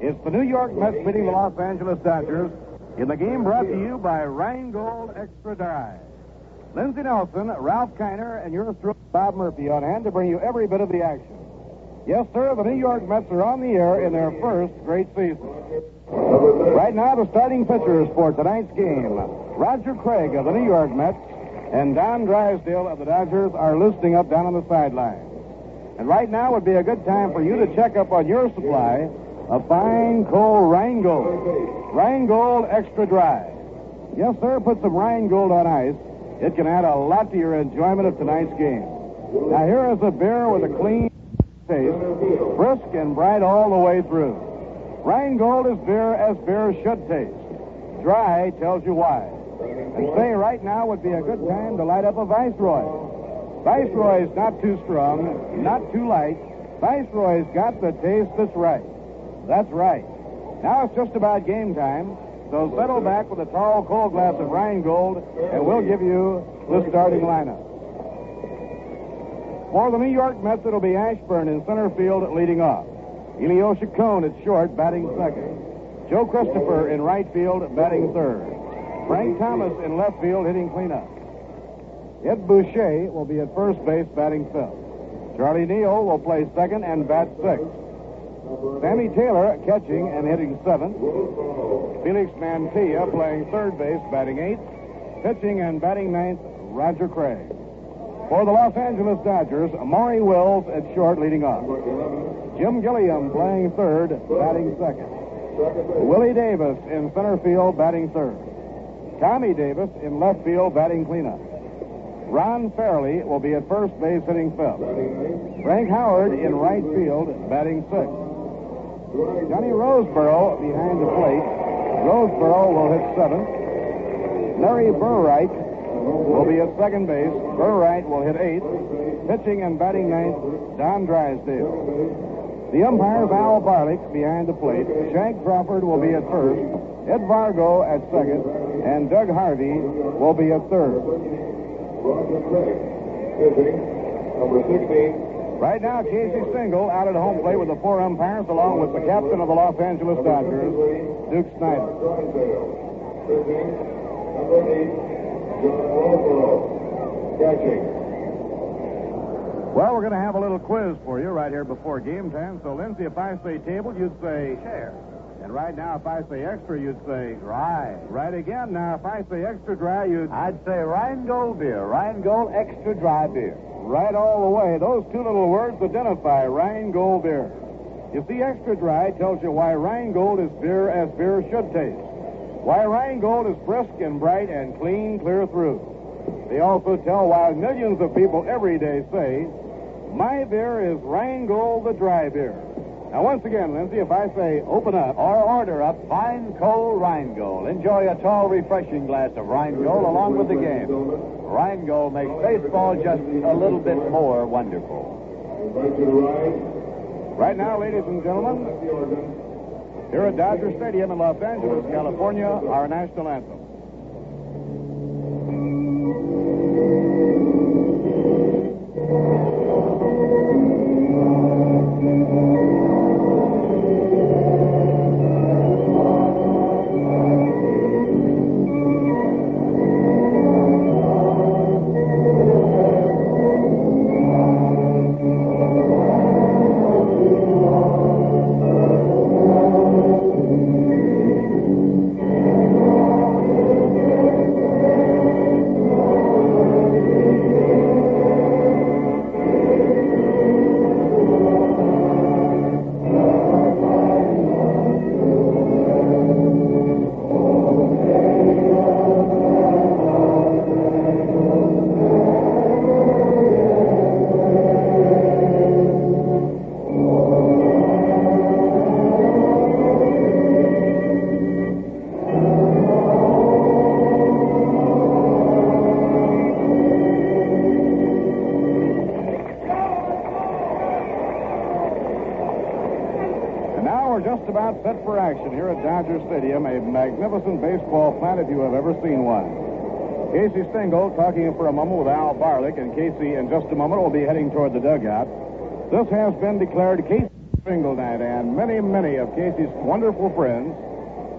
It's the New York Mets meeting the Los Angeles Dodgers in the game brought to you by Rheingold Extra Dry. Lindsey Nelson, Ralph Kiner, and yours truly, Bob Murphy, on hand to bring you every bit of the action. Yes, sir, the New York Mets are on the air in their first great season. Right now, the starting pitchers for tonight's game, Roger Craig of the New York Mets and Don Drysdale of the Dodgers, are loosening up down on the sideline. And right now would be a good time for you to check up on your supply of fine, cold Rheingold. Rheingold Extra Dry. Yes, sir, put some Rheingold on ice. It can add a lot to your enjoyment of tonight's game. Now, here is a beer with a clean taste, brisk and bright all the way through. Rheingold is beer as beer should taste. Dry tells you why. And say right now would be a good time to light up a Viceroy. Viceroy's not too strong, not too light. Viceroy's got the taste that's right. That's right. Now it's just about game time, so settle back with a tall, cold glass of Rheingold, and we'll give you the starting lineup. For the New York Mets, it'll be Ashburn in center field leading off. Elio Chacon at short, batting second. Joe Christopher in right field, batting third. Frank Thomas in left field, hitting cleanup. Ed Bouchee will be at first base, batting fifth. Charlie Neal will play second and bat sixth. Sammy Taylor catching and hitting seventh. Felix Mantilla playing third base, batting eighth. Pitching and batting ninth, Roger Craig. For the Los Angeles Dodgers, Maury Wills at short, leading off. Jim Gilliam playing third, batting second. Willie Davis in center field, batting third. Tommy Davis in left field, batting cleanup. Ron Fairley will be at first base, hitting fifth. Frank Howard in right field, batting sixth. Johnny Roseboro behind the plate. Roseboro will hit seventh. Larry Burright will be at second base. Burright will hit eighth. Pitching and batting ninth, Don Drysdale. The umpires, Al Barlick behind the plate. Shank Crawford will be at first. Ed Vargo at second. And Doug Harvey will be at third. Roger Craig, pitching, number 16. Right now, Casey Stengel out at home plate with the four umpires, along with the captain of the Los Angeles Dodgers, Duke Snyder. Pitching, number 8, John Roseboro. Catching. Well, we're going to have a little quiz for you right here before game time. So, Lindsay, if I say table, you'd say chair. And right now, if I say extra, you'd say dry. Right again. Now, if I say extra dry, I'd say Rheingold beer. Rheingold extra dry beer. Right all the way. Those two little words identify Rheingold beer. You see, extra dry tells you why Rheingold is beer as beer should taste. Why Rheingold is brisk and bright and clean clear through. They also tell why millions of people every day say, my beer is Rheingold the dry beer. Now, once again, Lindsay, if I say open up or order up fine, cold Rheingold, enjoy a tall, refreshing glass of Rheingold along with the game. Rheingold makes baseball just a little bit more wonderful. Right now, ladies and gentlemen, here at Dodger Stadium in Los Angeles, California, our national anthem. Just about set for action here at Dodger Stadium, a magnificent baseball plant if you have ever seen one. Casey Stengel talking for a moment with Al Barlick, and Casey in just a moment will be heading toward the dugout. This has been declared Casey bingo night, and many, many of Casey's wonderful friends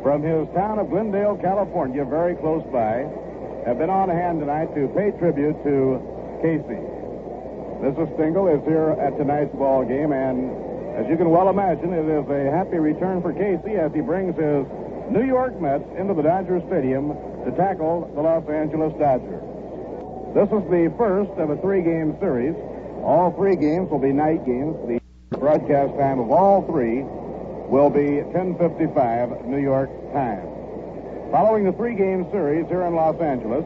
from his town of Glendale, California, very close by, have been on hand tonight to pay tribute to Casey. Mrs. Stingle is here at tonight's ball game, and as you can well imagine, it is a happy return for Casey as he brings his New York Mets into the Dodger Stadium to tackle the Los Angeles Dodgers. This is the first of a three-game series. All three games will be night games. The broadcast time of all three will be 10:55 New York time. Following the three-game series here in Los Angeles,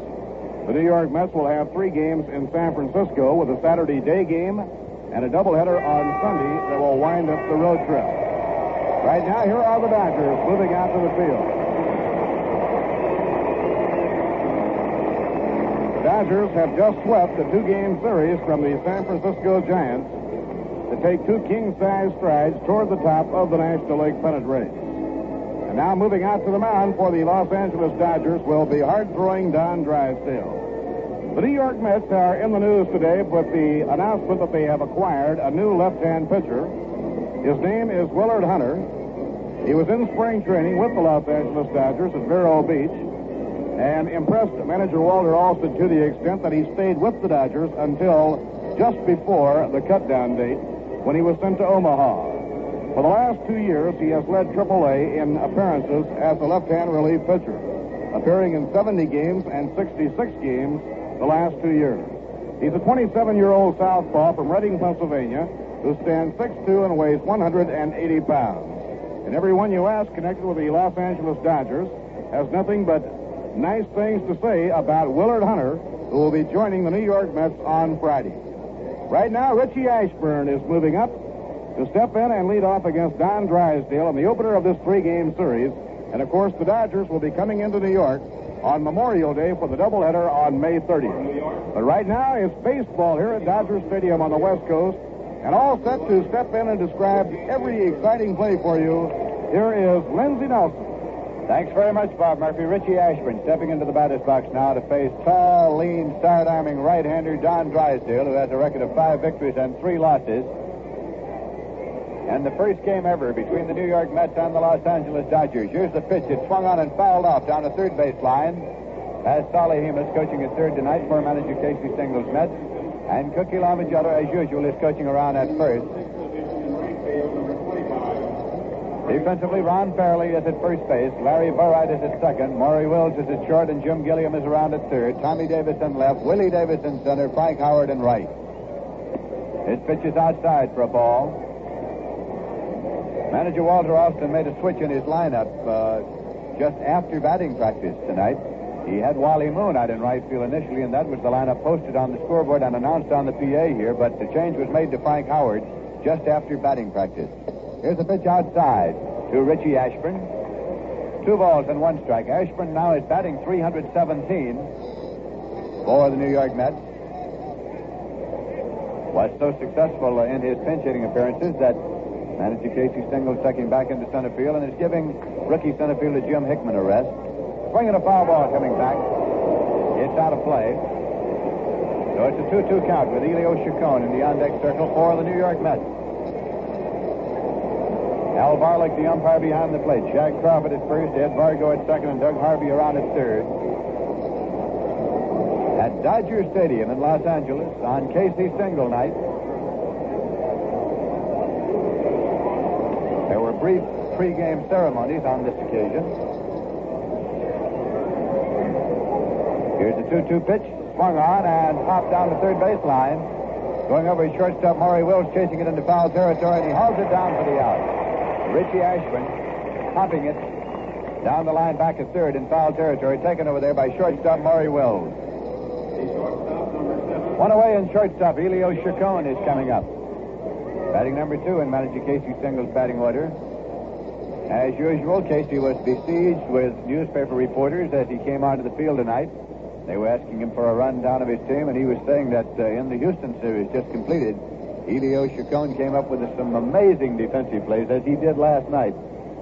the New York Mets will have three games in San Francisco with a Saturday day game and a doubleheader on Sunday that will wind up the road trip. Right now, here are the Dodgers moving out to the field. The Dodgers have just swept a two-game series from the San Francisco Giants to take two king-size strides toward the top of the National League pennant race. And now moving out to the mound for the Los Angeles Dodgers will be hard-throwing Don Drysdale. The New York Mets are in the news today with the announcement that they have acquired a new left-hand pitcher. His name is Willard Hunter. He was in spring training with the Los Angeles Dodgers at Vero Beach and impressed manager Walter Alston to the extent that he stayed with the Dodgers until just before the cut-down date when he was sent to Omaha. For the last 2 years, he has led AAA in appearances as a left-hand relief pitcher, appearing in 70 games and 66 games the last 2 years. He's a 27-year-old southpaw from Reading, Pennsylvania, who stands 6'2" and weighs 180 pounds. And everyone you ask connected with the Los Angeles Dodgers has nothing but nice things to say about Willard Hunter, who will be joining the New York Mets on Friday. Right now, Richie Ashburn is moving up to step in and lead off against Don Drysdale in the opener of this three-game series. And, of course, the Dodgers will be coming into New York on Memorial Day for the doubleheader on May 30th. But right now, it's baseball here at Dodger Stadium on the West Coast. And all set to step in and describe every exciting play for you, here is Lindsey Nelson. Thanks very much, Bob Murphy. Richie Ashburn stepping into the batter's box now to face tall, lean, side-arming right-hander Don Drysdale, who has a record of 5 victories and 3 losses. And the first game ever between the New York Mets and the Los Angeles Dodgers. Here's the pitch. It swung on and fouled off down the third base line. As Solly Hemus coaching at third tonight for manager Casey Stingle's Mets. And Cookie Lamagello, as usual, is coaching around at first. Defensively, Ron Fairley is at first base. Larry Burright is at second. Maury Wills is at short, and Jim Gilliam is around at third. Tommy Davis in left. Willie Davis in center. Frank Howard in right. His pitch is outside for a ball. Manager Walter Alston made a switch in his lineup just after batting practice tonight. He had Wally Moon out in right field initially, and that was the lineup posted on the scoreboard and announced on the PA here, but the change was made to Frank Howard just after batting practice. Here's a pitch outside to Richie Ashburn. 2 balls and 1 strike. Ashburn now is batting .317 for the New York Mets. Was so successful in his pinch hitting appearances that manager Casey Stingle is tucking back into center field and is giving rookie center fielder Jim Hickman a rest. Swinging a foul ball coming back. It's out of play. So it's a 2-2 count with Elio Chacon in the on-deck circle for the New York Mets. Al Barlick, the umpire behind the plate. Shag Crawford at first, Ed Vargo at second, and Doug Harvey around at third. At Dodger Stadium in Los Angeles on Casey Stingle night. There were brief pre-game ceremonies on this occasion. Here's the 2-2 pitch. Swung on and popped down the third baseline. Going over his shortstop, Maury Wills, chasing it into foul territory, and he hauls it down for the out. Richie Ashburn popping it down the line back at third in foul territory, taken over there by shortstop Maury Wills. One away in shortstop, Elio Chacon is coming up. Batting number 2 in manager Casey Stingle's batting order. As usual, Casey was besieged with newspaper reporters as he came onto the field tonight. They were asking him for a rundown of his team, and he was saying that in the Houston series just completed, Elio Chacon came up with some amazing defensive plays, as he did last night.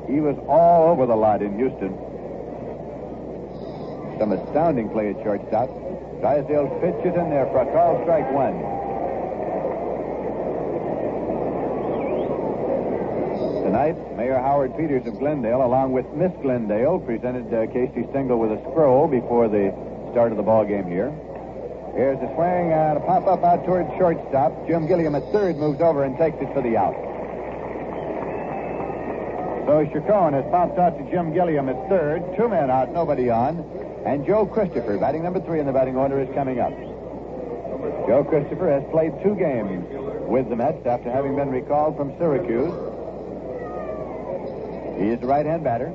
He was all over the lot in Houston. Some astounding play at shortstop. Drysdale's pitch is in there for a call strike 1. Tonight, Mayor Howard Peters of Glendale, along with Miss Glendale, presented Casey Stengel with a scroll before the start of the ball game here. Here's a swing and a pop-up out towards shortstop. Jim Gilliam at third moves over and takes it for the out. So Chacon has popped out to Jim Gilliam at third. 2 men out, nobody on. And Joe Christopher, batting number 3 in the batting order, is coming up. Joe Christopher has played 2 games with the Mets after having been recalled from Syracuse. He is the right-hand batter.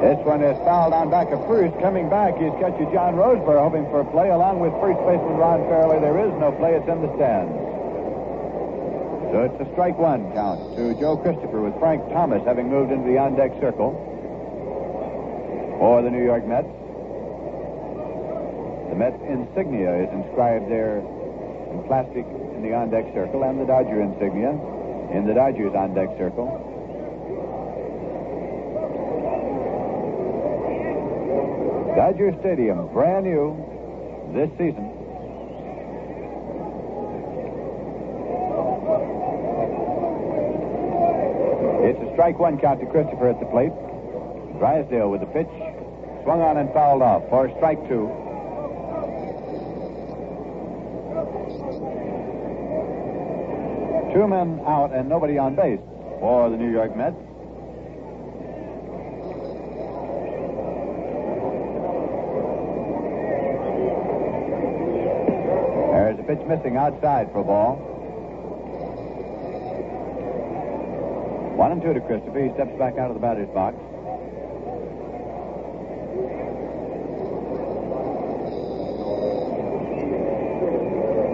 This one is fouled on back of first. Coming back is catcher John Roseboro, hoping for a play along with first baseman Ron Farrelly. There is no play. It's in the stands. So it's a strike 1 count to Joe Christopher, with Frank Thomas having moved into the on-deck circle for the New York Mets. The Mets insignia is inscribed there in plastic in the on-deck circle, and the Dodger insignia in the Dodgers on-deck circle. Dodger Stadium, brand new this season. It's a strike 1 count to Christopher at the plate. Drysdale with the pitch. Swung on and fouled off for strike 2. Two men out and nobody on base for the New York Mets. There's a pitch missing outside for a ball. 1-2 to Christopher. He steps back out of the batter's box.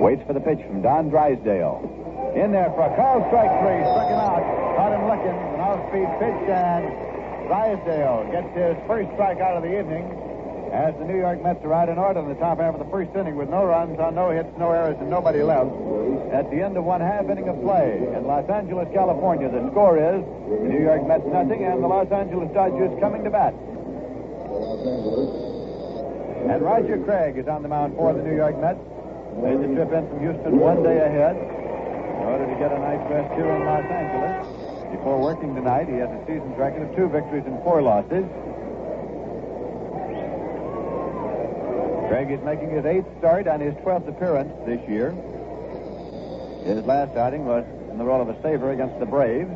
Waits for the pitch from Don Drysdale. In there for a call, strike 3. Struck him out. Caught him looking. An off-speed pitch, and Drysdale gets his first strike out of the evening as the New York Mets are out in order in the top half of the first inning with no runs on no hits, no errors, and nobody left. At the end of 1/2 inning of play in Los Angeles, California, the score is the New York Mets nothing and the Los Angeles Dodgers coming to bat. And Roger Craig is on the mound for the New York Mets. Made the trip in from Houston 1 day ahead in order to get a night's rest here in Los Angeles. Before working tonight, he has a season's record of 2 victories and 4 losses. Craig is making his 8th start and his 12th appearance this year. His last outing was in the role of a saver against the Braves,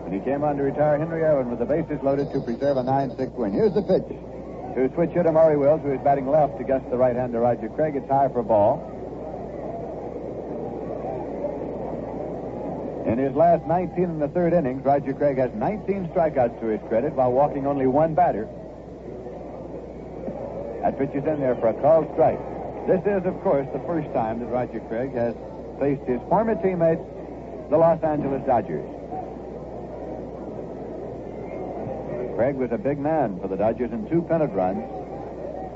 and he came on to retire Henry Aaron with the bases loaded to preserve a 9-6 win. Here's the pitch to switch hitter Maury Wills, who is batting left against the right-hander Roger Craig. It's high for a ball. In his last 19 1/3 innings, Roger Craig has 19 strikeouts to his credit while walking only 1 batter. That pitch is in there for a called strike. This is, of course, the first time that Roger Craig has faced his former teammates, the Los Angeles Dodgers. Craig was a big man for the Dodgers in 2 pennant runs,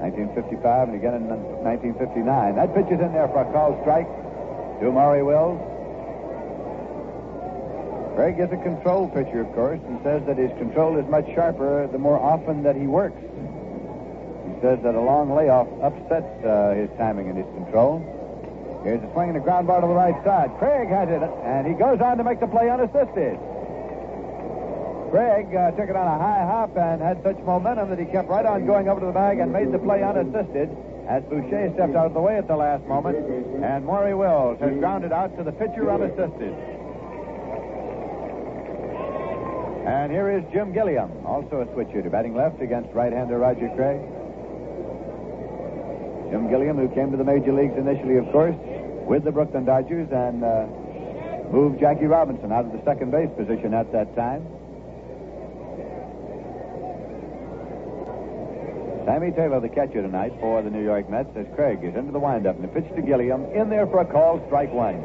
1955 and again in 1959. That pitch is in there for a called strike to Maury Wills. Craig is a control pitcher, of course, and says that his control is much sharper the more often that he works. He says that a long layoff upsets his timing and his control. Here's a swing and a ground ball to the right side. Craig has it, and he goes on to make the play unassisted. Craig took it on a high hop and had such momentum that he kept right on going over to the bag and made the play unassisted as Bouchee stepped out of the way at the last moment, and Maury Wills has grounded out to the pitcher unassisted. And here is Jim Gilliam, also a switch hitter, batting left against right-hander Roger Craig. Jim Gilliam, who came to the major leagues initially, of course, with the Brooklyn Dodgers and moved Jackie Robinson out of the second base position at that time. Sammy Taylor, the catcher tonight for the New York Mets, as Craig is into the windup, and the pitch to Gilliam in there for a call, strike 1.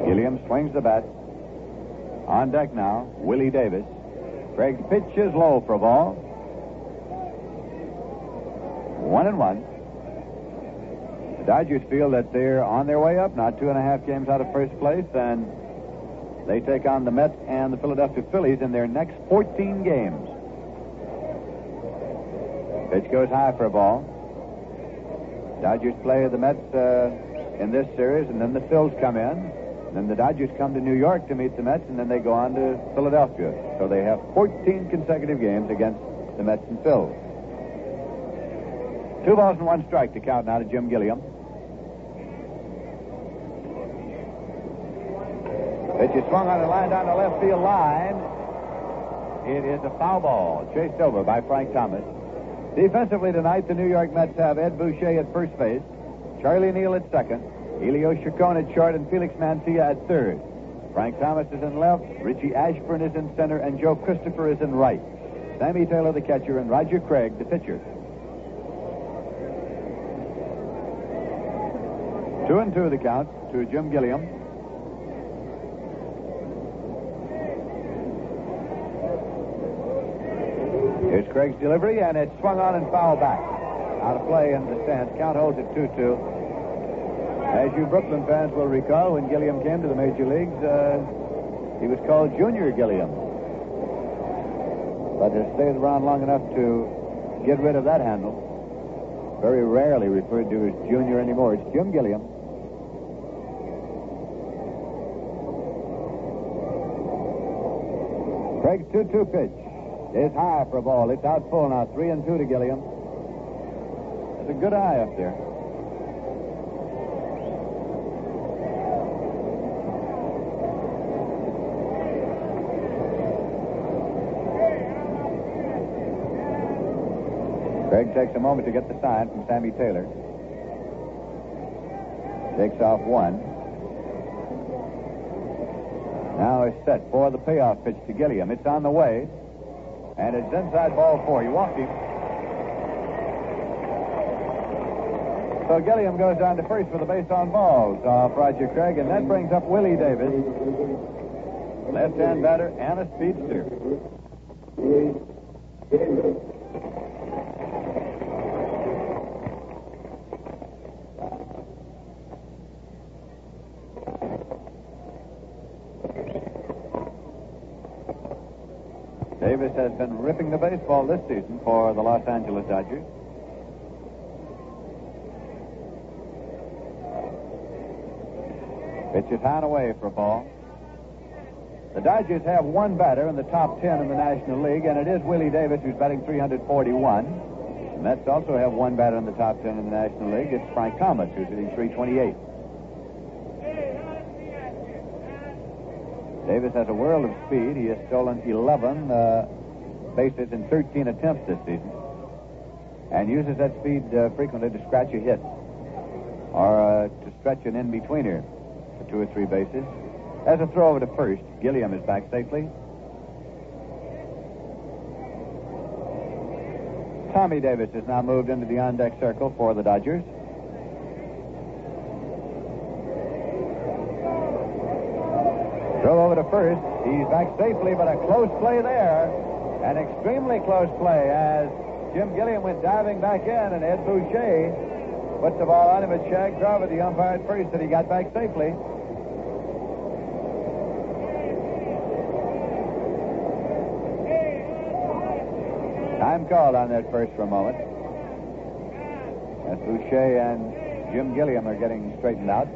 Gilliam swings the bat. On deck now, Willie Davis. Craig's pitch is low for a ball. 1-1. The Dodgers feel that they're on their way up, now 2.5 games out of first place, and they take on the Mets and the Philadelphia Phillies in their next 14 games. Pitch goes high for a ball. Dodgers play the Mets in this series, and then the Phils come in. Then the Dodgers come to New York to meet the Mets, and then they go on to Philadelphia. So they have 14 consecutive games against the Mets and Phils. 2 balls and 1 strike to count now to Jim Gilliam. Pitch is swung on a line down the left field line. It is a foul ball, chased over by Frank Thomas. Defensively tonight, the New York Mets have Ed Bouchee at first base, Charlie Neal at second, Elio Chacon at short, and Felix Mantilla at third. Frank Thomas is in left, Richie Ashburn is in center, and Joe Christopher is in right. Sammy Taylor the catcher, and Roger Craig the pitcher. 2-2 the count to Jim Gilliam. Here's Craig's delivery, and it's swung on and fouled back. Out of play in the stands. Count holds at 2-2. As you Brooklyn fans will recall, when Gilliam came to the major leagues, he was called Junior Gilliam. But has stayed around long enough to get rid of that handle. Very rarely referred to as Junior anymore. It's Jim Gilliam. Craig's 2-2 pitch is high for a ball. It's out full now. 3-2 to Gilliam. There's a good eye up there. Craig takes a moment to get the sign from Sammy Taylor. Takes off 1. Now is set for the payoff pitch to Gilliam. It's on the way. And it's inside ball 4. He walked him. So Gilliam goes down to first for the base on balls off Roger Craig, and that brings up Willie Davis. Left-hand batter and a speedster. Davis has been ripping the baseball this season for the Los Angeles Dodgers. Pitch is high and away for a ball. The Dodgers have 1 batter in the top 10 in the National League, and it is Willie Davis who's batting 341. The Mets also have 1 batter in the top 10 in the National League. It's Frank Thomas who's hitting 328. Davis has a world of speed. He has stolen 11 bases in 13 attempts this season, and uses that speed frequently to scratch a hit or to stretch an in-betweener for 2 or 3 bases. As a throw over to first, Gilliam is back safely. Tommy Davis has now moved into the on-deck circle for the Dodgers. Throw over to first. He's back safely, but a close play there. An extremely close play as Jim Gilliam went diving back in, and Ed Bouchee put the ball on him at shag cover. The umpire at first said he got back safely. Time called on that first for a moment, as Bouchee and Jim Gilliam are getting straightened out.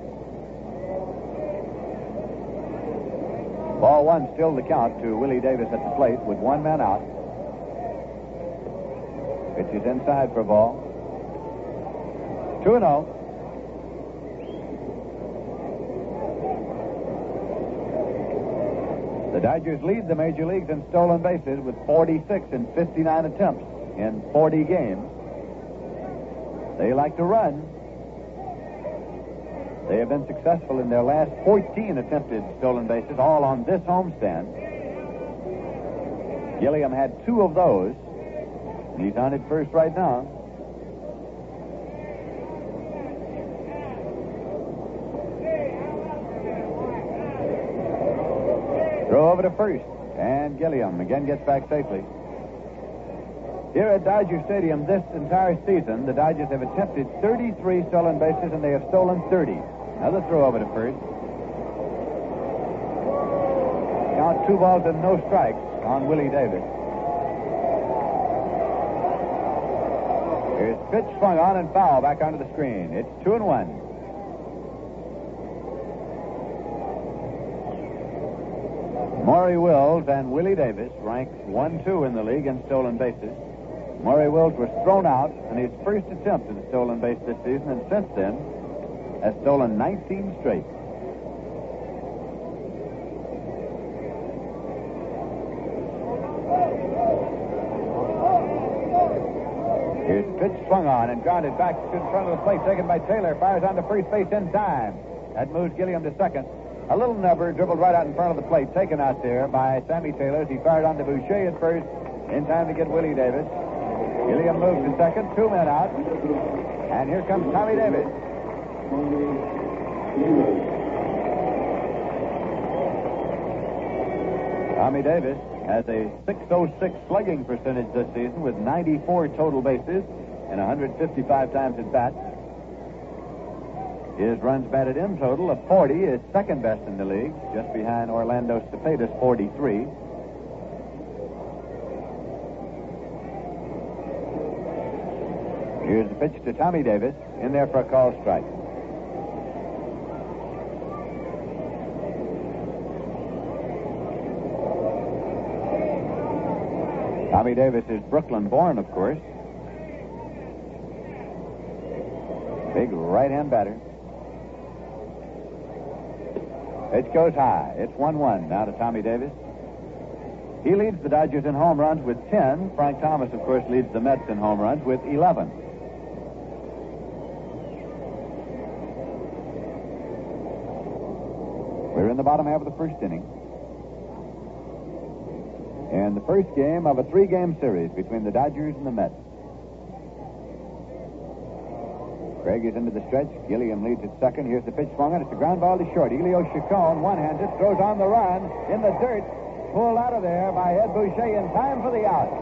Ball 1 still the count to Willie Davis at the plate with 1 man out. Pitch is inside for a ball. 2-0. The Dodgers lead the major leagues in stolen bases with 46 in 59 attempts in 40 games. They like to run. They have been successful in their last 14 attempted stolen bases, all on this homestand. Gilliam had 2 of those. He's on at first right now. Throw over to first, and Gilliam again gets back safely. Here at Dodger Stadium this entire season, the Dodgers have attempted 33 stolen bases, and they have stolen 30. Another throw over to first. Count 2 balls and no strikes on Willie Davis. Here's pitch swung on and foul back onto the screen. It's 2-1. Maury Wills and Willie Davis rank 1-2 in the league in stolen bases. Maury Wills was thrown out in his first attempt at a stolen base this season, and since then has stolen 19 straight. Here's the pitch swung on and grounded back to the front of the plate, taken by Taylor. Fires on to first base in time. That moves Gilliam to second. A little number dribbled right out in front of the plate, taken out there by Sammy Taylor as he fired on to Bouchee at first, in time to get Willie Davis. Gilliam moves to second, 2 men out. And here comes Tommy Davis. Tommy Davis has a .606 slugging percentage this season with 94 total bases and 155 times at bat. His runs batted in total of 40 is second best in the league, just behind Orlando Cepeda's 43. Here's the pitch to Tommy Davis, in there for a called strike. Tommy Davis is Brooklyn born, of course. Big right-hand batter. Pitch goes high. It's 1-1 now to Tommy Davis. He leads the Dodgers in home runs with 10. Frank Thomas, of course, leads the Mets in home runs with 11. We're in the bottom half of the first inning. And the first game of a 3-game series between the Dodgers and the Mets. Craig is into the stretch. Gilliam leads at second. Here's the pitch swung on. It's a ground ball to short. Elio Chacon, one-handed, throws on the run in the dirt. Pulled out of there by Ed Bouchee in time for the out.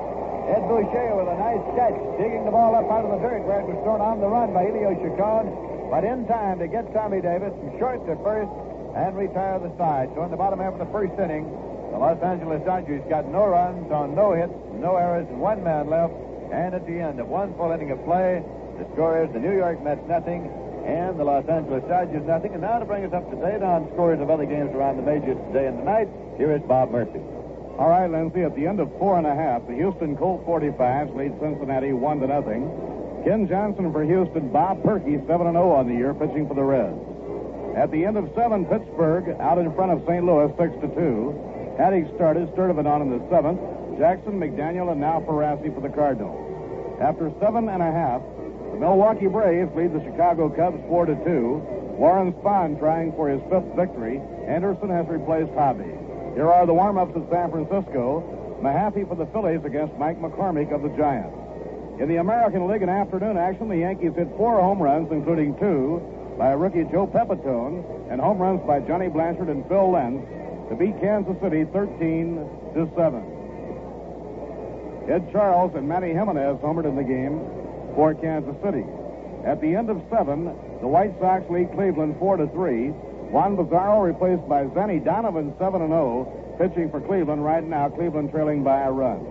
Ed Bouchee with a nice catch, digging the ball up out of the dirt where it was thrown on the run by Elio Chacon, but in time to get Tommy Davis from short to first and retire the side. So in the bottom half of the first inning, the Los Angeles Dodgers got no runs on no hits, no errors, and 1 man left. And at the end of 1 full inning of play, the score is the New York Mets nothing and the Los Angeles Dodgers nothing. And now to bring us up to date on scores of other games around the majors today and tonight, here is Bob Murphy. All right, Lindsay, at the end of 4 1/2, the Houston Colt 45s lead Cincinnati 1-0. Ken Johnson for Houston, Bob Perky 7-0 on the year, pitching for the Reds. At the end of 7, Pittsburgh out in front of St. Louis 6-2. Haddock started, Sturtevant in the 7th. Jackson, McDaniel, and now Ferrazzi for the Cardinals. After 7 1/2, the Milwaukee Braves lead the Chicago Cubs 4-2. Warren Spahn trying for his 5th victory. Anderson has replaced Hobby. Here are the warm-ups at San Francisco. Mahaffey for the Phillies against Mike McCormick of the Giants. In the American League in afternoon action, the Yankees hit 4 home runs, including 2 by rookie Joe Pepitone, and home runs by Johnny Blanchard and Phil Lentz to beat Kansas City 13-7. Ed Charles and Manny Jimenez homered in the game for Kansas City. At the end of 7, the White Sox lead Cleveland 4-3. Juan Pizarro replaced by Zenny Donovan 7-0, pitching for Cleveland right now, Cleveland trailing by a run.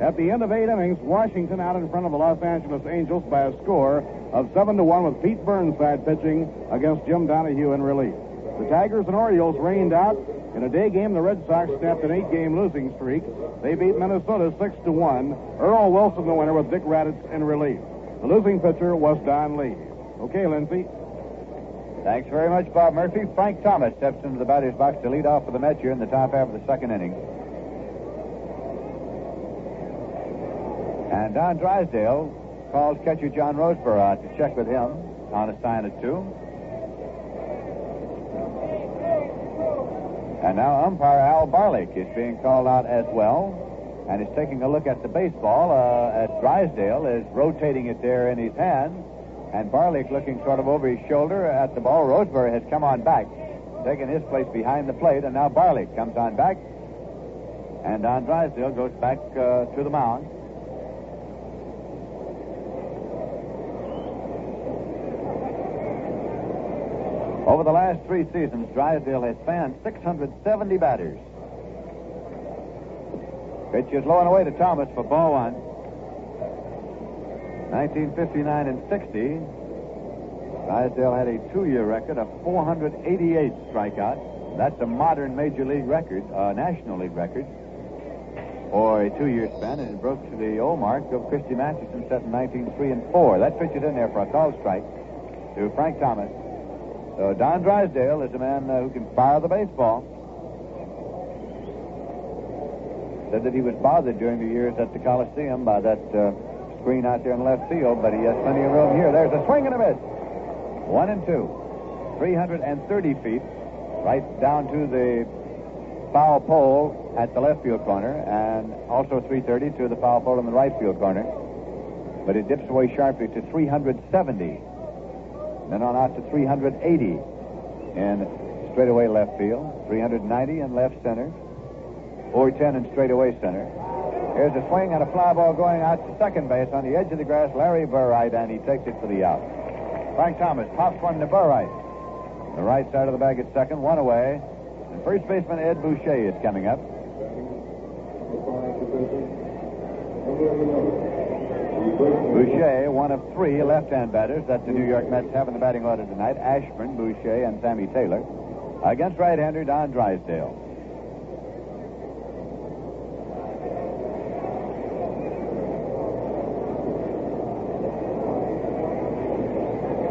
At the end of 8 innings, Washington out in front of the Los Angeles Angels by a score of 7-1 with Pete Burnside pitching against Jim Donahue in relief. The Tigers and Orioles rained out. In a day game, the Red Sox snapped an 8-game losing streak. They beat Minnesota 6-1. Earl Wilson the winner with Dick Raditz in relief. The losing pitcher was Don Lee. Okay, Lindsay. Thanks very much, Bob Murphy. Frank Thomas steps into the batter's box to lead off for the Mets here in the top half of the second inning. And Don Drysdale calls catcher John Roseboro out to check with him on a sign at 2. And now umpire Al Barlick is being called out as well and is taking a look at the baseball as Drysdale is rotating it there in his hand. And Barlick looking sort of over his shoulder at the ball. Roseboro has come on back, taking his place behind the plate, and now Barlick comes on back. And Don Drysdale goes back to the mound. Over the last 3 seasons, Drysdale has fanned 670 batters. Pitch is low and away to Thomas for ball 1. 1959 and 60, Drysdale had a 2-year record of 488 strikeouts. That's a modern major league record, National League record, for a 2-year span, and it broke to the old mark of Christy Masterson set in 1903 and 4. That pitch is in there for a called strike to Frank Thomas. So Don Drysdale is a man who can fire the baseball. Said that he was bothered during the years at the Coliseum by that screen out there in left field, but he has plenty of room here. There's a swing and a miss. 1 and 2. 330 feet right down to the foul pole at the left field corner, and also 330 to the foul pole in the right field corner. But it dips away sharply to 370. Then on out to 380 in straightaway left field, 390 in left center, 410 in straightaway center. Here's a swing and a fly ball going out to second base on the edge of the grass. Larry Burright, and he takes it for the out. Frank Thomas pops one to Burright. The right side of the bag at second, 1 away. And first baseman Ed Bouchee is coming up. Bouchee, one of 3 left-hand batters that the New York Mets have in the batting order tonight. Ashburn, Bouchee, and Sammy Taylor. Against right-hander Don Drysdale.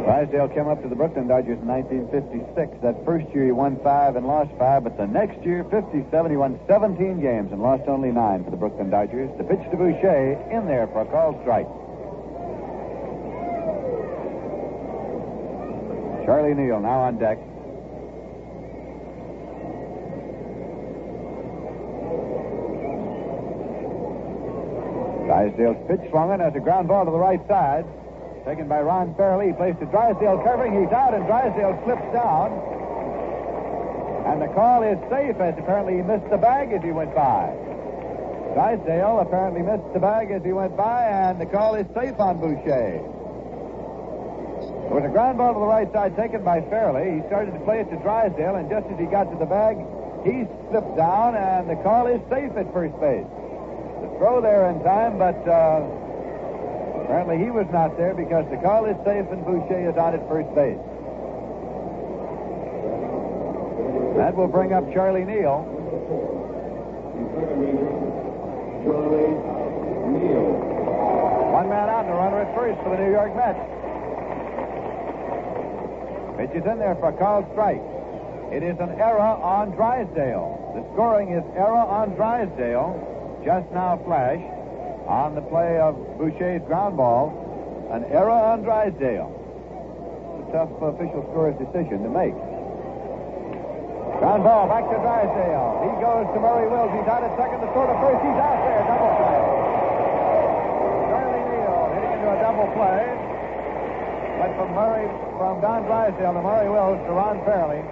Drysdale came up to the Brooklyn Dodgers in 1956. That first year he won 5 and lost 5, but the next year, 57, he won 17 games and lost only 9 for the Brooklyn Dodgers. The pitch to Boucher in there for a called strike. Charlie Neal now on deck. Drysdale's pitch swung in as a ground ball to the right side. Taken by Ron Fairley. He plays to Drysdale covering. He's out, and Drysdale slips down. And the call is safe, as apparently he missed the bag as he went by. Drysdale apparently missed the bag as he went by, and the call is safe on Boucher. It was a ground ball to the right side taken by Fairley. He started to play it to Drysdale, and just as he got to the bag, he slipped down, and the call is safe at first base. The throw there in time, but apparently he was not there because the call is safe and Boucher is out at first base. That will bring up Charlie Neal. Charlie Neal. 1 man out and a runner at first for the New York Mets. Pitch is in there for a called strike. It is an error on Drysdale. The scoring is error on Drysdale. Just now flashed on the play of Boucher's ground ball. An error on Drysdale. It's a tough official scorer's decision to make. Ground ball back to Drysdale. He goes to Maury Wills. He's out at second. The throw to first. He's out there. Double play. Charlie Neal hitting into a double play. Went from Don Drysdale to Maury Wills to Ron Fairley.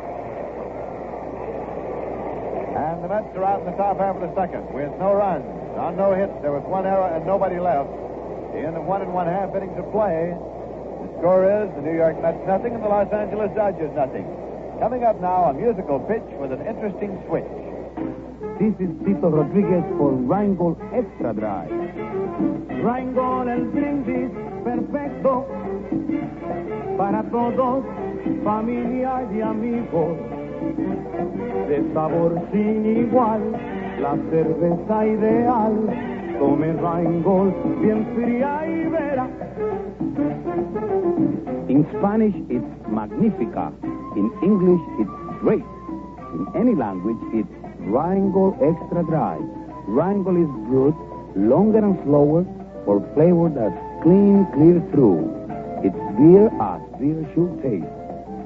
And the Mets are out in the top half of the second with no runs. On no hits, there was 1 error and nobody left. The end of 1 1/2 innings of play. The score is the New York Mets nothing and the Los Angeles Dodgers nothing. Coming up now, a musical pitch with an interesting switch. This is Tito Rodriguez for Rheingold Extra Dry. Rheingold, el brindis perfecto para todos, familia y amigos. De sabor sin igual, la cerveza ideal. Tome Rheingold bien fría y vera. In Spanish, it's magnifica. In English, it's great. In any language, it's Rheingold Extra Dry. Rheingold is good, longer and slower, for flavor that's clean, clear through. It's beer as beer should taste.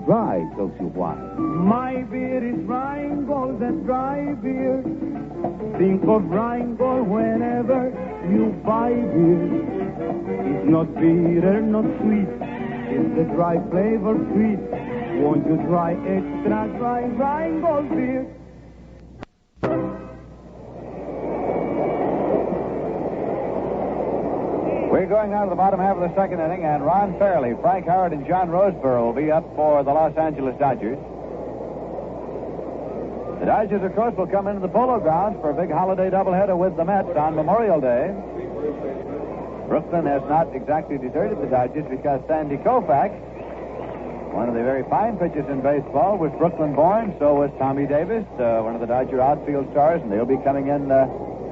Dry tells you why. My beer is Rheingold, that dry beer. Think of Rheingold whenever you buy beer. It's not bitter, not sweet. It's the dry flavor sweet. Won't you try extra dry Rheingold beer? We're going on to the bottom half of the second inning, and Ron Fairley, Frank Howard, and John Roseboro will be up for the Los Angeles Dodgers. The Dodgers, of course, will come into the Polo Grounds for a big holiday doubleheader with the Mets on Memorial Day. Brooklyn has not exactly deserted the Dodgers because Sandy Koufax, one of the very fine pitchers in baseball, was Brooklyn born. So was Tommy Davis, one of the Dodger outfield stars, and they'll be coming in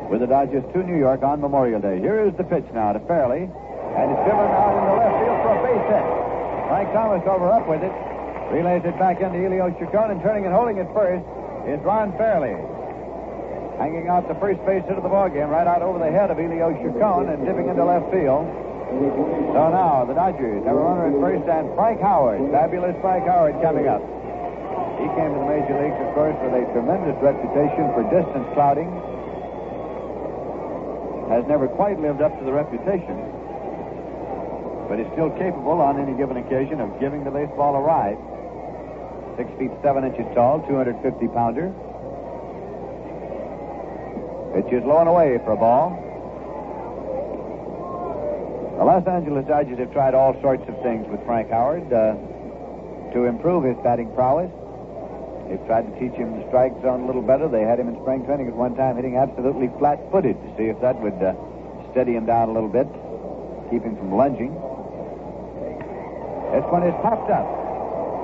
with the Dodgers to New York on Memorial Day. Here is the pitch now to Fairley, and it's driven out in the left field for a base hit. Frank Thomas over up with it, relays it back into Elio Chacon, and turning and holding it first is Ron Fairley. Hanging out the first base hit of the ballgame, right out over the head of Elio Chacon and dipping into left field. So now the Dodgers have a runner at first, and Frank Howard, fabulous Frank Howard, coming up. He came to the major leagues, of course, with a tremendous reputation for distance clouding. Has never quite lived up to the reputation, but is still capable on any given occasion of giving the baseball a ride. 6 feet 7 inches tall, 250-pounder. Pitch is low and away for a ball. The Los Angeles Dodgers have tried all sorts of things with Frank Howard to improve his batting prowess. They've tried to teach him the strike zone a little better. They had him in spring training at one time hitting absolutely flat-footed to see if that would steady him down a little bit, keep him from lunging. This one is popped up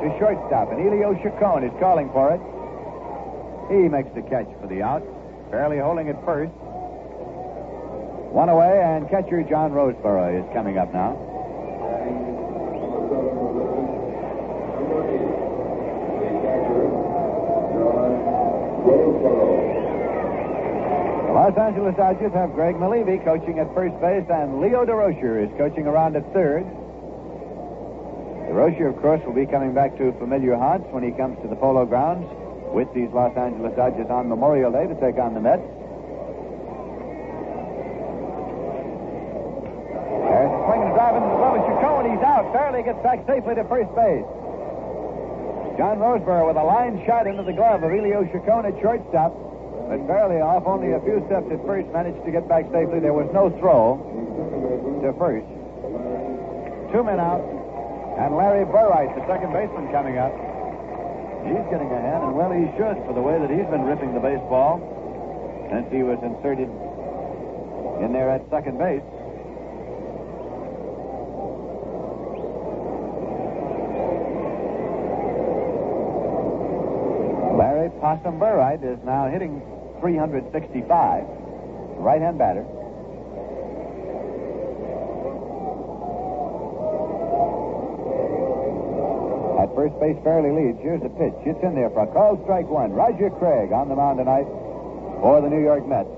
to shortstop, and Elio Chacon is calling for it. He makes the catch for the out, barely holding it first. One away, and catcher John Roseboro is coming up now. The Los Angeles Dodgers have Greg Malevy coaching at first base, and Leo DeRocher is coaching around at third. DeRocher, of course, will be coming back to familiar haunts when he comes to the Polo Grounds with these Los Angeles Dodgers on Memorial Day to take on the Mets. There's a swing and a drive into the glove of Chacon. He's out. Fairley gets back safely to first base. John Roseboro with a line shot into the glove of Elio Chacon at shortstop, but Fairley off only a few steps at first, managed to get back safely. There was no throw to first. 2 men out, and Larry Burright, the second baseman, coming up. He's getting a hand, and well, he should, for the way that he's been ripping the baseball since he was inserted in there at second base. Larry Possum Burright is now hitting 365, right-hand batter. At first base, Fairley leads. Here's a pitch. It's in there for a called strike one. Roger Craig on the mound tonight for the New York Mets.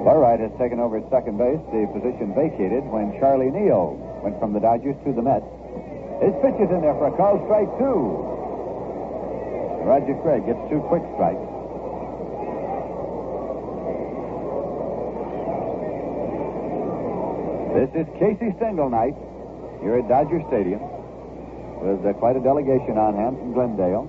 Burright has taken over at second base, the position vacated when Charlie Neal went from the Dodgers to the Mets. His pitch is in there for a called strike two. Roger Craig gets 2 quick strikes. This is Casey Stengel night here at Dodger Stadium with quite a delegation on hand from Glendale.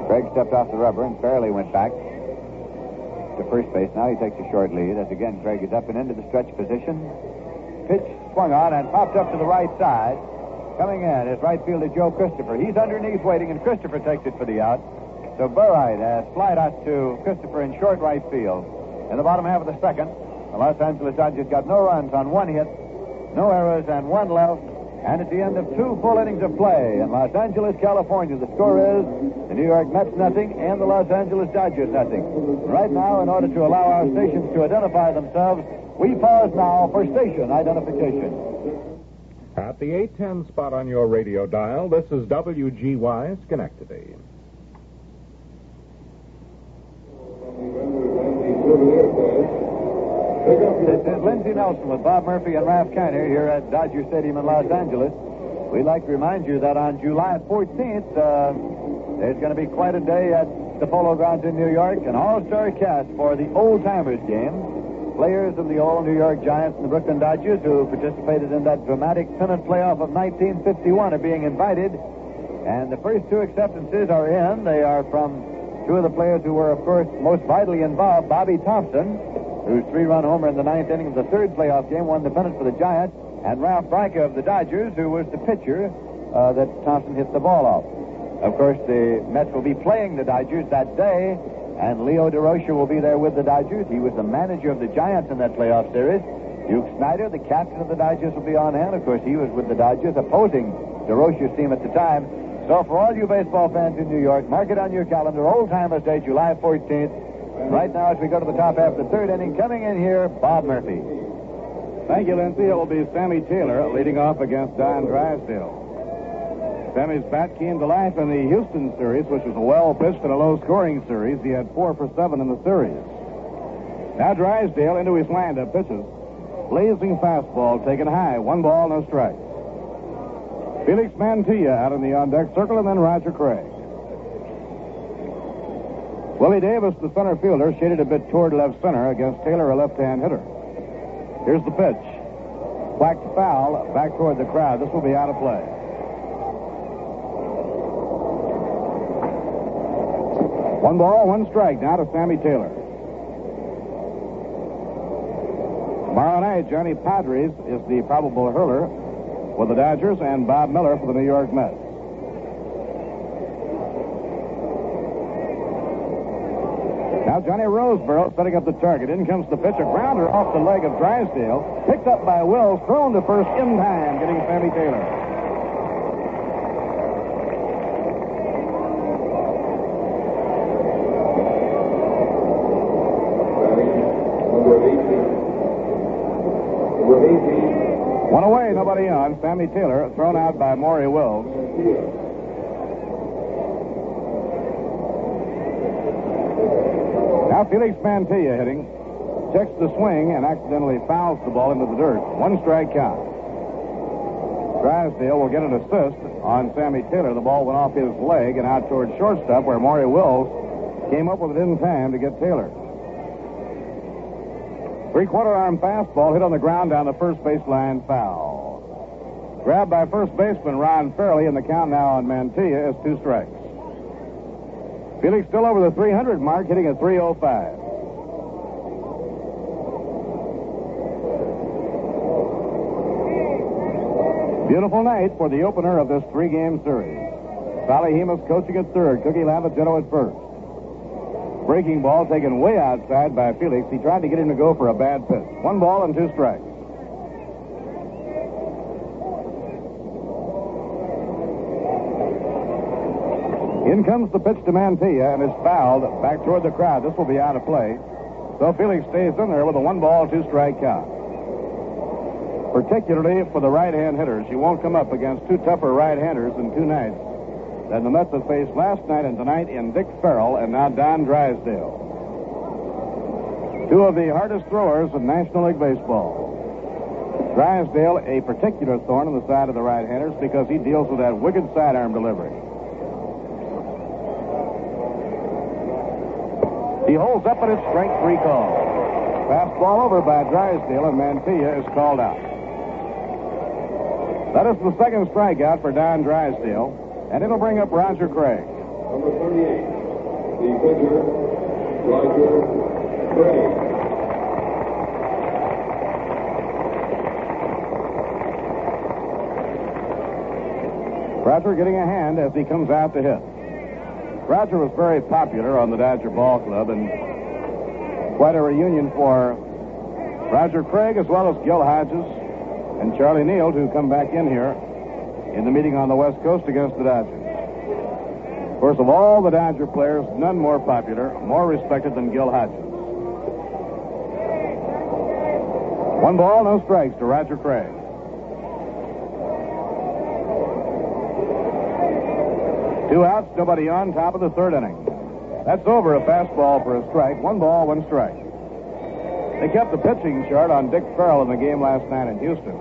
Craig stepped off the rubber and Fairley went back to first base. Now he takes a short lead as again Craig is up and into the stretch position. Pitch swung on and popped up to the right side. Coming in is right fielder Joe Christopher. He's underneath waiting, and Christopher takes it for the out. So Burright has flied out to Christopher in short right field. In the bottom half of the second, the Los Angeles Dodgers got no runs on 1 hit, no errors, and 1 left. And at the end of 2 full innings of play in Los Angeles, California, the score is the New York Mets nothing and the Los Angeles Dodgers nothing. Right now, in order to allow our stations to identify themselves, we pause now for station identification. At the 810 spot on your radio dial, this is WGY Schenectady. This is Lindsey Nelson with Bob Murphy and Ralph Kiner here at Dodger Stadium in Los Angeles. We'd like to remind you that on July 14th, there's going to be quite a day at the Polo Grounds in New York, an all-star cast for the Old Timers game. Players of the old New York Giants and the Brooklyn Dodgers who participated in that dramatic pennant playoff of 1951 are being invited. And the first two acceptances are in. They are from two of the players who were, of course, most vitally involved. Bobby Thompson, whose 3-run homer in the 9th inning of the 3rd playoff game won the pennant for the Giants, and Ralph Bryka of the Dodgers, who was the pitcher that Thompson hit the ball off. Of course, the Mets will be playing the Dodgers that day, and Leo DeRocher will be there with the Dodgers. He was the manager of the Giants in that playoff series. Duke Snyder, the captain of the Dodgers, will be on hand. Of course, he was with the Dodgers, opposing DeRocher's team at the time. So for all you baseball fans in New York, mark it on your calendar, Old Timers Day, July 14th. Right now, as we go to the top half of the 3rd inning, coming in here, Bob Murphy. Thank you, Lindsay. It will be Sammy Taylor leading off against Don Drysdale. Sammy's bat came to life in the Houston series, which was a well-pitched and a low-scoring series. He had 4 for 7 in the series. Now Drysdale into his windup pitches. Blazing fastball taken high. 1 ball, no strikes. Felix Mantilla out in the on-deck circle, and then Roger Craig. Willie Davis, the center fielder, shaded a bit toward left center against Taylor, a left-hand hitter. Here's the pitch. Whacked foul back toward the crowd. This will be out of play. 1 ball, 1 strike now to Sammy Taylor. Tomorrow night, Johnny Padres is the probable hurler with the Dodgers, and Bob Miller for the New York Mets. Now Johnny Roseboro setting up the target. In comes the pitch, a grounder off the leg of Drysdale, picked up by Wills, thrown to first in time, getting Sammy Taylor. One away, nobody on. Sammy Taylor thrown out by Maury Wills. Now Felix Mantilla hitting. Checks the swing and accidentally fouls the ball into the dirt. 1 strike count. Drysdale will get an assist on Sammy Taylor. The ball went off his leg and out toward shortstop, where Maury Wills came up with it in time to get Taylor. 3/4 arm fastball hit on the ground down the first baseline, foul. Grabbed by first baseman Ron Fairley, and the count now on Mantilla is 2 strikes. Felix still over the 300 mark, hitting at 305. Beautiful night for the opener of this 3-game series. Sally Hemus coaching at third, Cookie Lamagetto at first. Breaking ball taken way outside by Felix. He tried to get him to go for a bad pitch. 1 ball and 2 strikes. In comes the pitch to Mantilla, and is fouled back toward the crowd. This will be out of play. So Felix stays in there with a 1 ball, 2 strike count. Particularly for the right-hand hitters. You won't come up against 2 tougher right-handers in 2 nights than the Mets have faced last night and tonight in Dick Farrell and now Don Drysdale. 2 of the hardest throwers in National League Baseball. Drysdale, a particular thorn in the side of the right-handers because he deals with that wicked sidearm delivery. He holds up, and it's strike 3 call. Fastball over by Drysdale, and Mantilla is called out. That is the 2nd strikeout for Don Drysdale, and it'll bring up Roger Craig. Number 28, the pitcher, Roger Craig. Roger getting a hand as he comes out to hit. Roger was very popular on the Dodger Ball Club, and quite a reunion for Roger Craig as well as Gil Hodges and Charlie Neal, to come back in here in the meeting on the West Coast against the Dodgers. Of course, of all the Dodger players, none more popular, more respected than Gil Hodges. 1 ball, no strikes to Roger Craig. Two outs, nobody on, top of the 3rd inning. That's over, a fastball for a strike. 1 ball, 1 strike. They kept the pitching chart on Dick Farrell in the game last night in Houston.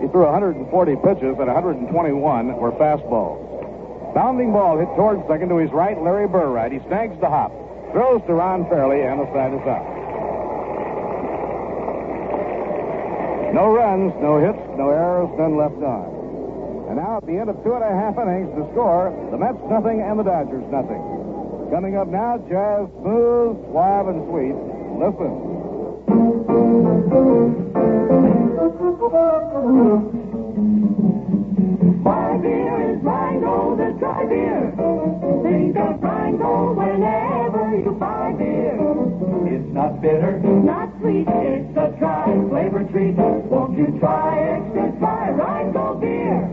He threw 140 pitches, and 121 were fastballs. Bounding ball hit towards second to his right, Larry Burright. He snags the hop, throws to Ron Fairley, and the side is out. No runs, no hits, no errors, none left on. And now at the end of 2.5 innings, the score, the Mets nothing and the Dodgers nothing. Coming up now, jazz, smooth, suave, and sweet. Listen. My beer is Rheingold, the dry beer. Think of Rheingold whenever you buy beer. It's not bitter, not sweet, it's a dry flavor treat. Won't you try extra dry Rheingold beer?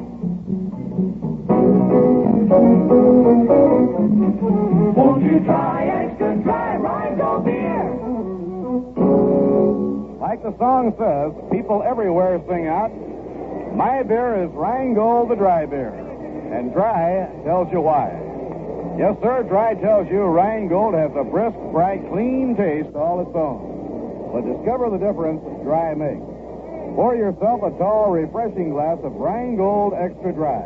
Won't you try extra dry Rheingold beer? Like the song says, people everywhere sing out, my beer is Rheingold the dry beer. And dry tells you why. Yes, sir, dry tells you Rheingold has a brisk, bright, clean taste all its own. But discover the difference dry makes. Pour yourself a tall, refreshing glass of Rheingold Extra Dry.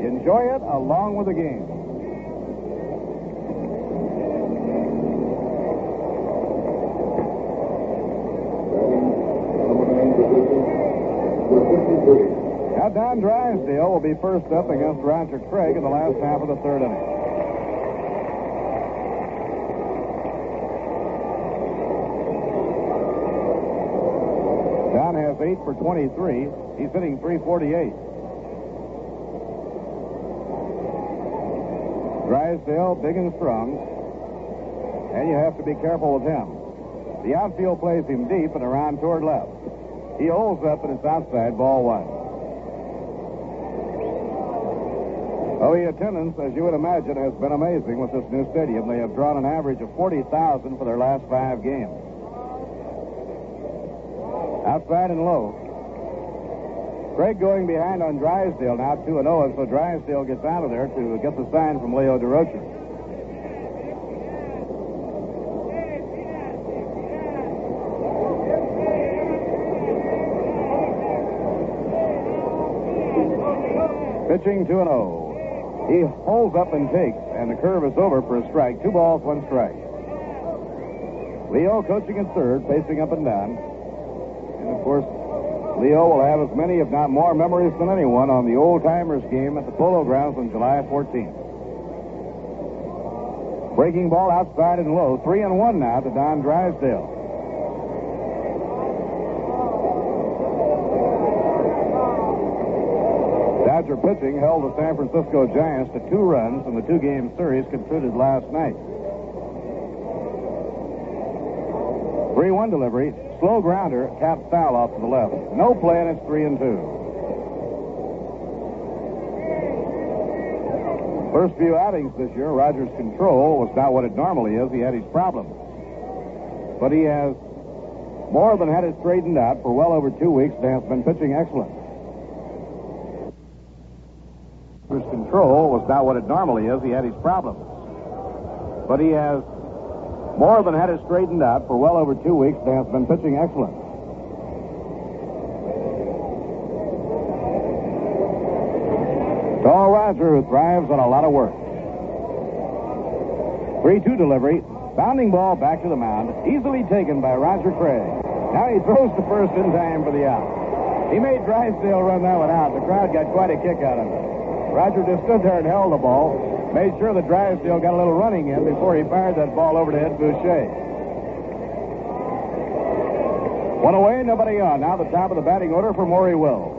Enjoy it along with the game. Now, Don Drysdale will be first up against Roger Craig in the last half of the third inning. Don has 8 for 23. He's hitting .348. Drysdale, big and strong, and you have to be careful with him. The outfield plays him deep and around toward left. He holds up and it's outside, ball one. Oh, the attendance, as you would imagine, has been amazing with this new stadium. They have drawn an average of 40,000 for their last 5 games. Outside and low. Craig going behind on Drysdale now, 2-0, and so Drysdale gets out of there to get the sign from Leo DeRocher. Pitching 2-0. He holds up and takes, and the curve is over for a strike. 2 balls, 1 strike. Leo coaching at third, pacing up and down. And, of course, Leo will have as many, if not more, memories than anyone on the old-timers game at the Polo Grounds on July 14th. Breaking ball outside and low. 3-1 now to Don Drysdale. Dodger pitching held the San Francisco Giants to 2 runs in the 2-game series concluded last night. 3-1 delivery. Slow grounder, capped foul off to the left. No play, and it's 3-2. First few outings this year, Rogers' control was not what it normally is. He had his problems. But he has more than had it straightened out for well over 2 weeks and has been pitching excellent. Rogers' control was not what it normally is. He had his problems. But he has more than had it straightened out for well over 2 weeks and has been pitching excellent. Tall Roger, who thrives on a lot of work. 3-2 delivery. Bounding ball back to the mound. Easily taken by Roger Craig. Now he throws to first in time for the out. He made Drysdale run that one out. The crowd got quite a kick out of it. Roger just stood there and held the ball. Made sure that Drysdale got a little running in before he fired that ball over to Ed Bouchee. 1 away, nobody on. Now the top of the batting order for Maury Wills.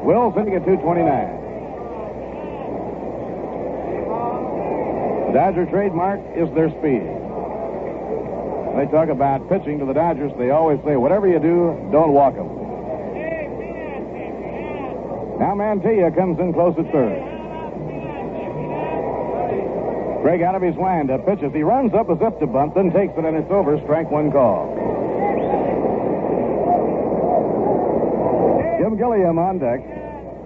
Wills hitting at .229. The Dodger trademark is their speed. When they talk about pitching to the Dodgers, they always say, whatever you do, don't walk them. Now Mantilla comes in close at third. Craig out of his land pitches. He runs up as if to bunt, then takes it, and it's over. Strike 1 call. Jim Gilliam on deck.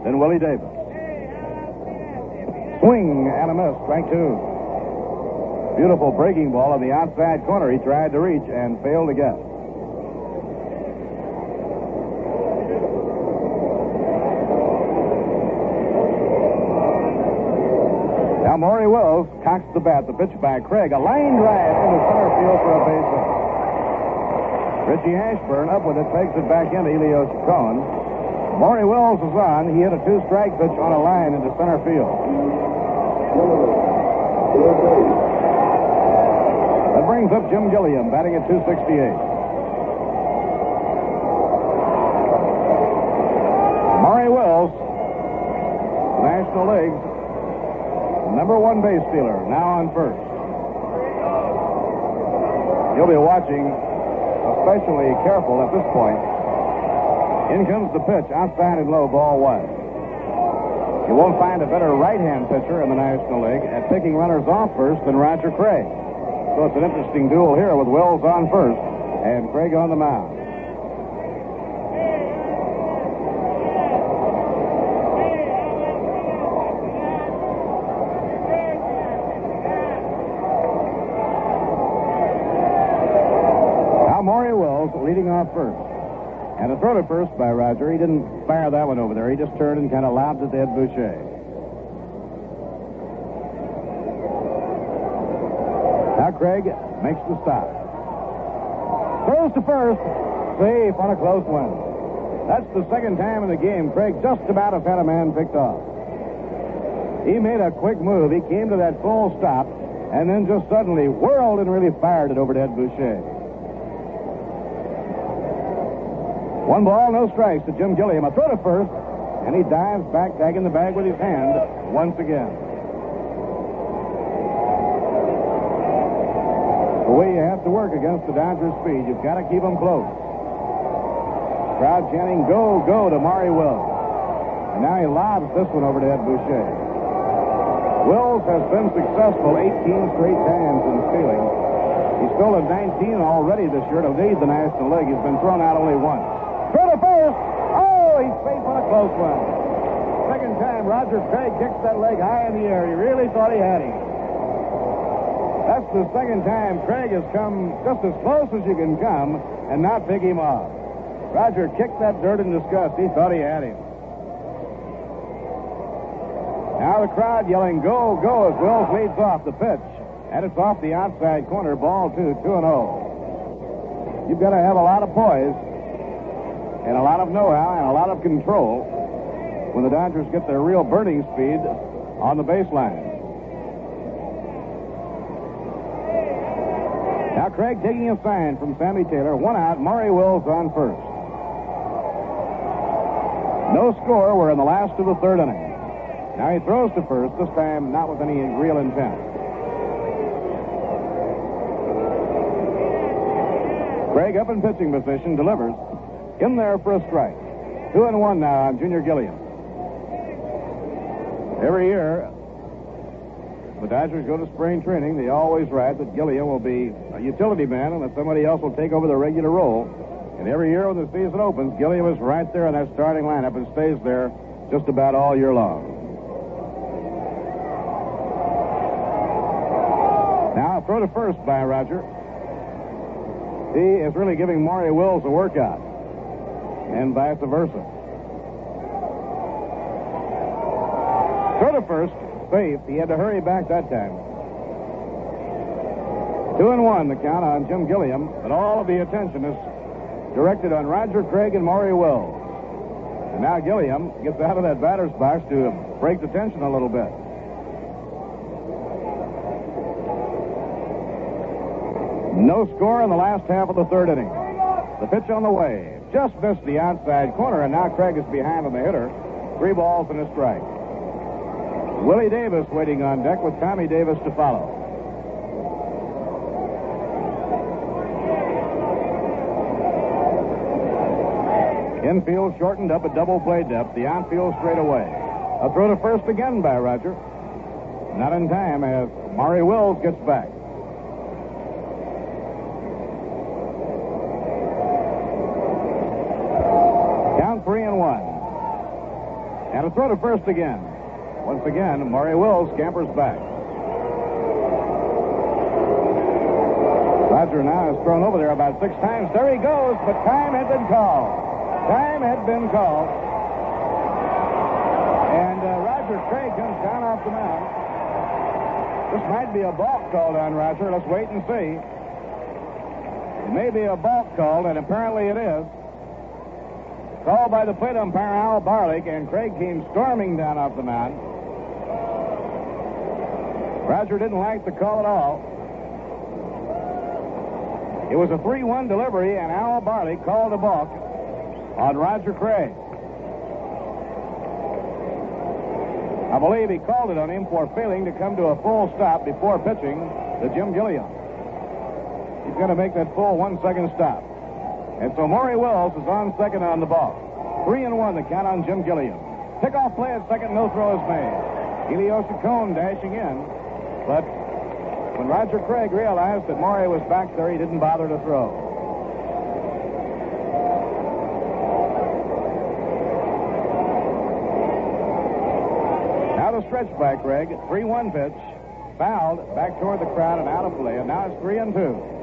Then Willie Davis. Swing and a miss. Strike 2. Beautiful breaking ball on the outside corner. He tried to reach and failed to get. Now Maury Wills cocks the bat. The pitch by Craig. A line drive into center field for a base hit. Richie Ashburn up with it, takes it back into Elio Chacon. Maury Wills is on. He hit a two-strike pitch on a line into center field. That brings up Jim Gilliam, batting at 268. Maury Wills, National League's #1 base stealer, now on first. He'll be watching especially careful at this point. In comes the pitch, outside and low, ball 1. You won't find a better right-hand pitcher in the National League at picking runners off first than Roger Craig. So it's an interesting duel here with Wills on first and Craig on the mound. Now Maury Wills leading off first. And a throw to first by Roger. He didn't fire that one over there. He just turned and kind of lobbed it to Ed Bouchee. Now Craig makes the stop. Throws to first. Safe on a close one. That's the second time in the game Craig just about has had a man picked off. He made a quick move. He came to that full stop and then just suddenly whirled and really fired it over to Ed Bouchee. 1 ball, no strikes to Jim Gilliam. A throw to first, and he dives back, tagging the bag with his hand once again. The way you have to work against the Dodgers' speed, you've got to keep them close. Crowd chanting, "Go, go" to Maury Wills. And now he lobs this one over to Ed Bouchee. Wills has been successful 18 straight times in stealing. He's stolen 19 already this year to lead the National League. He's been thrown out only once. Throw to first. Oh, he's safe on a close one. Second time Roger Craig kicks that leg high in the air. He really thought he had him. That's the second time Craig has come just as close as you can come and not pick him off. Roger kicked that dirt in disgust. He thought he had him. Now the crowd yelling, "Go, go," as Wills leads off the pitch. And it's off the outside corner, ball 2, 2-0. You've got to have a lot of poise and a lot of know-how and a lot of control when the Dodgers get their real burning speed on the baseline. Now Craig taking a sign from Sammy Taylor. 1 out, Maury Wills on first. No score. We're in the last of the third inning. Now he throws to first, this time not with any real intent. Craig up in pitching position, delivers. In there for a strike. 2-1 now on Junior Gilliam. Every year, the Dodgers go to spring training. They always write that Gilliam will be a utility man and that somebody else will take over the regular role. And every year when the season opens, Gilliam is right there in that starting lineup and stays there just about all year long. Now, throw to first by Roger. He is really giving Maury Wills a workout, and vice versa. Throw to first, safe. He had to hurry back that time. 2-1 the count on Jim Gilliam, but all of the attention is directed on Roger Craig and Maury Wills. And now Gilliam gets out of that batter's box to break the tension a little bit. No score in the last half of the third inning. The pitch on the way. Just missed the outside corner, and now Craig is behind on the hitter. 3 balls and a strike. Willie Davis waiting on deck with Tommy Davis to follow. Infield shortened up at double play depth. The outfield straight away. A throw to first again by Roger. Not in time as Maury Wills gets back. Count 3-1. And a throw to first again. Once again, Maury Wills scampers back. Roger now has thrown over there about 6 times. There he goes, but time had been called. Time had been called. And Roger Craig comes down off the mound. This might be a balk called on Roger. Let's wait and see. It may be a balk called, and apparently it is. Called by the plate umpire, Al Barlick, and Craig came storming down off the mound. Roger didn't like the call at all. It was a 3-1 delivery, and Al Barlick called a balk on Roger Craig. I believe he called it on him for failing to come to a full stop before pitching to Jim Gilliam. He's going to make that full 1 second stop. And so Maury Wills is on second on the ball. 3-1 the count on Jim Gilliam. Pickoff play at second, no throw is made. Elio Chacon dashing in, but when Roger Craig realized that Maury was back there, he didn't bother to throw. Now the stretch by Craig. 3-1 pitch. Fouled back toward the crowd and out of play, and now it's 3-2.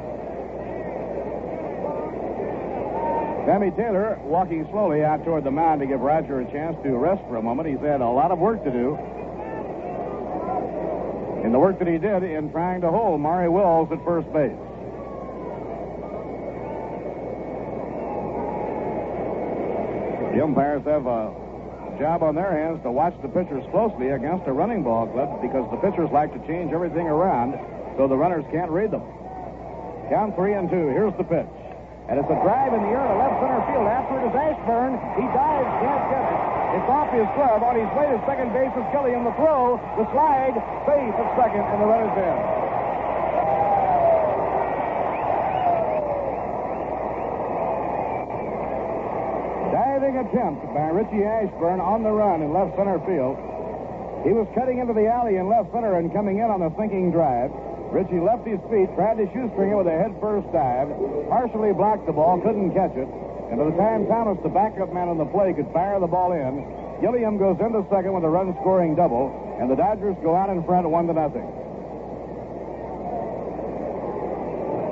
Sammy Taylor walking slowly out toward the mound to give Roger a chance to rest for a moment. He's had a lot of work to do. In the work that he did in trying to hold Maury Wills at first base. The umpires have a job on their hands to watch the pitchers closely against a running ball club because the pitchers like to change everything around so the runners can't read them. Count 3-2. Here's the pitch. And it's a drive in the air to left center field. After it is Ashburn. He dives, can't get it. It's off his glove. On his way to second base is Gilliam. The throw, the slide, safe at second, and the run is in. Diving attempt by Richie Ashburn on the run in left center field. He was cutting into the alley in left center and coming in on a sinking drive. Richie left his feet, tried to shoestring it with a head-first dive, partially blocked the ball, couldn't catch it, and by the time Thomas, the backup man on the play, could fire the ball in, Gilliam goes into second with a run-scoring double, and the Dodgers go out in front 1-0.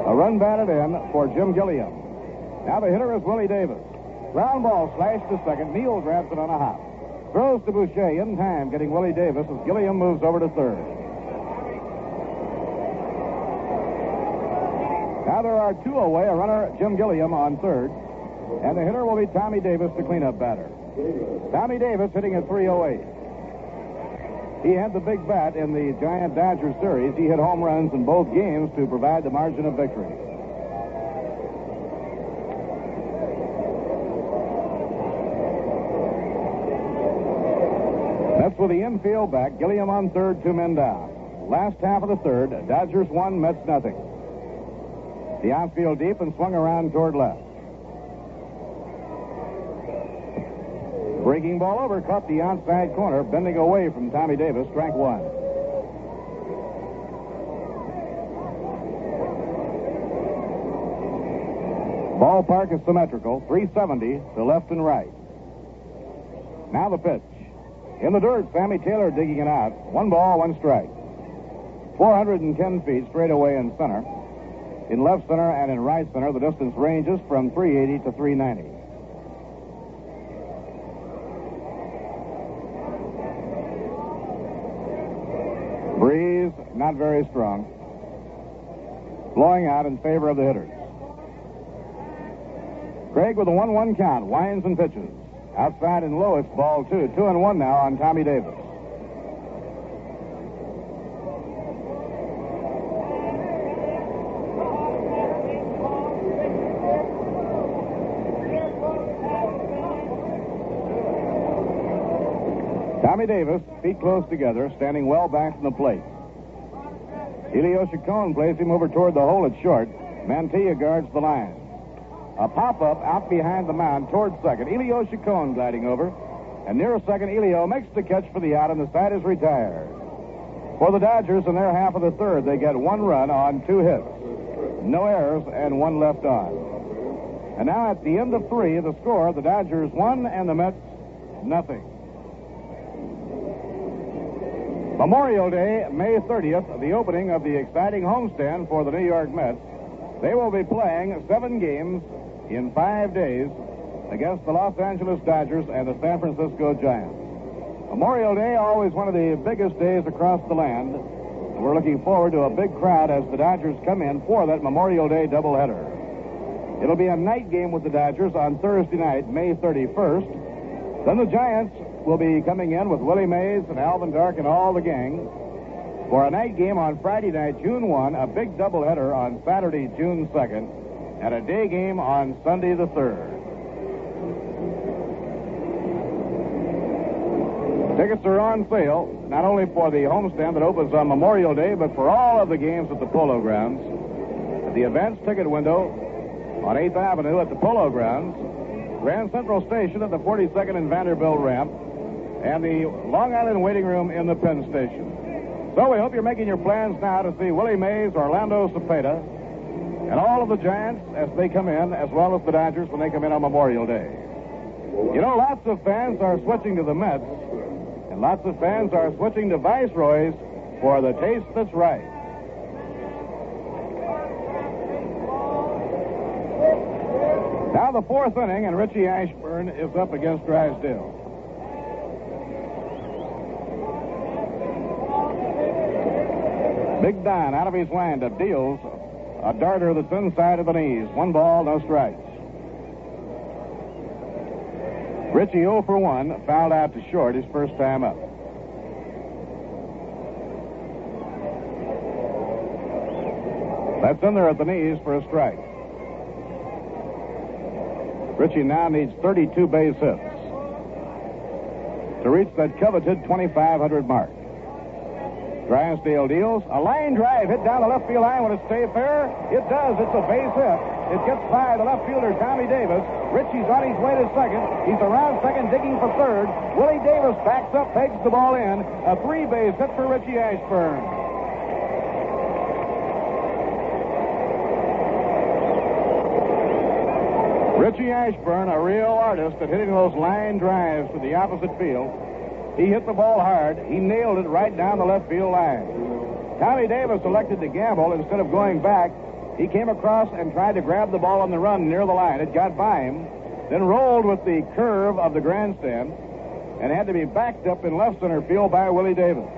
A run batted in for Jim Gilliam. Now the hitter is Willie Davis. Ground ball slashed to second. Neal grabs it on a hop. Throws to Bouchee in time, getting Willie Davis as Gilliam moves over to third. Now there are two away, a runner, Jim Gilliam, on third, and the hitter will be Tommy Davis, the cleanup batter. Tommy Davis hitting at 308. He had the big bat in the Giant Dodger series. He hit home runs in both games to provide the margin of victory. That's with the infield back. Gilliam on third, 2 men down. Last half of the third, Dodgers 1, Mets nothing. The outfield deep and swung around toward left. Breaking ball over, caught the outside corner, bending away from Tommy Davis, strike 1. Ballpark is symmetrical, 370 to left and right. Now the pitch. In the dirt, Sammy Taylor digging it out. 1 ball, 1 strike. 410 feet straight away in center. In left center and in right center, the distance ranges from 380 to 390. Breeze, not very strong. Blowing out in favor of the hitters. Craig with a 1-1 count, winds and pitches. Outside and low, it's ball 2. 2-1 now on Tommy Davis. Tommy Davis, feet close together, standing well back from the plate. Elio Chacon plays him over toward the hole at short. Mantilla guards the line. A pop-up out behind the mound toward second. Elio Chacon gliding over. And near second, Elio makes the catch for the out, and the side is retired. For the Dodgers, in their half of the third, they get 1 run on 2 hits. No errors and 1 left on. And now at the end of 3, the score, the Dodgers 1 and the Mets nothing. Memorial Day, May 30th, the opening of the exciting homestand for the New York Mets. They will be playing 7 games in 5 days against the Los Angeles Dodgers and the San Francisco Giants. Memorial Day, always one of the biggest days across the land. We're looking forward to a big crowd as the Dodgers come in for that Memorial Day doubleheader. It'll be a night game with the Dodgers on Thursday night, May 31st. Then the Giants will be coming in with Willie Mays and Alvin Dark and all the gang for a night game on Friday night, June 1, a big doubleheader on Saturday, June 2nd, and a day game on Sunday the 3rd. Tickets are on sale, not only for the homestand that opens on Memorial Day, but for all of the games at the Polo Grounds. At the advanced ticket window on 8th Avenue at the Polo Grounds, Grand Central Station at the 42nd and Vanderbilt ramp, and the Long Island waiting room in the Penn Station. So we hope you're making your plans now to see Willie Mays, Orlando Cepeda, and all of the Giants as they come in, as well as the Dodgers when they come in on Memorial Day. You know, lots of fans are switching to the Mets, and lots of fans are switching to Viceroys for the taste that's right. Now the fourth inning, and Richie Ashburn is up against Drysdale. Big Don out of his windup deals a darter that's inside of the knees. 1 ball, no strikes. Richie 0 for 1, fouled out to short his first time up. That's in there at the knees for a strike. Richie now needs 32 base hits to reach that coveted 2,500 mark. Drysdale deals a line drive hit down the left field line. Will it stay fair? It does. It's a base hit. It gets by the left fielder, Tommy Davis. Richie's on his way to second. He's around second, digging for third. Willie Davis backs up, pegs the ball in. A 3-base hit for Richie Ashburn. Richie Ashburn, a real artist at hitting those line drives to the opposite field. He hit the ball hard. He nailed it right down the left field line. Tommy Davis elected to gamble. Instead of going back, he came across and tried to grab the ball on the run near the line. It got by him, then rolled with the curve of the grandstand and had to be backed up in left center field by Willie Davis.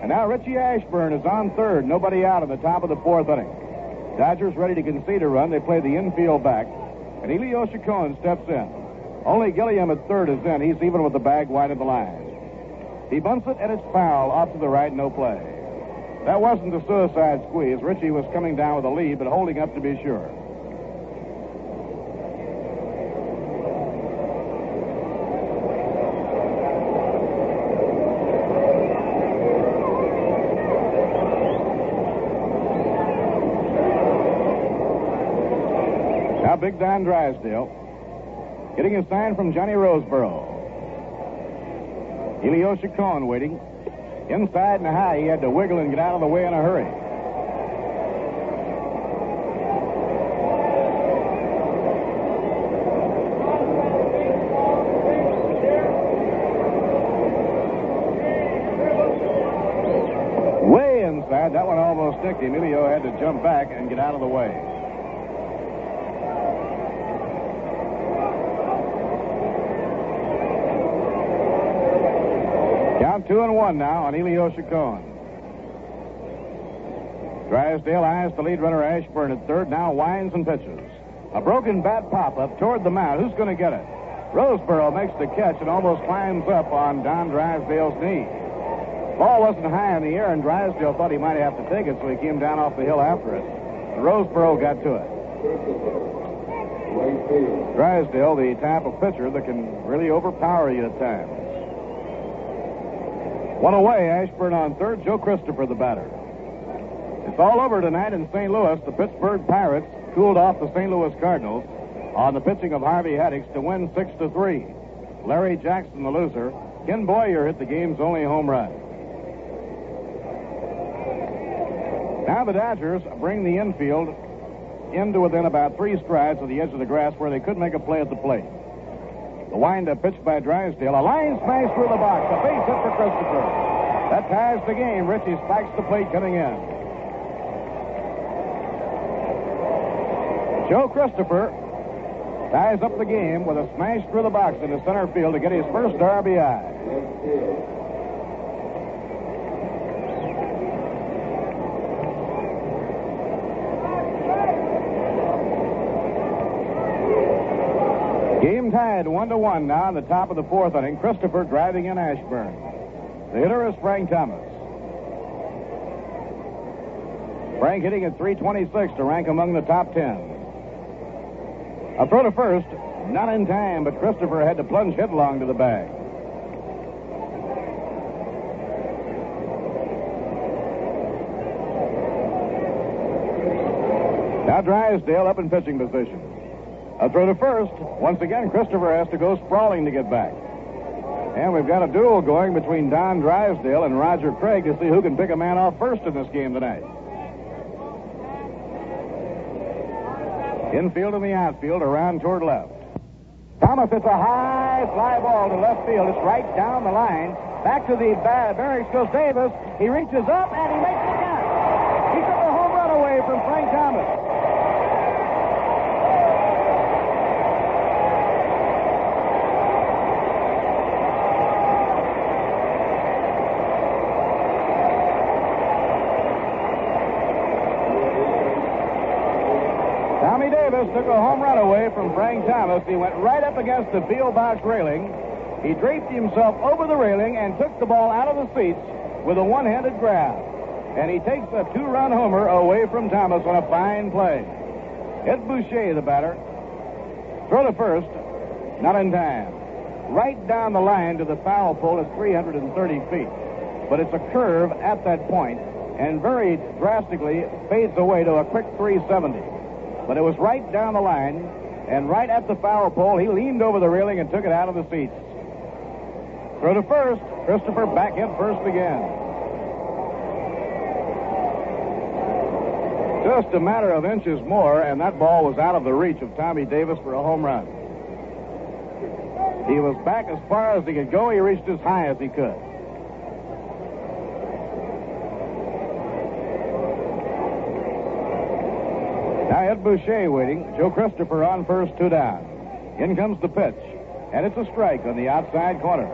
And now Richie Ashburn is on third. Nobody out in the top of the fourth inning. Dodgers ready to concede a run. They play the infield back, and Elio Chacon steps in. Only Gilliam at third is in. He's even with the bag wide of the line. He bunts it, and it's foul off to the right, no play. That wasn't a suicide squeeze. Richie was coming down with a lead, but holding up to be sure. Now Big Don Drysdale getting a sign from Johnny Roseboro. Elio Chacon waiting. Inside and high, he had to wiggle and get out of the way in a hurry. Way inside, that one almost sticked him. Elio had to jump back and get out of the way. Count 2-1 now on Elio Chacon. Drysdale eyes the lead runner Ashburn at third, now winds and pitches. A broken bat pop-up toward the mound. Who's going to get it? Roseboro makes the catch and almost climbs up on Don Drysdale's knee. Ball wasn't high in the air, and Drysdale thought he might have to take it, so he came down off the hill after it. And Roseboro got to it. Drysdale, the type of pitcher that can really overpower you at times. One away, Ashburn on third, Joe Christopher the batter. It's all over tonight in St. Louis. The Pittsburgh Pirates cooled off the St. Louis Cardinals on the pitching of Harvey Haddix to win 6-3. Larry Jackson, the loser. Ken Boyer hit the game's only home run. Now the Dodgers bring the infield into within about 3 strides of the edge of the grass where they could make a play at the plate. The windup pitched by Drysdale. A line smash through the box. A base hit for Christopher. That ties the game. Richie spikes the plate coming in. Joe Christopher ties up the game with a smash through the box into center field to get his first RBI. Game tied 1-1 now in the top of the fourth inning. Christopher driving in Ashburn. The hitter is Frank Thomas. Frank hitting at .326 to rank among the top 10. A throw to first, not in time, but Christopher had to plunge headlong to the bag. Now Drysdale up in pitching position. A throw to first. Once again, Christopher has to go sprawling to get back. And we've got a duel going between Don Drysdale and Roger Craig to see who can pick a man off first in this game tonight. Infield and the outfield around toward left. Thomas hits a high fly ball to left field. It's right down the line. Back to the barracks goes Davis. He reaches up and he makes the catch. He took a home run away from Frank Thomas. Took a home run away from Frank Thomas. He went right up against the field box railing. He draped himself over the railing and took the ball out of the seats with a one-handed grab. And he takes a two-run homer away from Thomas on a fine play. Ed Bouchee, the batter. Throw to first, not in time. Right down the line to the foul pole is 330 feet. But it's a curve at that point and very drastically fades away to a quick 370. But it was right down the line, and right at the foul pole, he leaned over the railing and took it out of the seats. Throw to first. Christopher back in first again. Just a matter of inches more, and that ball was out of the reach of Tommy Davis for a home run. He was back as far as he could go. He reached as high as he could. Now Ed Bouchee waiting. Joe Christopher on first, 2 down. In comes the pitch, and it's a strike on the outside corner.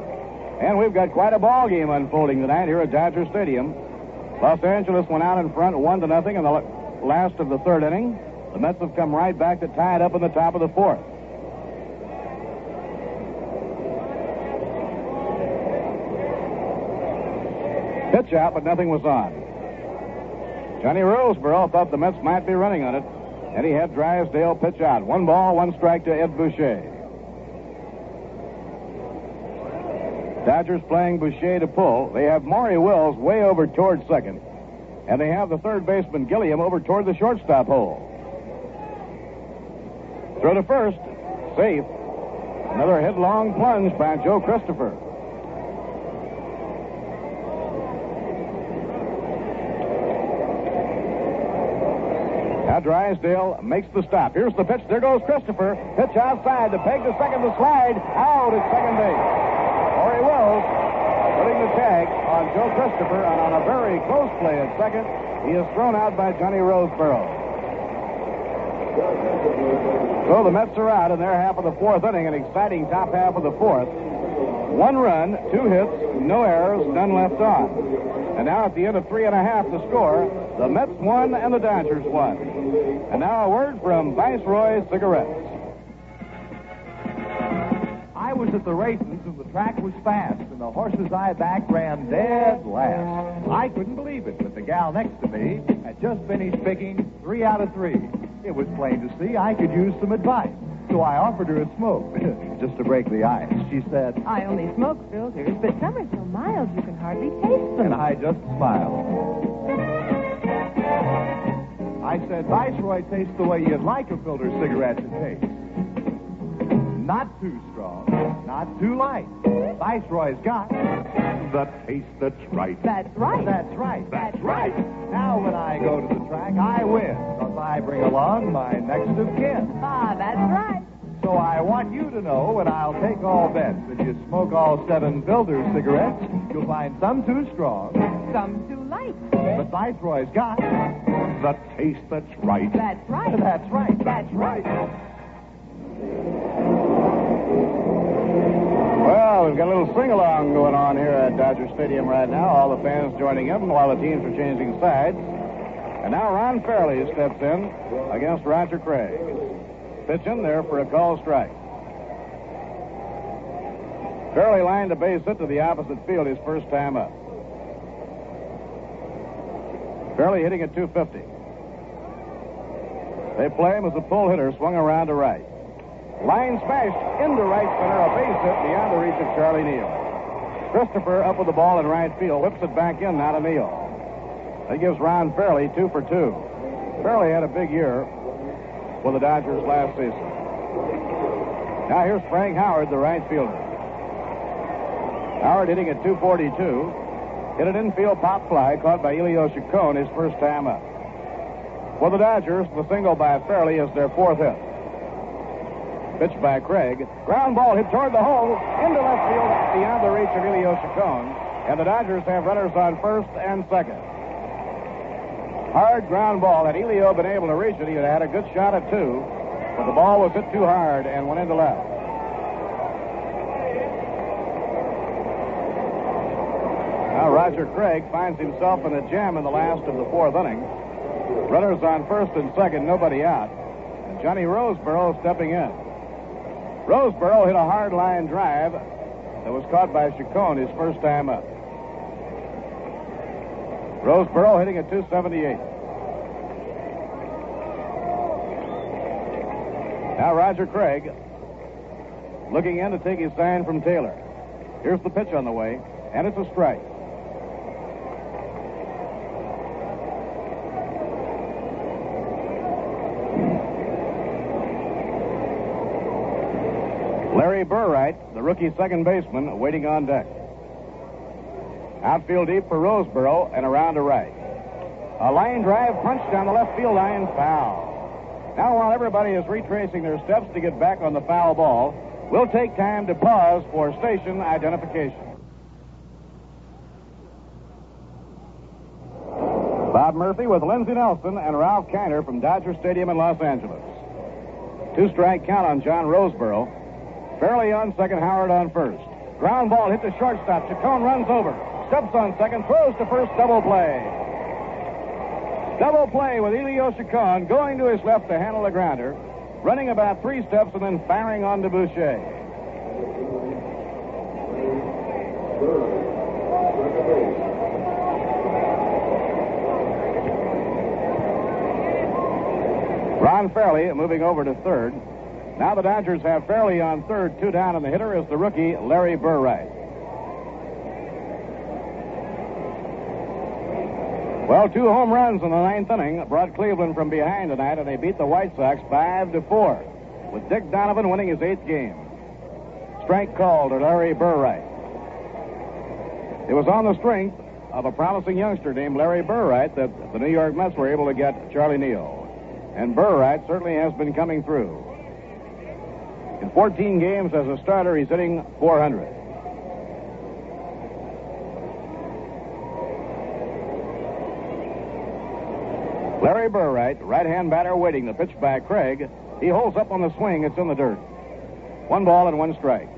And we've got quite a ball game unfolding tonight here at Dodger Stadium. Los Angeles went out in front 1-0 in the last of the third inning. The Mets have come right back to tie it up in the top of the fourth. Pitch out, but nothing was on. Johnny Roseboro thought the Mets might be running on it, and he had Drysdale pitch out. 1 ball, 1 strike to Ed Bouchee. Dodgers playing Bouchee to pull. They have Maury Wills way over toward second, and they have the third baseman Gilliam over toward the shortstop hole. Throw to first, safe. Another headlong plunge by Joe Christopher. Now Drysdale makes the stop. Here's the pitch. There goes Christopher. Pitch outside. The peg to second. The slide. Out at second base. Maury Wills putting the tag on Joe Christopher, and on a very close play at second, he is thrown out by Johnny Roseboro. So the Mets are out in their half of the fourth inning, an exciting top half of the fourth. 1 run, 2 hits, no errors, none left on. And now at the end of 3.5 to score, the Mets won and the Dodgers won. And now a word from Viceroy Cigarettes. I was at the races and the track was fast and the horse's eye back ran dead last. I couldn't believe it, but the gal next to me had just finished picking 3 out of 3. It was plain to see I could use some advice. So I offered her a smoke, just to break the ice. She said, I only smoke filters, but some are so mild you can hardly taste them. And I just smiled. I said, Viceroy tastes the way you'd like a filter cigarette to taste. Not too strong, not too light. Viceroy's got the taste that's right. That's right. That's right. That's right. Now when I go to the track, I win, because I bring along my next of kin. Ah, that's right. So I want you to know, and I'll take all bets, if you smoke all 7 filter cigarettes, you'll find some too strong, Some too light. but Viceroy's got The taste that's right. That's right. That's right. That's right. Well, we've got a little sing-along going on here at Dodger Stadium right now. All the fans joining in while the teams are changing sides. And now Ron Fairley steps in against Roger Craig. Pitch in there for a call strike. Fairley lined a base hit to the opposite field his first time up. Fairley hitting at 250. They play him as a pull hitter, swung around to right. Line smashed into right center, a base hit beyond the reach of Charlie Neal. Christopher up with the ball in right field, whips it back in, now to Neal. That gives Ron Fairley 2 for 2. Fairley had a big year with the Dodgers last season. Now here's Frank Howard, the right fielder. Howard hitting at 242. Hit an infield pop fly caught by Elio Chacon his first time up. For the Dodgers, the single by Fairley is their fourth hit. Pitch by Craig. Ground ball hit toward the hole, into left field, beyond the reach of Elio Chacon. And the Dodgers have runners on first and second. Hard ground ball. Had Elio been able to reach it, he would have had a good shot at 2. But the ball was hit too hard and went into left. Now Roger Craig finds himself in a jam in the last of the fourth inning. Runners on first and second, nobody out. And Johnny Roseboro stepping in. Roseboro hit a hard line drive that was caught by Chacon his first time up. Roseboro hitting at 278. Now Roger Craig looking in to take his sign from Taylor. Here's the pitch on the way, and it's a strike. Larry Burright, the rookie second baseman, waiting on deck. Outfield deep for Roseboro and around to right. A line drive punched down the left field line, foul. Now while everybody is retracing their steps to get back on the foul ball, we'll take time to pause for station identification. Bob Murphy with Lindsey Nelson and Ralph Kiner from Dodger Stadium in Los Angeles. 2-strike count on John Roseboro. Fairley on second, Howard on first. Ground ball hit the shortstop. Chacon runs over. Steps on second, throws to first, double play. Double play with Elio Chacon going to his left to handle the grounder, running about 3 steps and then firing on to Bouchee. Ron Fairley moving over to third. Now the Dodgers have Fairley on third, 2 down, and the hitter is the rookie Larry Burright. Well, 2 home runs in the 9th inning brought Cleveland from behind tonight, and they beat the White Sox 5-4, with Dick Donovan winning his 8th game. Strike called to Larry Burright. It was on the strength of a promising youngster named Larry Burright that the New York Mets were able to get Charlie Neal. And Burright certainly has been coming through. In 14 games as a starter, he's hitting .400. Larry Burright, right-hand batter, waiting. The pitch by Craig. He holds up on the swing. It's in the dirt. 1 ball and 1 strike.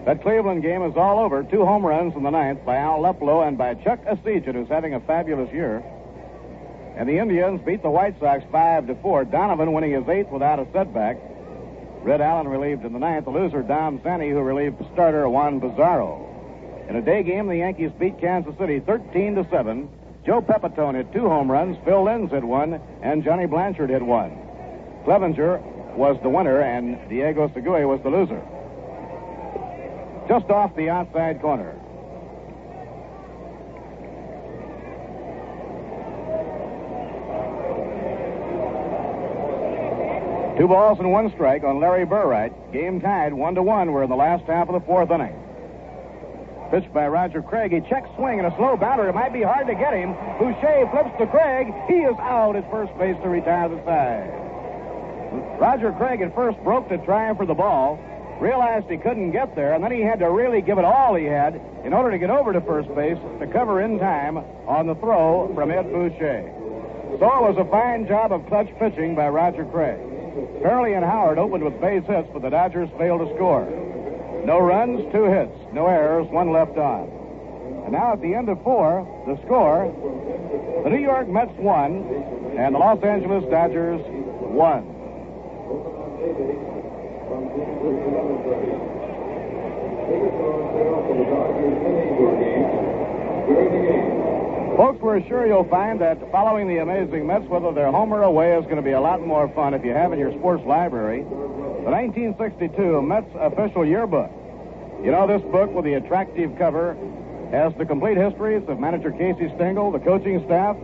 That Cleveland game is all over. 2 home runs in the 9th by Al Luplow and by Chuck Asijit, who's having a fabulous year. And the Indians beat the White Sox 5-4. Donovan winning his 8th without a setback. Red Allen relieved in the 9th. The loser, Dom Sanny, who relieved the starter, Juan Pizarro. In a day game, the Yankees beat Kansas City 13-7. Joe Pepitone hit 2 home runs. Phil Linz hit 1, and Johnny Blanchard hit 1. Clevenger was the winner, and Diego Segui was the loser. Just off the outside corner. Two balls and 1 strike on Larry Burright. Game tied 1-1. We're in the last half of the 4th inning. Pitched by Roger Craig. He checks swing and a slow bouncer. It might be hard to get him. Bouchee flips to Craig. He is out at first base to retire the side. Roger Craig at first broke to try for the ball. Realized he couldn't get there, and then he had to really give it all he had in order to get over to first base to cover in time on the throw from Ed Bouchee. So it was a fine job of clutch pitching by Roger Craig. Fairley and Howard opened with base hits, but the Dodgers failed to score. No runs, 2 hits, no errors, 1 left on. And now at the end of 4, the score, the New York Mets won, and the Los Angeles Dodgers won. from team 1130. Tickets are on sale for the Dodgers and Angels games during the game. Folks, we're sure you'll find that following the amazing Mets, whether they're home or away, is going to be a lot more fun if you have in your sports library the 1962 Mets official yearbook. You know, this book with the attractive cover has the complete histories of manager Casey Stengel, the coaching staff,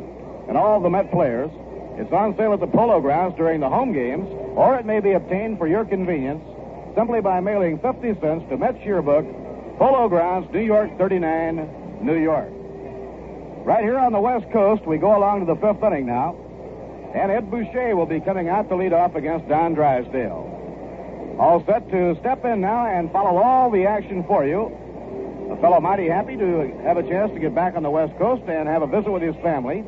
and all the Met players. It's on sale at the Polo Grounds during the home games, or it may be obtained for your convenience simply by mailing 50 cents to Mets Yearbook, Polo Grounds, New York 39, New York. Right here on the West Coast, we go along to the fifth inning now, and Ed Bouchee will be coming out to lead off against Don Drysdale. All set to step in now and follow all the action for you. A fellow mighty happy to have a chance to get back on the West Coast and have a visit with his family,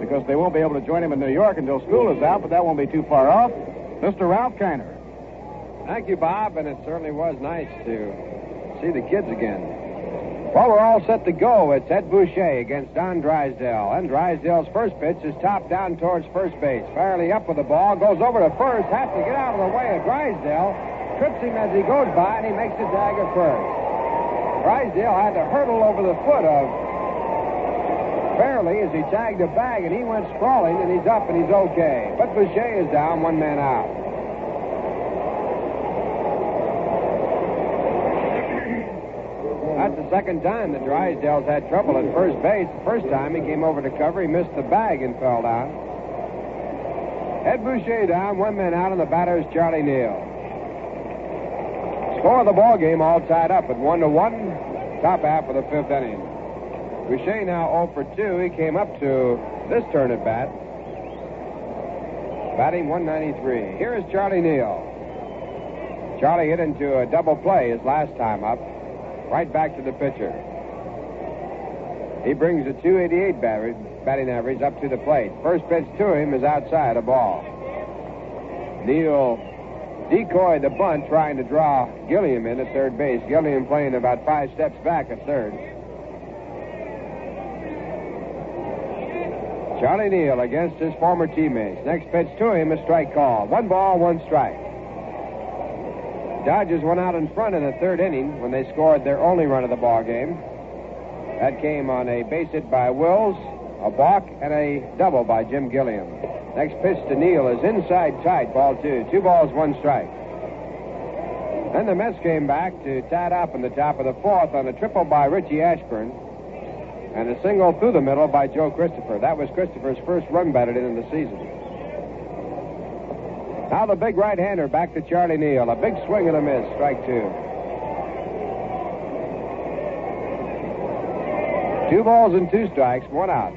because they won't be able to join him in New York until school is out, but that won't be too far off. Mr. Ralph Kiner. Thank you, Bob, and it certainly was nice to see the kids again. Well, we're all set to go. It's Ed Bouchee against Don Drysdale. And Drysdale's first pitch is topped down towards first base. Fairly up with the ball, goes over to first, has to get out of the way of Drysdale, trips him as he goes by, and he makes the tag at first. Drysdale had to hurdle over the foot of Fairley as he tagged a bag, and he went sprawling, and he's up, and he's okay. But Bouchee is down, one man out. That's the second time that Drysdale's had trouble at first base. The first time he came over to cover, he missed the bag and fell down. Ed Bouchee down, one man out, and the batter is Charlie Neal. Score of the ball game all tied up at 1-1, top half of the fifth inning. Bouchee now 0 for 2. He came up to this turn at bat, batting 193. Here is Charlie Neal. Charlie hit into a double play his last time up. Right back to the pitcher. He brings a .288 batting average up to the plate. First pitch to him is outside, a ball. Neal decoyed the bunt, trying to draw Gilliam in at third base. Gilliam playing about 5 steps back at third. Charlie Neal against his former teammates. Next pitch to him, a strike call. 1 ball, 1 strike. Dodgers went out in front in the third inning when they scored their only run of the ball game. That came on a base hit by Wills, a balk, and a double by Jim Gilliam. Next pitch to Neal is inside tight, ball 2. 2 balls, 1 strike. Then the Mets came back to tie it up in the top of the fourth on a triple by Richie Ashburn and a single through the middle by Joe Christopher. That was Christopher's first run batted in the season. Now the big right-hander back to Charlie Neal. A big swing and a miss. Strike 2. 2 balls and 2 strikes. 1 out.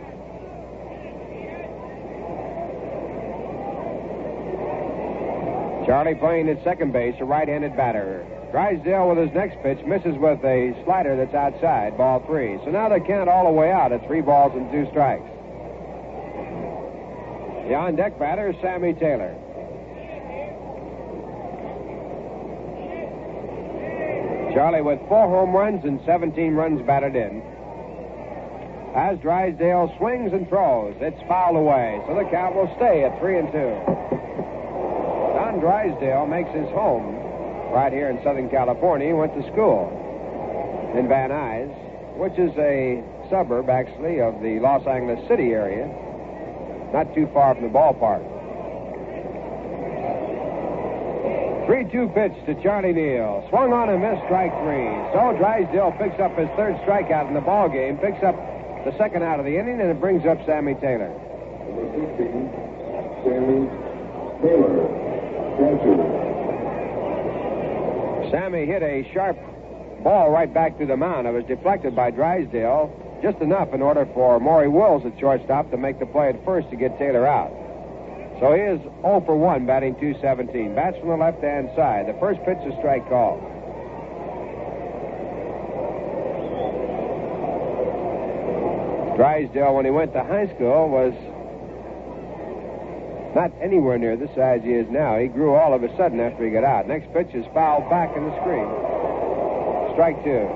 Charlie playing at second base, a right-handed batter. Drysdale with his next pitch misses with a slider that's outside. Ball 3. So now they count all the way out at 3 balls and 2 strikes. The on-deck batter is Sammy Taylor. Charlie with 4 home runs and 17 runs batted in. As Drysdale swings and throws, it's fouled away, so the count will stay at 3-2. Don Drysdale makes his home right here in Southern California. He went to school in Van Nuys, which is a suburb, actually, of the Los Angeles City area, not too far from the ballpark. 3-2 pitch to Charlie Neal. Swung on and missed, strike 3. So Drysdale picks up his third strikeout in the ball game, picks up the second out of the inning, and it brings up Sammy Taylor. Number 16, Sammy Taylor, catcher. Sammy hit a sharp ball right back to the mound. It was deflected by Drysdale, just enough in order for Maury Wills at shortstop to make the play at first to get Taylor out. So he is 0 for 1, batting .217. Bats from the left-hand side. The first pitch is strike call. Drysdale, when he went to high school, was not anywhere near the size he is now. He grew all of a sudden after he got out. Next pitch is fouled back in the screen. Strike 2.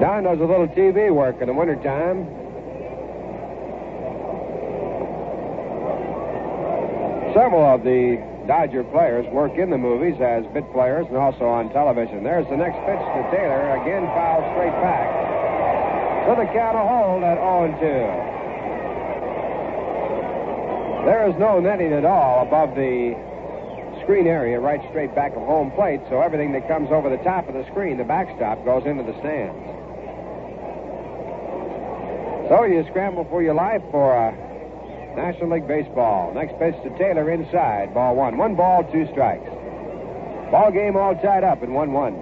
Don does a little TV work in the wintertime. Several of the Dodger players work in the movies as bit players and also on television. There's the next pitch to Taylor. Again, fouled straight back. So the count a hold at 0-2. There is no netting at all above the screen area right straight back of home plate, so everything that comes over the top of the screen, the backstop, goes into the stands. So you scramble for your life for National League Baseball. Next pitch to Taylor inside. Ball one. 1 ball, 2 strikes. Ball game all tied up in 1-1.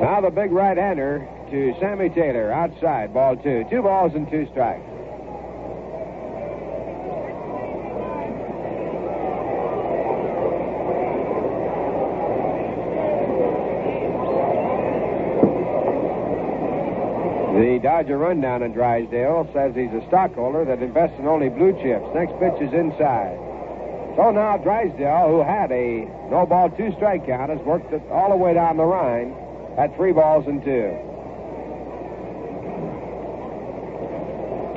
Now the big right-hander to Sammy Taylor outside. Ball 2. 2 balls and 2 strikes. The Dodger rundown in Drysdale says he's a stockholder that invests in only blue chips. Next pitch is inside. So now Drysdale, who had a no ball, 2 strike count, has worked it all the way down the line at 3 balls and 2.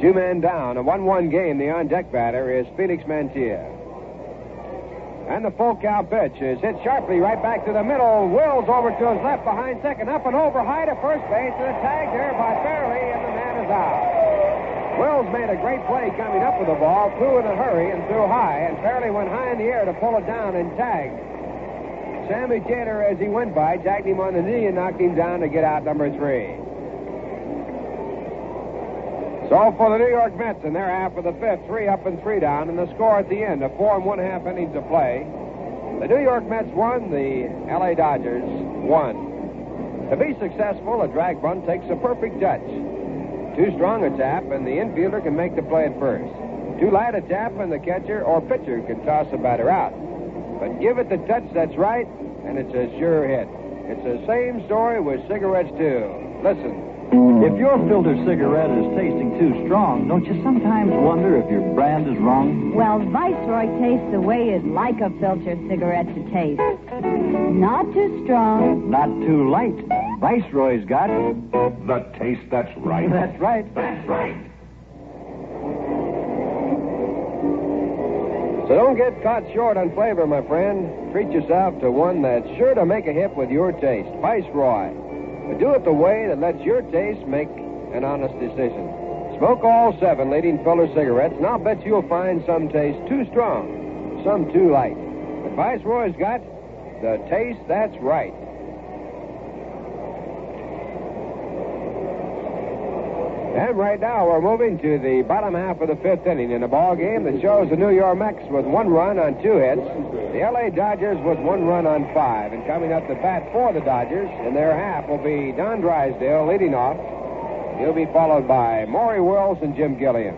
2 men down. A 1-1 game. The on-deck batter is Felix Mantilla. And the full count pitch is hit sharply right back to the middle. Wills over to his left behind second. Up and over high to first base. And a tag there by Fairley, and the man is out. Wills made a great play coming up with the ball. Threw in a hurry and threw high. And Fairley went high in the air to pull it down and tagged Sammy Taylor as he went by. Tagged him on the knee and knocked him down to get out number 3. So for the New York Mets in their half of the 5th, 3 up and 3 down, and the score at the end of 4 1/2 innings of play. The New York Mets won, the L.A. Dodgers won. To be successful, a drag bunt takes a perfect touch. Too strong a tap, and the infielder can make the play at first. Too light a tap, and the catcher or pitcher can toss the batter out. But give it the touch that's right, and it's a sure hit. It's the same story with cigarettes, too. Listen. If your filter cigarette is tasting too strong, don't you sometimes wonder if your brand is wrong? Well, Viceroy tastes the way you'd like a filter cigarette to taste. Not too strong. Not too light. Viceroy's got the taste that's right. That's right. That's right. So don't get caught short on flavor, my friend. Treat yourself to one that's sure to make a hit with your taste. Viceroy. But do it the way that lets your taste make an honest decision. Smoke all 7 leading filter cigarettes, and I'll bet you'll find some taste too strong, some too light. But Viceroy's got the taste that's right. And right now we're moving to the bottom half of the 5th inning in a ball game that shows the New York Mets with 1 run on 2 hits, the L.A. Dodgers with 1 run on 5. And coming up to bat for the Dodgers in their half will be Don Drysdale leading off. He'll be followed by Maury Wills and Jim Gilliam.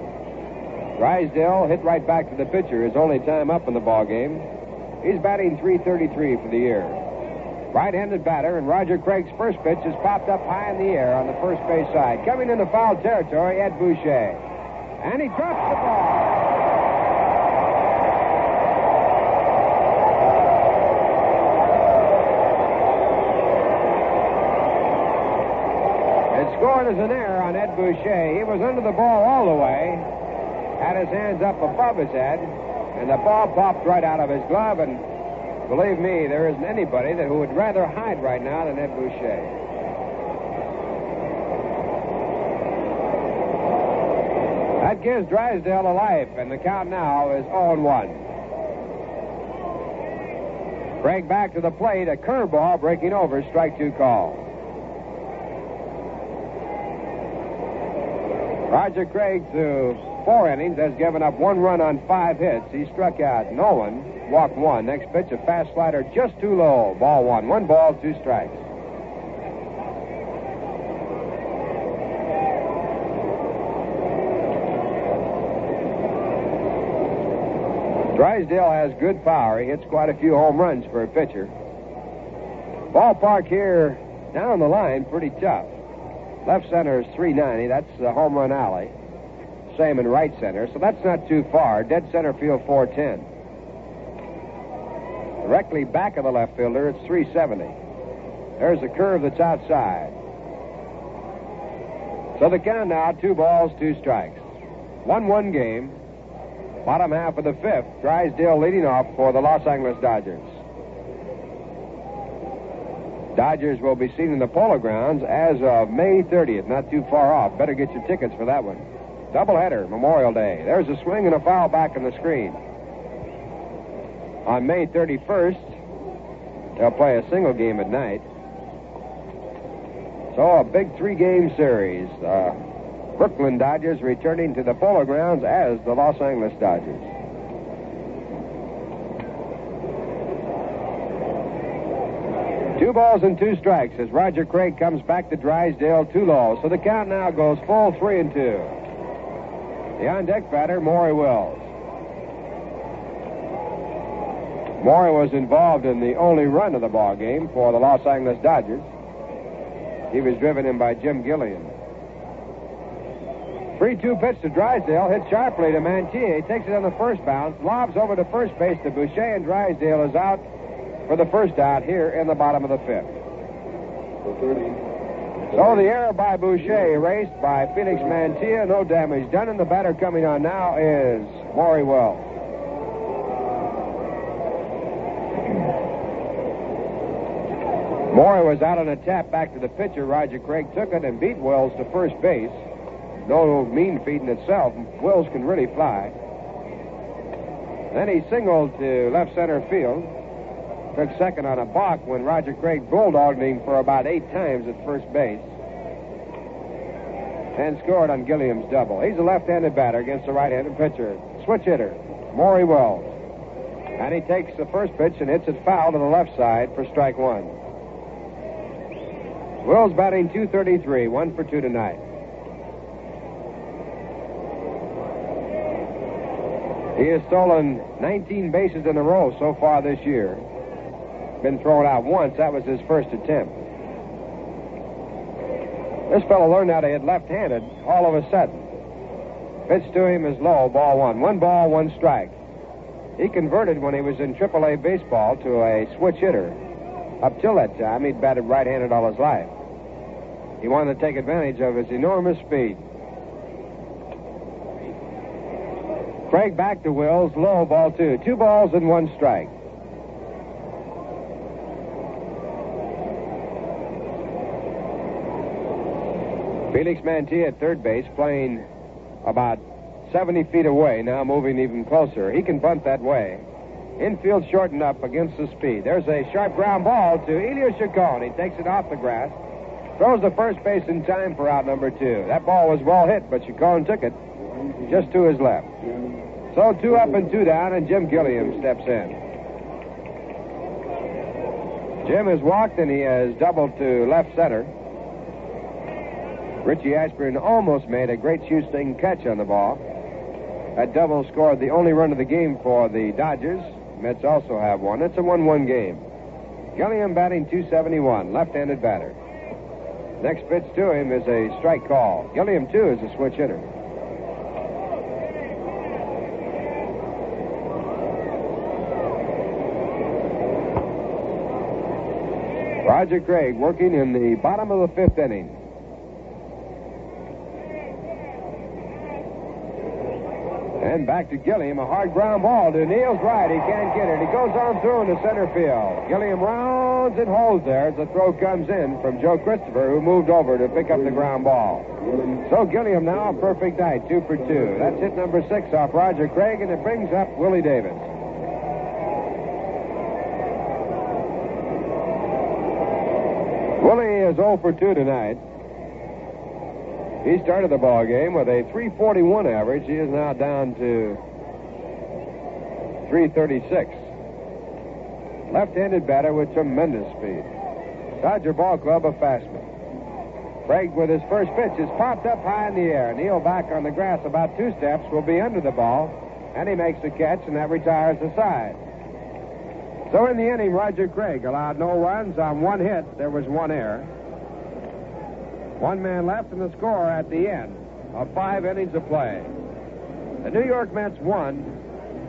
Drysdale hit right back to the pitcher his only time up in the ball game. He's batting .333 for the year. Right-handed batter, and Roger Craig's first pitch is popped up high in the air on the first base side. Coming into foul territory, Ed Bouchee. And he drops the ball. It's scored as an error on Ed Bouchee. He was under the ball all the way, had his hands up above his head, and the ball popped right out of his glove, and believe me, there isn't anybody who would rather hide right now than Ed Bouchee. That gives Drysdale a life, and the count now is 0-1. Craig back to the plate, a curveball breaking over, strike 2 call. Roger Craig, through 4 innings, has given up 1 run on 5 hits. He struck out no one, walked 1. Next pitch, a fast slider just too low. Ball 1. 1 ball, 2 strikes. Drysdale has good power. He hits quite a few home runs for a pitcher. Ballpark here down the line, pretty tough. Left center is 390. That's the home run alley. Same in right center, so that's not too far. Dead center field 410. Directly back of the left fielder, it's 370. There's a curve that's outside. So the count now, 2 balls, 2 strikes. 1-1 game. Bottom half of the 5th. Drysdale leading off for the Los Angeles Dodgers. Dodgers will be seen in the Polo Grounds as of May 30th. Not too far off. Better get your tickets for that one. Doubleheader, Memorial Day. There's a swing and a foul back on the screen. On May 31st, they'll play a single game at night. So a big 3-game series. Brooklyn Dodgers returning to the Polo Grounds as the Los Angeles Dodgers. Two balls and 2 strikes as Roger Craig comes back to Drysdale 2 low. So the count now goes full 3-2. The on-deck batter, Maury Wills. Maury was involved in the only run of the ball game for the Los Angeles Dodgers. He was driven in by Jim Gilliam. 3-2 pitch to Drysdale, hit sharply to Mantilla. He takes it on the first bounce, lobs over to first base to Bouchee, and Drysdale is out for the first out here in the bottom of the 5th. So the error by Bouchee erased by Felix Mantilla. No damage done, and the batter coming on now is Maury Wills. Maury was out on a tap back to the pitcher. Roger Craig took it and beat Wills to first base. No mean feat in itself. Wills can really fly. Then he singled to left center field. Took second on a balk when Roger Craig bulldogged him for about 8 times at first base. And scored on Gilliam's double. He's a left-handed batter against a right-handed pitcher. Switch hitter, Maury Wills. And he takes the first pitch and hits it foul to the left side for strike 1. Wills batting .233, 1 for 2 tonight. He has stolen 19 bases in a row so far this year. Been thrown out once. That was his first attempt. This fellow learned how to hit left-handed all of a sudden. Pitch to him is low, ball 1. 1 ball, 1 strike. He converted when he was in AAA baseball to a switch hitter. Up till that time, he'd batted right-handed all his life. He wanted to take advantage of his enormous speed. Craig back to Wills, low, ball 2. 2 balls and 1 strike. Felix Mantilla at third base, playing about 70 feet away, now moving even closer. He can bunt that way. Infield shortened up against the speed. There's a sharp ground ball to Elio Chacon. He takes it off the grass, throws the first base in time for out number 2. That ball was well hit, but Chacon took it just to his left. So 2 up and 2 down, and Jim Gilliam steps in. Jim has walked, and he has doubled to left center. Richie Ashburn almost made a great shoestring catch on the ball. That double scored the only run of the game for the Dodgers. Mets also have one. It's a 1-1 game. Gilliam batting .271, left-handed batter. Next pitch to him is a strike call. Gilliam, too, is a switch hitter. Roger Craig working in the bottom of the 5th inning. And back to Gilliam, a hard ground ball to Neal's right. He can't get it. He goes on through into center field. Gilliam rounds and holds there as the throw comes in from Joe Christopher, who moved over to pick up the ground ball. So Gilliam now a perfect night, 2 for 2. That's hit number 6 off Roger Craig, and it brings up Willie Davis. Willie is 0 for 2 tonight. He started the ball game with a .341 average. He is now down to .336. Left-handed batter with tremendous speed. Dodger Ball Club, a fastman. Craig with his first pitch is popped up high in the air. Neal back on the grass about 2 steps, will be under the ball, and he makes the catch, and that retires the side. So in the inning, Roger Craig allowed no runs on 1 hit. There was 1 error. 1 man left in the score at the end of 5 innings of play. The New York Mets won.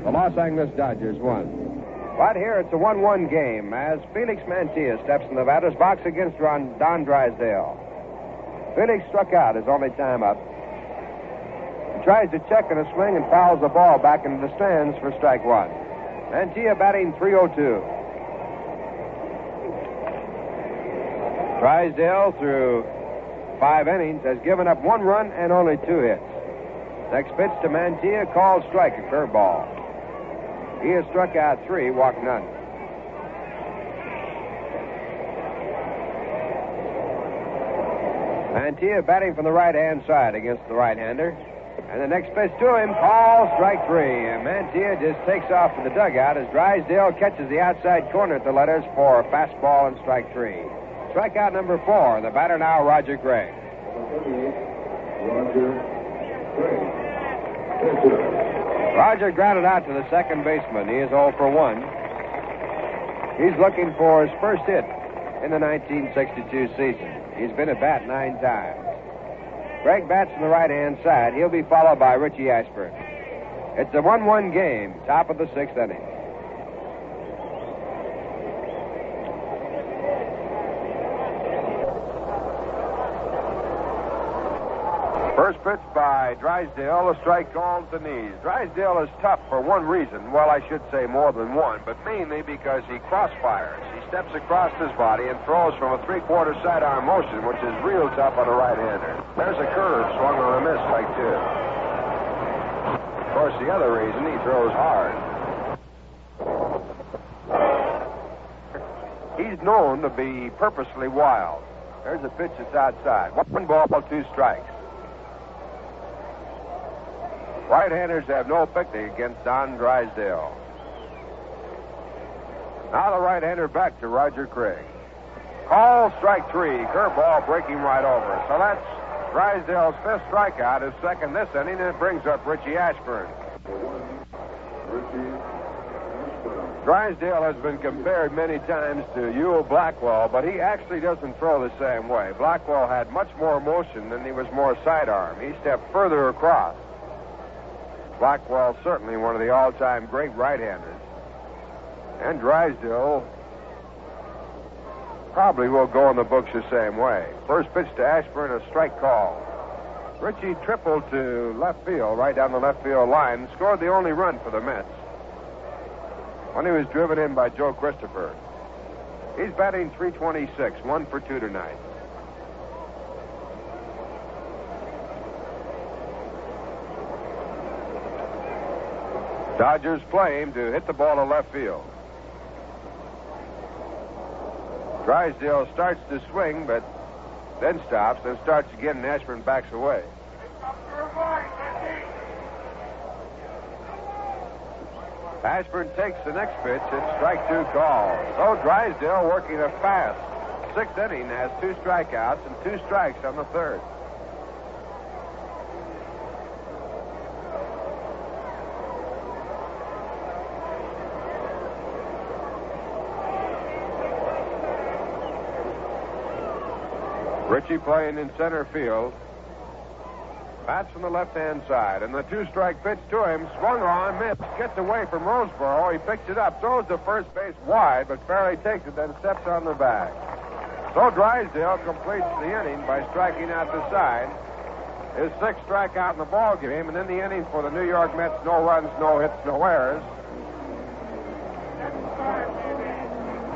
The Los Angeles Dodgers won. Right here, it's a 1-1 game as Felix Mantilla steps in the batter's box against Don Drysdale. Felix struck out his only time up. He tries to check in a swing and fouls the ball back into the stands for strike one. Mantilla batting .302. Drysdale, through 5 innings, has given up 1 run and only 2 hits. Next pitch to Mantilla, called strike, a curveball. He has struck out 3, walked none. Mantilla batting from the right-hand side against the right-hander. And the next pitch to him, called strike 3. And Mantilla just takes off to the dugout as Drysdale catches the outside corner at the letters for a fastball and strike 3. Strikeout number 4. The batter now, Roger Craig. Roger grounded out to the second baseman. He is 0 for 1. He's looking for his first hit in the 1962 season. He's been at bat 9 times. Craig bats from the right-hand side. He'll be followed by Richie Ashburn. It's a 1-1 game, top of the 6th inning. First pitch by Drysdale, a strike called to knees. Drysdale is tough for one reason. Well, I should say more than one, but mainly because he crossfires. He steps across his body and throws from a 3/4 sidearm motion, which is real tough on a right-hander. There's a curve swung on a miss, strike 2. Of course, the other reason, he throws hard. He's known to be purposely wild. There's a pitch that's outside. 1 ball, 2 strikes. Right-handers have no picnic against Don Drysdale. Now the right-hander back to Roger Craig. Call strike 3. Curveball breaking right over. So that's Drysdale's 5th strikeout, his 2nd this inning, and it brings up Richie Ashburn. Drysdale has been compared many times to Ewell Blackwell, but he actually doesn't throw the same way. Blackwell had much more motion and he was more sidearm. He stepped further across. Blackwell certainly one of the all-time great right-handers. And Drysdale probably will go in the books the same way. First pitch to Ashburn, a strike call. Richie tripled to left field, right down the left field line, scored the only run for the Mets when he was driven in by Joe Christopher. He's batting .326, 1 for 2 tonight. Dodgers play him to hit the ball to left field. Drysdale starts to swing, but then stops, then starts again, and Ashburn backs away. Ashburn takes the next pitch. It's strike 2 call. So Drysdale working a fast 6th inning, has 2 strikeouts and 2 strikes on the 3rd. Richie playing in center field. Bats from the left-hand side, and the 2-strike pitch to him, swung on, missed, gets away from Roseboro. He picks it up, throws to first base wide, but Ferry takes it, then steps on the bag. So Drysdale completes the inning by striking out the side. His 6th strikeout in the ball game, and in the inning for the New York Mets, no runs, no hits, no errors.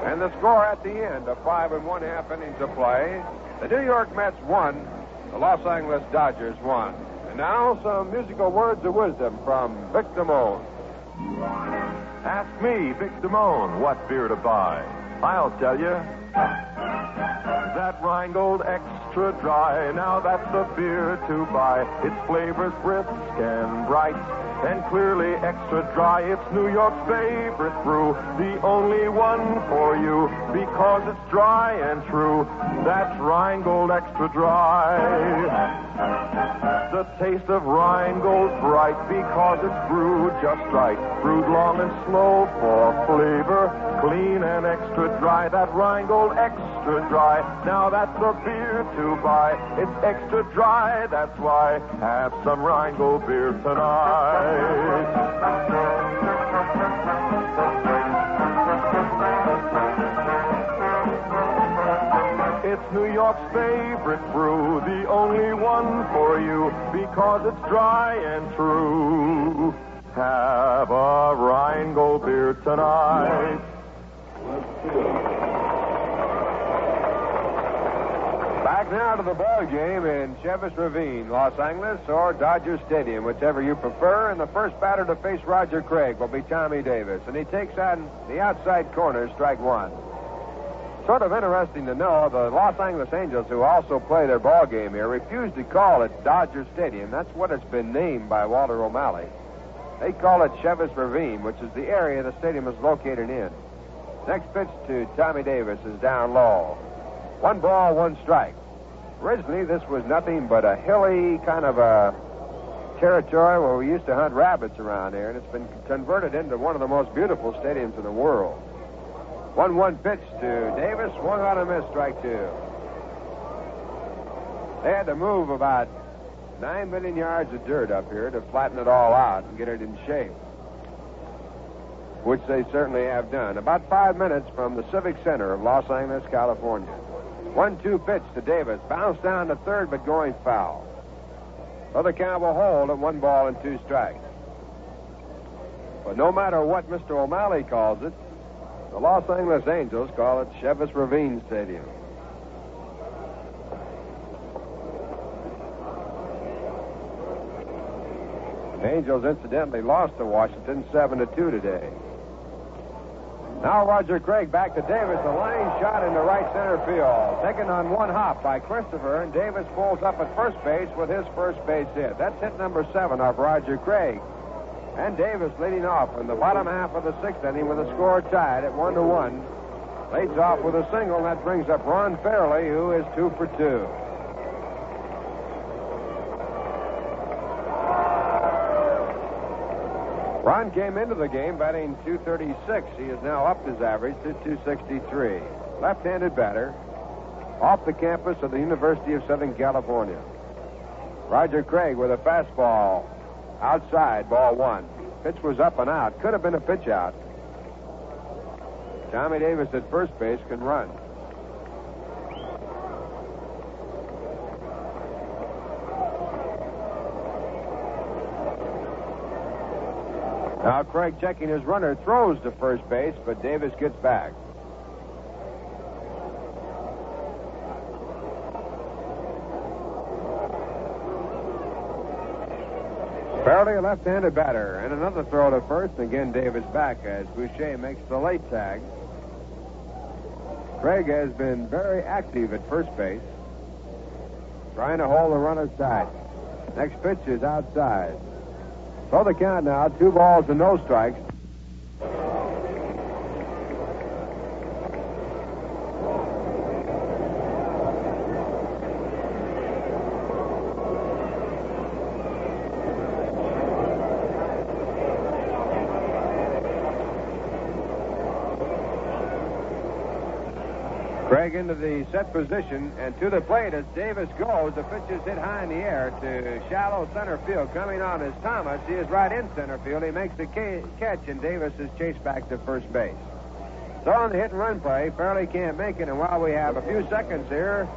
And the score at the end of 5 1/2 innings of play. The New York Mets won. The Los Angeles Dodgers won. And now some musical words of wisdom from Vic Damone. Ask me, Vic Damone, what beer to buy. I'll tell you. That Rheingold Extra Dry, now that's a beer to buy. Its flavor's brisk and bright, and clearly extra dry. It's New York's favorite brew, the only one for you, because it's dry and true. That's Rheingold Extra Dry. The taste of Rheingold's bright, because it's brewed just right. Brewed long and slow for flavor, clean and extra dry. That Rheingold Extra Dry, now that's a beer to buy. It's extra dry, that's why. Have some Rheingold beer tonight. It's New York York's favorite brew, the only one for you, because it's dry and true. Have a Rheingold beer tonight. Back now to the ball game in Chevis Ravine, Los Angeles, or Dodger Stadium, whichever you prefer. And the first batter to face Roger Craig will be Tommy Davis, and he takes on the outside corner, strike one. Sort of interesting to know, the Los Angeles Angels, who also play their ball game here, refuse to call it Dodger Stadium. That's what it's been named by Walter O'Malley. They call it Chevis Ravine, which is the area the stadium is located in. Next pitch to Tommy Davis is down low. 1 ball, 1 strike. Originally, this was nothing but a hilly kind of a territory where we used to hunt rabbits around here, and it's been converted into one of the most beautiful stadiums in the world. 1-1 pitch to Davis, swung on a miss, strike 2. They had to move about 9 million yards of dirt up here to flatten it all out and get it in shape, which they certainly have done. About 5 minutes from the Civic Center of Los Angeles, California. 1-2 pitch to Davis. Bounced down to third, but going foul. So the count will hold at 1 ball and 2 strikes. But no matter what Mr. O'Malley calls it, the Los Angeles Angels call it Chevis Ravine Stadium. The Angels incidentally lost to Washington 7-2 today. Now Roger Craig back to Davis. A line shot into right center field. Taken on 1 hop by Christopher, and Davis pulls up at first base with his first base hit. That's hit number 7 of Roger Craig. And Davis leading off in the bottom half of the 6th inning with the score tied at 1-1. Leads off with a single, and that brings up Ron Fairley, who is 2 for 2. Ron came into the game batting .236. He has now upped his average to .263. Left-handed batter, off the campus of the University of Southern California. Roger Craig with a fastball outside, ball 1. Pitch was up and out. Could have been a pitch out. Tommy Davis at first base can run. Now Craig checking his runner, throws to first base, but Davis gets back. Fairley, a left-handed batter, and another throw to first. Again, Davis back as Bouchee makes the late tag. Craig has been very active at first base, trying to hold the runner tight. Next pitch is outside. So the count now, 2 balls and no strikes. Craig into the set position, and to the plate as Davis goes. The pitch is hit high in the air to shallow center field. Coming on is Thomas. He is right in center field. He makes the catch, and Davis is chased back to first base. So on the hit-and-run play, Fairley can't make it, and while we have a few seconds here,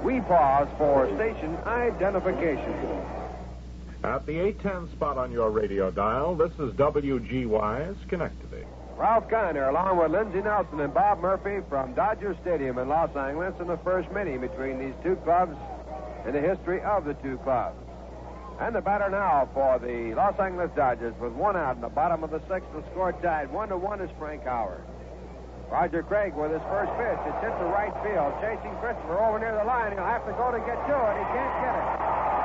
we pause for station identification. At the 810 spot on your radio dial, this is WGY Schenectady. Ralph Kiner, along with Lindsey Nelson and Bob Murphy from Dodger Stadium in Los Angeles, in the first meeting between these two clubs in the history of the two clubs. And the batter now for the Los Angeles Dodgers with 1 out in the bottom of the 6th. The score tied 1-1 is Frank Howard. Roger Craig with his first pitch. It's hit to right field, chasing Christopher over near the line. He'll have to go to get to it. He can't get it.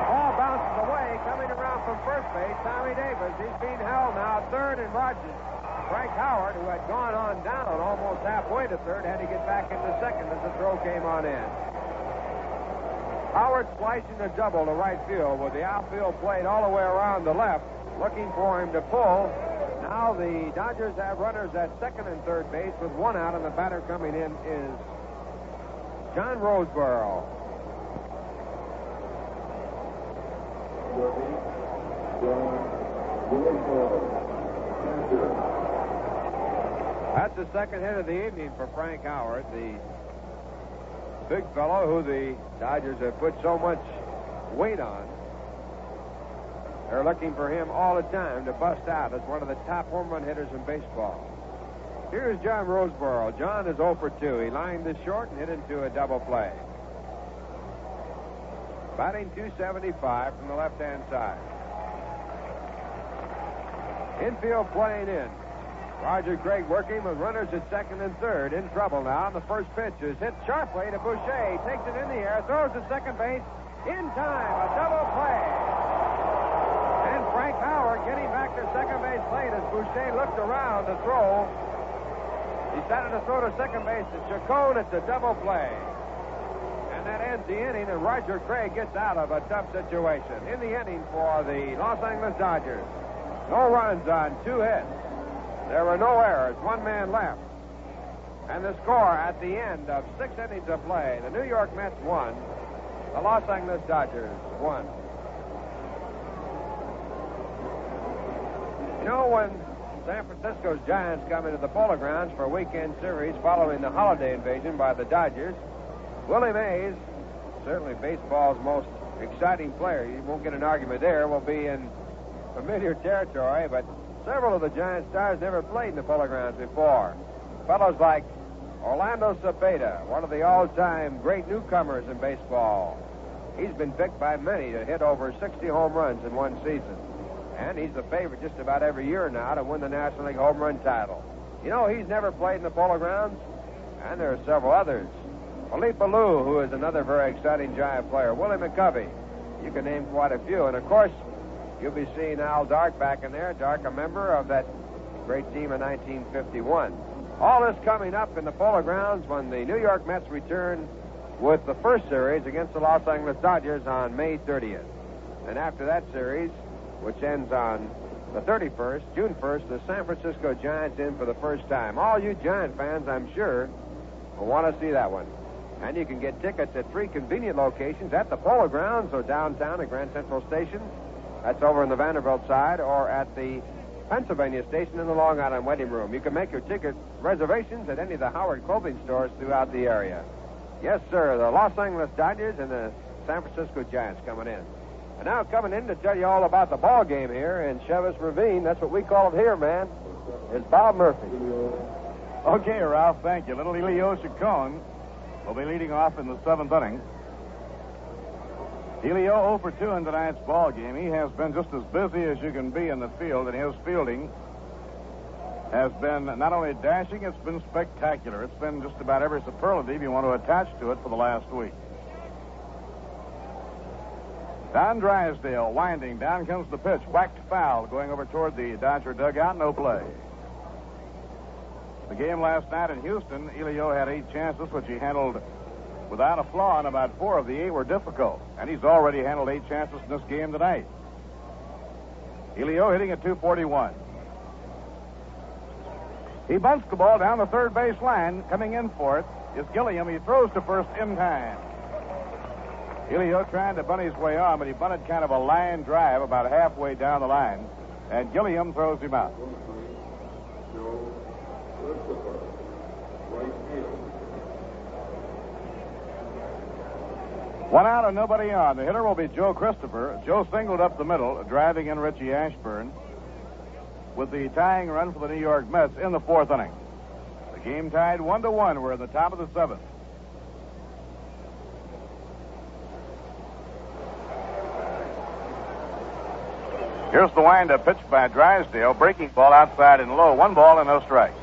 Ball bounces away, coming around from first base. Tommy Davis. He's being held now, third, and Rogers. Frank Howard, who had gone on down almost halfway to third, had to get back into second as the throw came on in. Howard slicing a double to right field with the outfield plate all the way around the left, looking for him to pull. Now the Dodgers have runners at second and third base with 1 out, and the batter coming in is John Roseboro. That's the second hit of the evening for Frank Howard. The big fellow who the Dodgers have put so much weight on. They're looking for him all the time to bust out as one of the top home run hitters in baseball. Here's John Roseboro. John is 0 for 2. He lined this short and hit into a double play. Batting .275 from the left-hand side. Infield playing in. Roger Craig working with runners at second and third. In trouble now. And the first pitch is hit sharply to Bouchee. Takes it in the air. Throws to second base. In time. A double play. And Frank Howard getting back to second base late as Bouchee looked around to throw. He started to throw to second base to Chacon. It's a double play. And that ends the inning, and Roger Craig gets out of a tough situation. In the inning for the Los Angeles Dodgers. No runs on 2 hits. There were no errors. 1 man left. And the score at the end of 6 innings of play, the New York Mets won. The Los Angeles Dodgers won. You know, when San Francisco's Giants come into the Polo Grounds for a weekend series following the holiday invasion by the Dodgers, Willie Mays, certainly baseball's most exciting player, you won't get an argument there, will be in familiar territory, but several of the Giant stars never played in the Polo Grounds before. Fellows like Orlando Cepeda, one of the all-time great newcomers in baseball. He's been picked by many to hit over 60 home runs in one season. And he's the favorite just about every year now to win the National League home run title. You know, he's never played in the Polo Grounds, and there are several others. Philippe Alou, who is another very exciting Giant player. Willie McCovey. You can name quite a few. And, of course, you'll be seeing Al Dark back in there. Dark, a member of that great team in 1951. All this coming up in the Polo Grounds when the New York Mets return with the first series against the Los Angeles Dodgers on May 30th. And after that series, which ends on the 31st, June 1st, the San Francisco Giants in for the first time. All you Giant fans, I'm sure, will want to see that one. And you can get tickets at 3 convenient locations at the Polo Grounds, or downtown at Grand Central Station. That's over in the Vanderbilt side, or at the Pennsylvania Station in the Long Island Waiting Room. You can make your ticket reservations at any of the Howard clothing stores throughout the area. Yes, sir, the Los Angeles Dodgers and the San Francisco Giants coming in. And now coming in to tell you all about the ball game here in Chevis Ravine, that's what we call it here, man, is Bob Murphy. Okay, Ralph, thank you. Little Elio Chacon will be leading off in the 7th inning. Elio 0 for 2 in tonight's ball game. He has been just as busy as you can be in the field, and his fielding has been not only dashing, it's been spectacular. It's been just about every superlative you want to attach to it for the last week. Don Drysdale winding. Down comes the pitch. Whacked foul going over toward the Dodger dugout. No play. The game last night in Houston, Elio had 8 chances, which he handled without a flaw, and about 4 of the 8 were difficult. And he's already handled 8 chances in this game tonight. Elio hitting at .241. He bunts the ball down the third base line. Coming in for it is Gilliam. He throws to first in time. Elio trying to bunt his way on, but he bunted kind of a line drive about halfway down the line, and Gilliam throws him out. One out and nobody on. The hitter will be Joe Christopher. Joe singled up the middle, driving in Richie Ashburn with the tying run for the New York Mets in the 4th inning. The game tied 1-1. We're in the top of the 7th. Here's the windup pitch by Drysdale. Breaking ball outside and low. 1 ball and no strikes.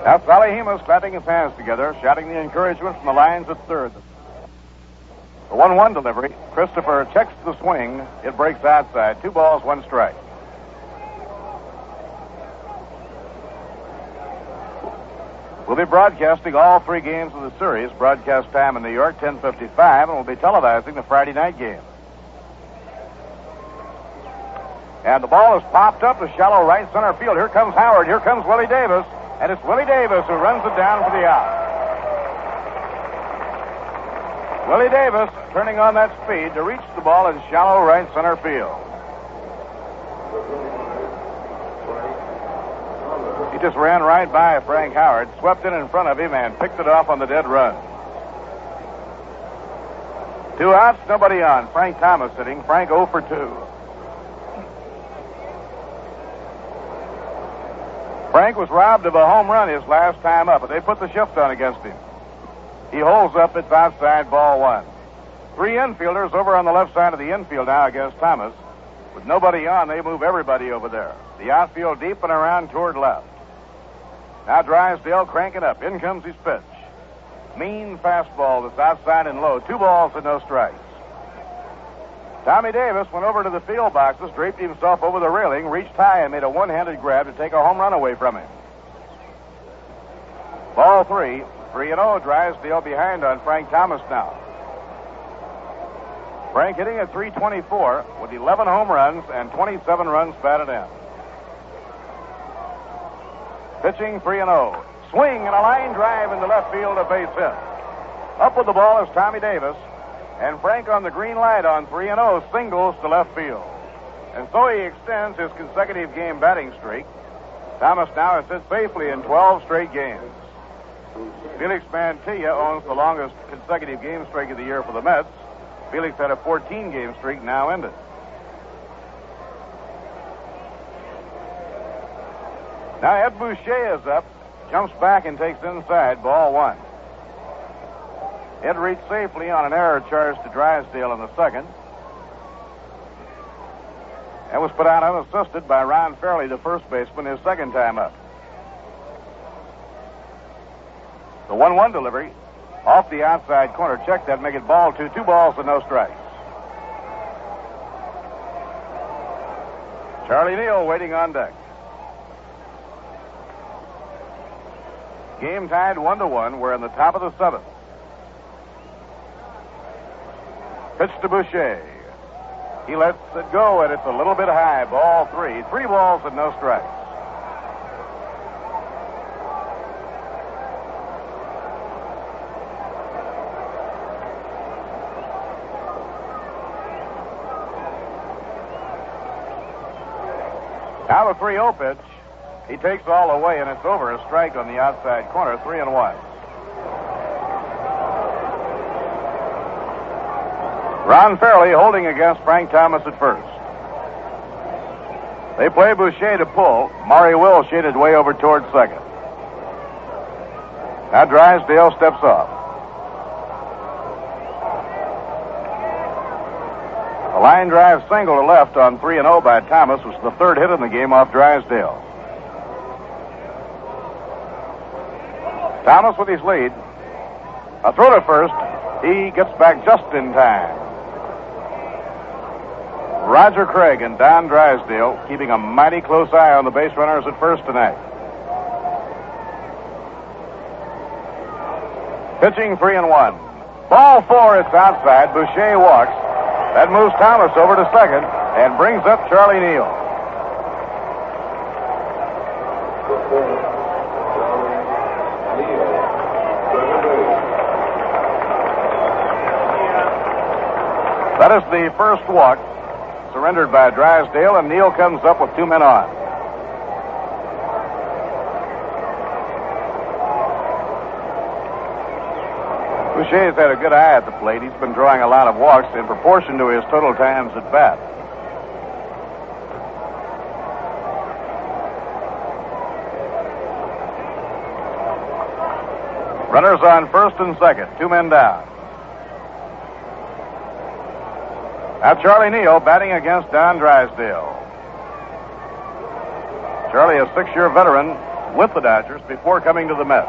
Now Sally Hemus clapping his hands together, shouting the encouragement from the lines at third. The 1-1 delivery. Christopher checks the swing. It breaks outside. 2 balls, 1 strike. We'll be broadcasting all 3 games of the series. Broadcast time in New York, 10:55, and we'll be televising the Friday night game. And the ball is popped up to shallow right center field. Here comes Howard. Here comes Willie Davis. And it's Willie Davis who runs it down for the out. Willie Davis turning on that speed to reach the ball in shallow right center field. He just ran right by Frank Howard, swept in front of him, and picked it off on the dead run. 2 outs, nobody on. Frank Thomas hitting. Frank 0 for 2. Frank was robbed of a home run his last time up, but they put the shift on against him. He holds up. It's outside, ball 1. 3 infielders over on the left side of the infield now against Thomas. With nobody on, they move everybody over there. The outfield deep and around toward left. Now Drysdale cranking up. In comes his pitch. Mean fastball that's outside and low. 2 balls and no strikes. Tommy Davis went over to the field boxes, draped himself over the railing, reached high and made a one-handed grab to take a home run away from him. Ball 3. 3-0. Drysdale behind on Frank Thomas now. Frank hitting at .324 with 11 home runs and 27 runs batted in. Pitching 3-0. Swing and a line drive into left field, a base hit. Up with the ball is Tommy Davis, and Frank on the green light on 3-0 singles to left field. And so he extends his consecutive game batting streak. Thomas now has hit safely in 12 straight games. Felix Mantilla owns the longest consecutive game streak of the year for the Mets. Felix had a 14-game streak, now ended. Now Ed Bouchee is up, jumps back and takes inside, ball 1. Ed reached safely on an error charge to Drysdale in the second. And was put out unassisted by Ron Fairley, the first baseman, his second time up. The 1-1 delivery off the outside corner. Check that, make it ball 2. 2 balls and no strikes. Charlie Neal waiting on deck. Game tied 1-1. We're in the top of the 7th. Pitch to Bouchee. He lets it go, and it's a little bit high. Ball 3. 3 balls and no strikes. Now the 3-0 pitch. He takes all the way, and it's over. A strike on the outside corner. 3-1. Ron Fairley holding against Frank Thomas at first. They play Bouchee to pull. Maury Wills shaded way over toward second. Now Drysdale steps off. A line drive single to left on 3-0 by Thomas was the third hit in the game off Drysdale. Thomas with his lead. A throw to first. He gets back just in time. Roger Craig and Don Drysdale keeping a mighty close eye on the base runners at first tonight. Pitching 3-1. Ball 4, it's outside. Bouchee walks. That moves Thomas over to second and brings up Charlie Neal. That is the first walk surrendered by Drysdale, and Neal comes up with 2 men on. Boucher's had a good eye at the plate. He's been drawing a lot of walks in proportion to his total times at bat. Runners on first and second, 2 men down. Now Charlie Neal batting against Don Drysdale. Charlie, a 6-year veteran with the Dodgers before coming to the Mets.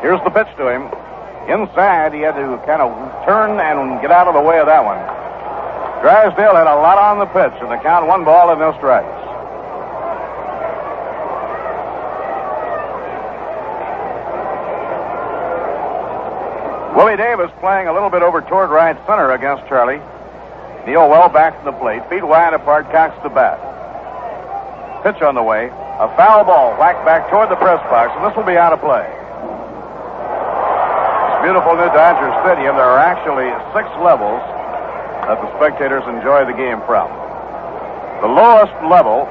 Here's the pitch to him. Inside, he had to kind of turn and get out of the way of that one. Drysdale had a lot on the pitch, and the count 1 ball and no strikes. Willie Davis playing a little bit over toward right center against Charlie. Neal well back to the plate, feet wide apart, cocks the bat. Pitch on the way. A foul ball whacked back toward the press box, and this will be out of play. beautiful new Dodger Stadium, there are actually 6 levels that the spectators enjoy the game from. The lowest level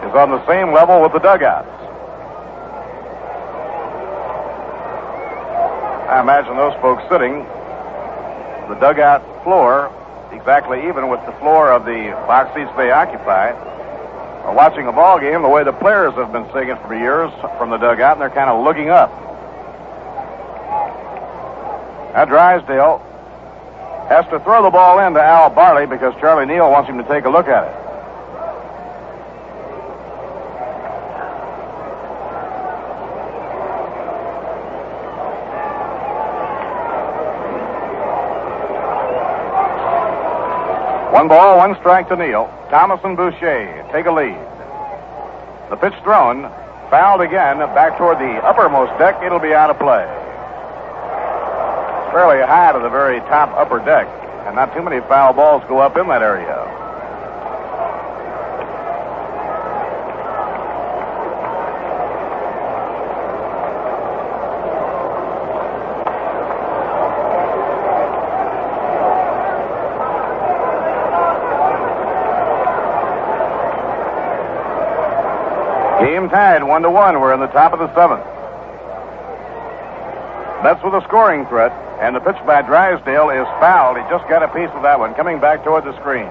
is on the same level with the dugouts. I imagine those folks sitting the dugout floor exactly even with the floor of the box seats they occupy, are watching a ball game the way the players have been seeing it for years from the dugout, and they're kind of looking up. Now Drysdale has to throw the ball in to Al Barley because Charlie Neal wants him to take a look at it. One ball, one strike to Neal. Thomas and Bouchee take a lead. The pitch thrown, fouled again, back toward the uppermost deck. It'll be out of play. Fairly high to the very top upper deck, and not too many foul balls go up in that area. Game tied 1-1. We're in the top of the 7th. Mets with a scoring threat, and the pitch by Drysdale is fouled. He just got a piece of that one, coming back toward the screen.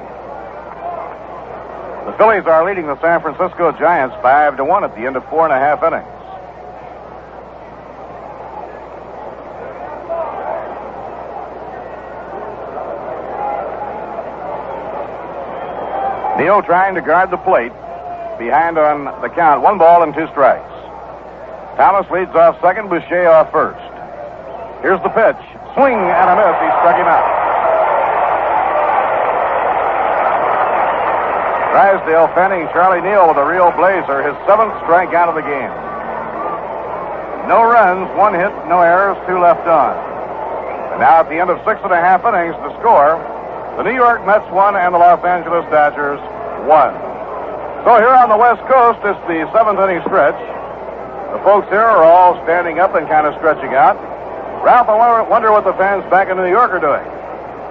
The Phillies are leading the San Francisco Giants 5-1 at the end of 4.5 innings. Neal trying to guard the plate. Behind on the count, 1 ball and 2 strikes. Thomas leads off second, Bouchee off first. Here's the pitch. Swing and a miss. He struck him out. Drysdale fanning Charlie Neal with a real blazer, his 7th strikeout of the game. No runs, 1 hit, no errors, 2 left on. And now at the end of 6.5 innings, the score, the New York Mets 1 and the Los Angeles Dodgers 1. So here on the West Coast, it's the 7th inning stretch. The folks here are all standing up and kind of stretching out. Ralph, I wonder what the fans back in New York are doing.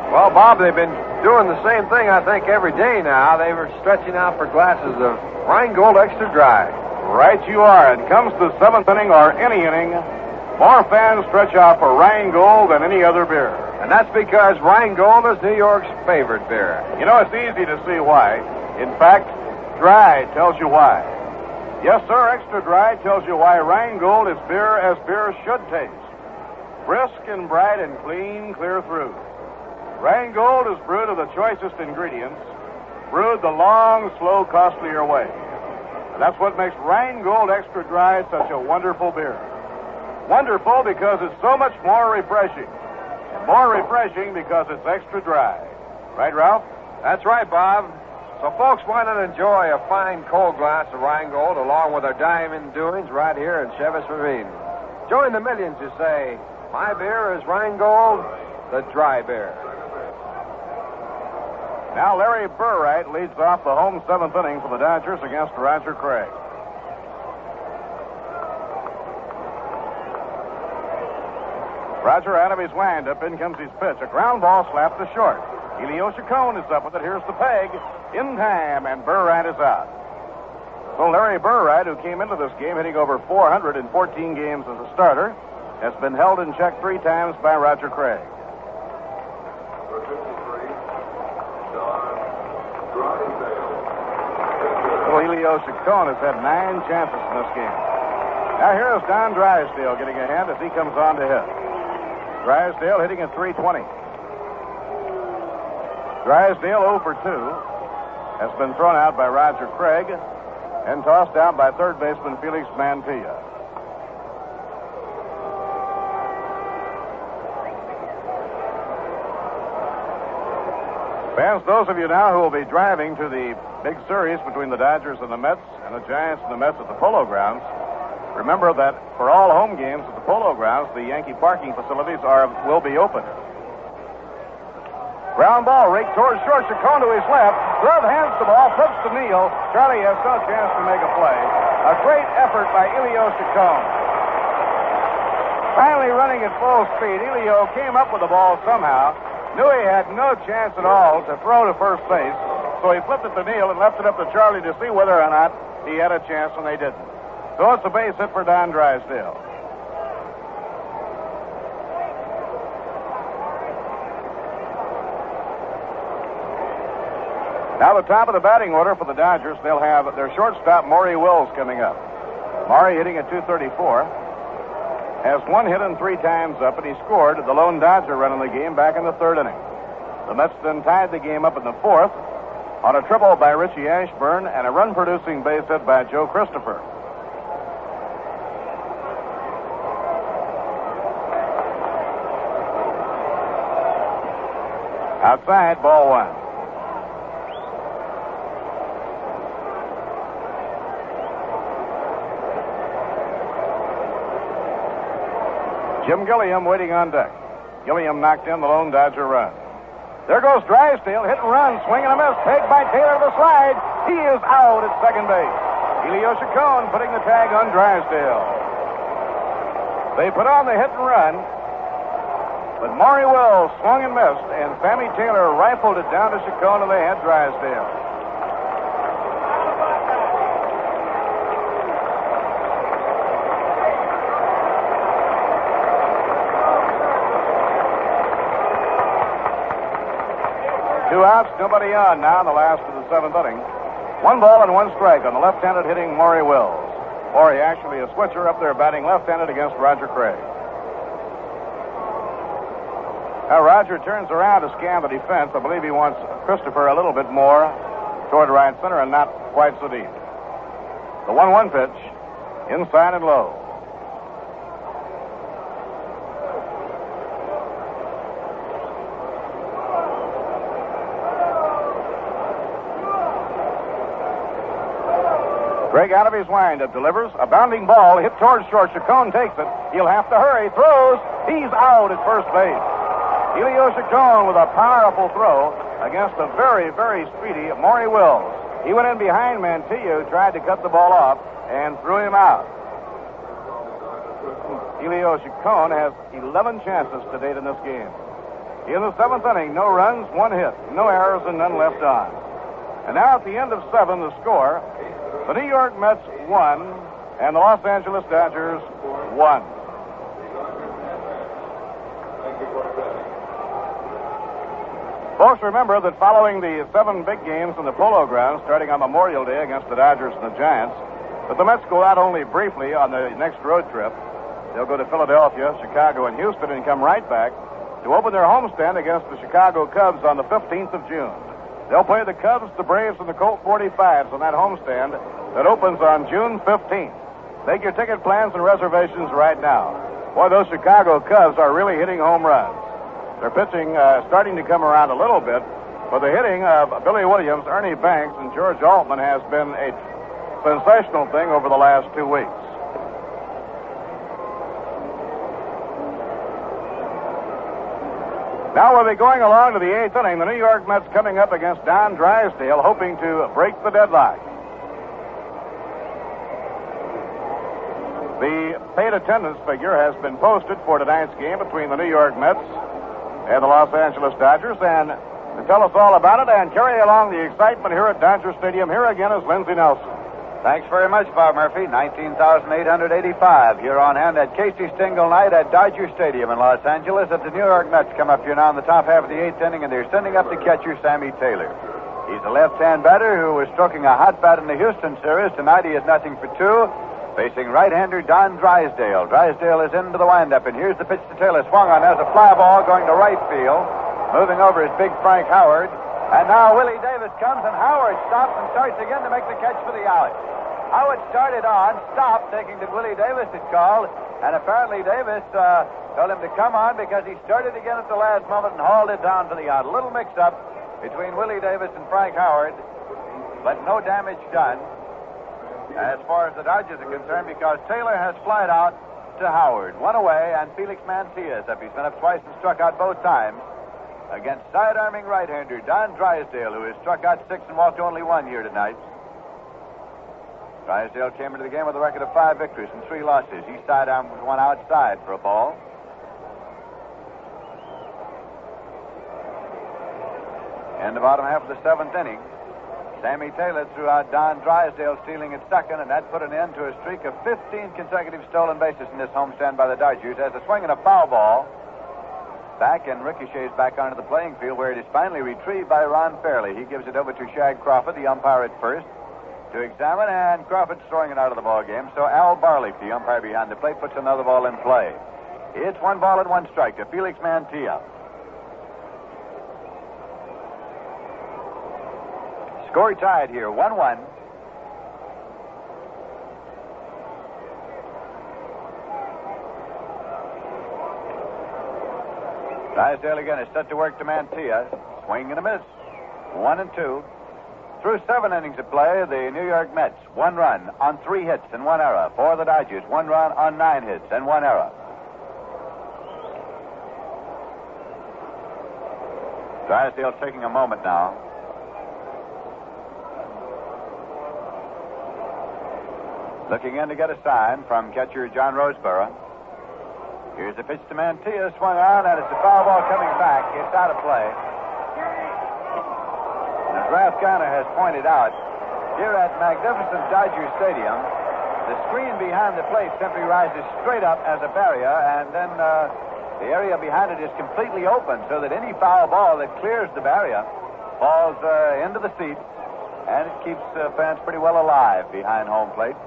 Well, Bob, they've been doing the same thing, I think, every day now. They were stretching out for glasses of Rheingold Extra Dry. Right you are. And comes the 7th inning or any inning, more fans stretch out for Rheingold than any other beer. And that's because Rheingold is New York's favorite beer. You know, it's easy to see why. In fact, Dry tells you why. Yes, sir, Extra Dry tells you why Rheingold is beer as beer should taste. Brisk and bright and clean, clear through. Rheingold is brewed of the choicest ingredients, brewed the long, slow, costlier way. And that's what makes Rheingold Extra Dry such a wonderful beer. Wonderful because it's so much more refreshing. And more refreshing because it's extra dry. Right, Ralph? That's right, Bob. So, folks, why not enjoy a fine cold glass of Rheingold along with our diamond doings right here in Chevis Ravine? Join the millions who say, my beer is Rheingold, the dry beer. Now Larry Burright leads off the home 7th inning for the Dodgers against Roger Craig. Roger out of his windup. In comes his pitch. A ground ball slapped to short. Elio Chacon is up with it. Here's the peg. In time, and Burright is out. So Larry Burright, who came into this game hitting over 414 games as a starter, has been held in check 3 times by Roger Craig. For 53, Don Drysdale. So Elio Chacon has had 9 chances in this game. Now here's Don Drysdale getting a hand as he comes on to hit. Drysdale hitting at .320. Drysdale 0 for 2 has been thrown out by Roger Craig and tossed out by third baseman Felix Mantilla. Fans, those of you now who will be driving to the big series between the Dodgers and the Mets and the Giants and the Mets at the Polo Grounds, remember that for all home games at the Polo Grounds, the Yankee parking facilities will be open. Ground ball raked towards short. Chacon to his left. Glove hands the ball. Flips to Neal. Charlie has no chance to make a play. A great effort by Elio Chacon. Finally running at full speed, Elio came up with the ball somehow. Knew he had no chance at all to throw to first base, so he flipped it to Neal and left it up to Charlie to see whether or not he had a chance, and they didn't. So it's a base hit for Don Drysdale. Now the top of the batting order for the Dodgers. They'll have their shortstop, Maury Wills, coming up. Maury hitting at .234. Has one hit and 3 times up, and he scored the lone Dodger run in the game back in the 3rd inning. The Mets then tied the game up in the 4th on a triple by Richie Ashburn and a run-producing base hit by Joe Christopher. Outside, ball 1. Jim Gilliam waiting on deck. Gilliam knocked in the lone Dodger run. There goes Drysdale, hit and run, swing and a miss, tagged by Taylor to the slide. He is out at second base. Elio Chacon putting the tag on Drysdale. They put on the hit and run, but Maury Wills swung and missed, and Sammy Taylor rifled it down to Chacon, and they had Drysdale. Two outs, nobody on now in the last of the 7th inning. 1 ball and 1 strike on the left-handed hitting Maury Wills. Or he actually a switcher up there batting left-handed against Roger Craig. Now Roger turns around to scan the defense. I believe he wants Christopher a little bit more toward right center and not quite so deep. The 1-1 pitch, inside and low. Craig out of his windup delivers a bounding ball hit towards short. Chacon takes it. He'll have to hurry. Throws. He's out at first base. Elio Chacon with a powerful throw against a very, very speedy Maury Wills. He went in behind Mantilla, who tried to cut the ball off, and threw him out. Elio Chacon has 11 chances to date in this game. In the 7th inning, no runs, 1 hit, no errors, and none left on. And now at the end of 7, the score, the New York Mets 1 and the Los Angeles Dodgers 1. Folks, remember that following the 7 big games in the Polo Grounds, starting on Memorial Day against the Dodgers and the Giants, that the Mets go out only briefly on the next road trip. They'll go to Philadelphia, Chicago, and Houston and come right back to open their homestand against the Chicago Cubs on the 15th of June. They'll play the Cubs, the Braves, and the Colt 45s on that homestand that opens on June 15th. Make your ticket plans and reservations right now. Boy, those Chicago Cubs are really hitting home runs. Their pitching starting to come around a little bit, but the hitting of Billy Williams, Ernie Banks, and George Altman has been a sensational thing over the last 2 weeks. Now we'll be going along to the 8th inning. The New York Mets coming up against Don Drysdale, hoping to break the deadlock. The paid attendance figure has been posted for tonight's game between the New York Mets and the Los Angeles Dodgers. And to tell us all about it and carry along the excitement here at Dodger Stadium, here again is Lindsey Nelson. Thanks very much, Bob Murphy. 19,885 here on hand at Casey Stengel night at Dodger Stadium in Los Angeles. As the New York Mets come up here now in the top half of the 8th inning, and they're sending up the catcher, Sammy Taylor. He's a left-hand batter who was stroking a hot bat in the Houston series. Tonight he is 0 for 2, facing right-hander Don Drysdale. Drysdale is into the windup, and here's the pitch to Taylor. Swung on. There's a fly ball going to right field. Moving over is big Frank Howard. And now Willie Davis comes, and Howard stops and starts again to make the catch for the out. Howard started on, stopped, thinking that Willie Davis had called, and apparently Davis told him to come on because he started again at the last moment and hauled it down for the out. A little mix-up between Willie Davis and Frank Howard, but no damage done as far as the Dodgers are concerned, because Taylor has flied out to Howard. One away, and Felix Mantilla is up. He's been up twice and struck out both times against side-arming right-hander Don Drysdale, who has struck out 6 and walked only 1 here tonight. Drysdale came into the game with a record of 5 victories and 3 losses. He sidearmed with one outside for a ball. In the bottom half of the 7th inning, Sammy Taylor threw out Don Drysdale, stealing at second, and that put an end to a streak of 15 consecutive stolen bases in this homestand by the Dodgers as a swing and a foul ball back and ricochets back onto the playing field, where it is finally retrieved by Ron Fairley. He gives it over to Shag Crawford, the umpire at first, to examine, and Crawford's throwing it out of the ball game. So Al Barley, the umpire behind the plate, puts another ball in play. It's 1 ball and 1 strike to Felix Mantilla. Score tied here, 1-1. Drysdale again is set to work to Mantilla. Swing and a miss. 1-2. Through 7 innings of play, the New York Mets, 1 run on 3 hits and 1 error. For the Dodgers, 1 run on 9 hits and 1 error. Drysdale taking a moment now. Looking in to get a sign from catcher John Roseboro. Here's a pitch to Mantilla, swung on, and it's a foul ball coming back. It's out of play. As Ralph Garner has pointed out, here at magnificent Dodger Stadium, the screen behind the plate simply rises straight up as a barrier, and then the area behind it is completely open, so that any foul ball that clears the barrier falls into the seats, and it keeps fans pretty well alive behind home plate.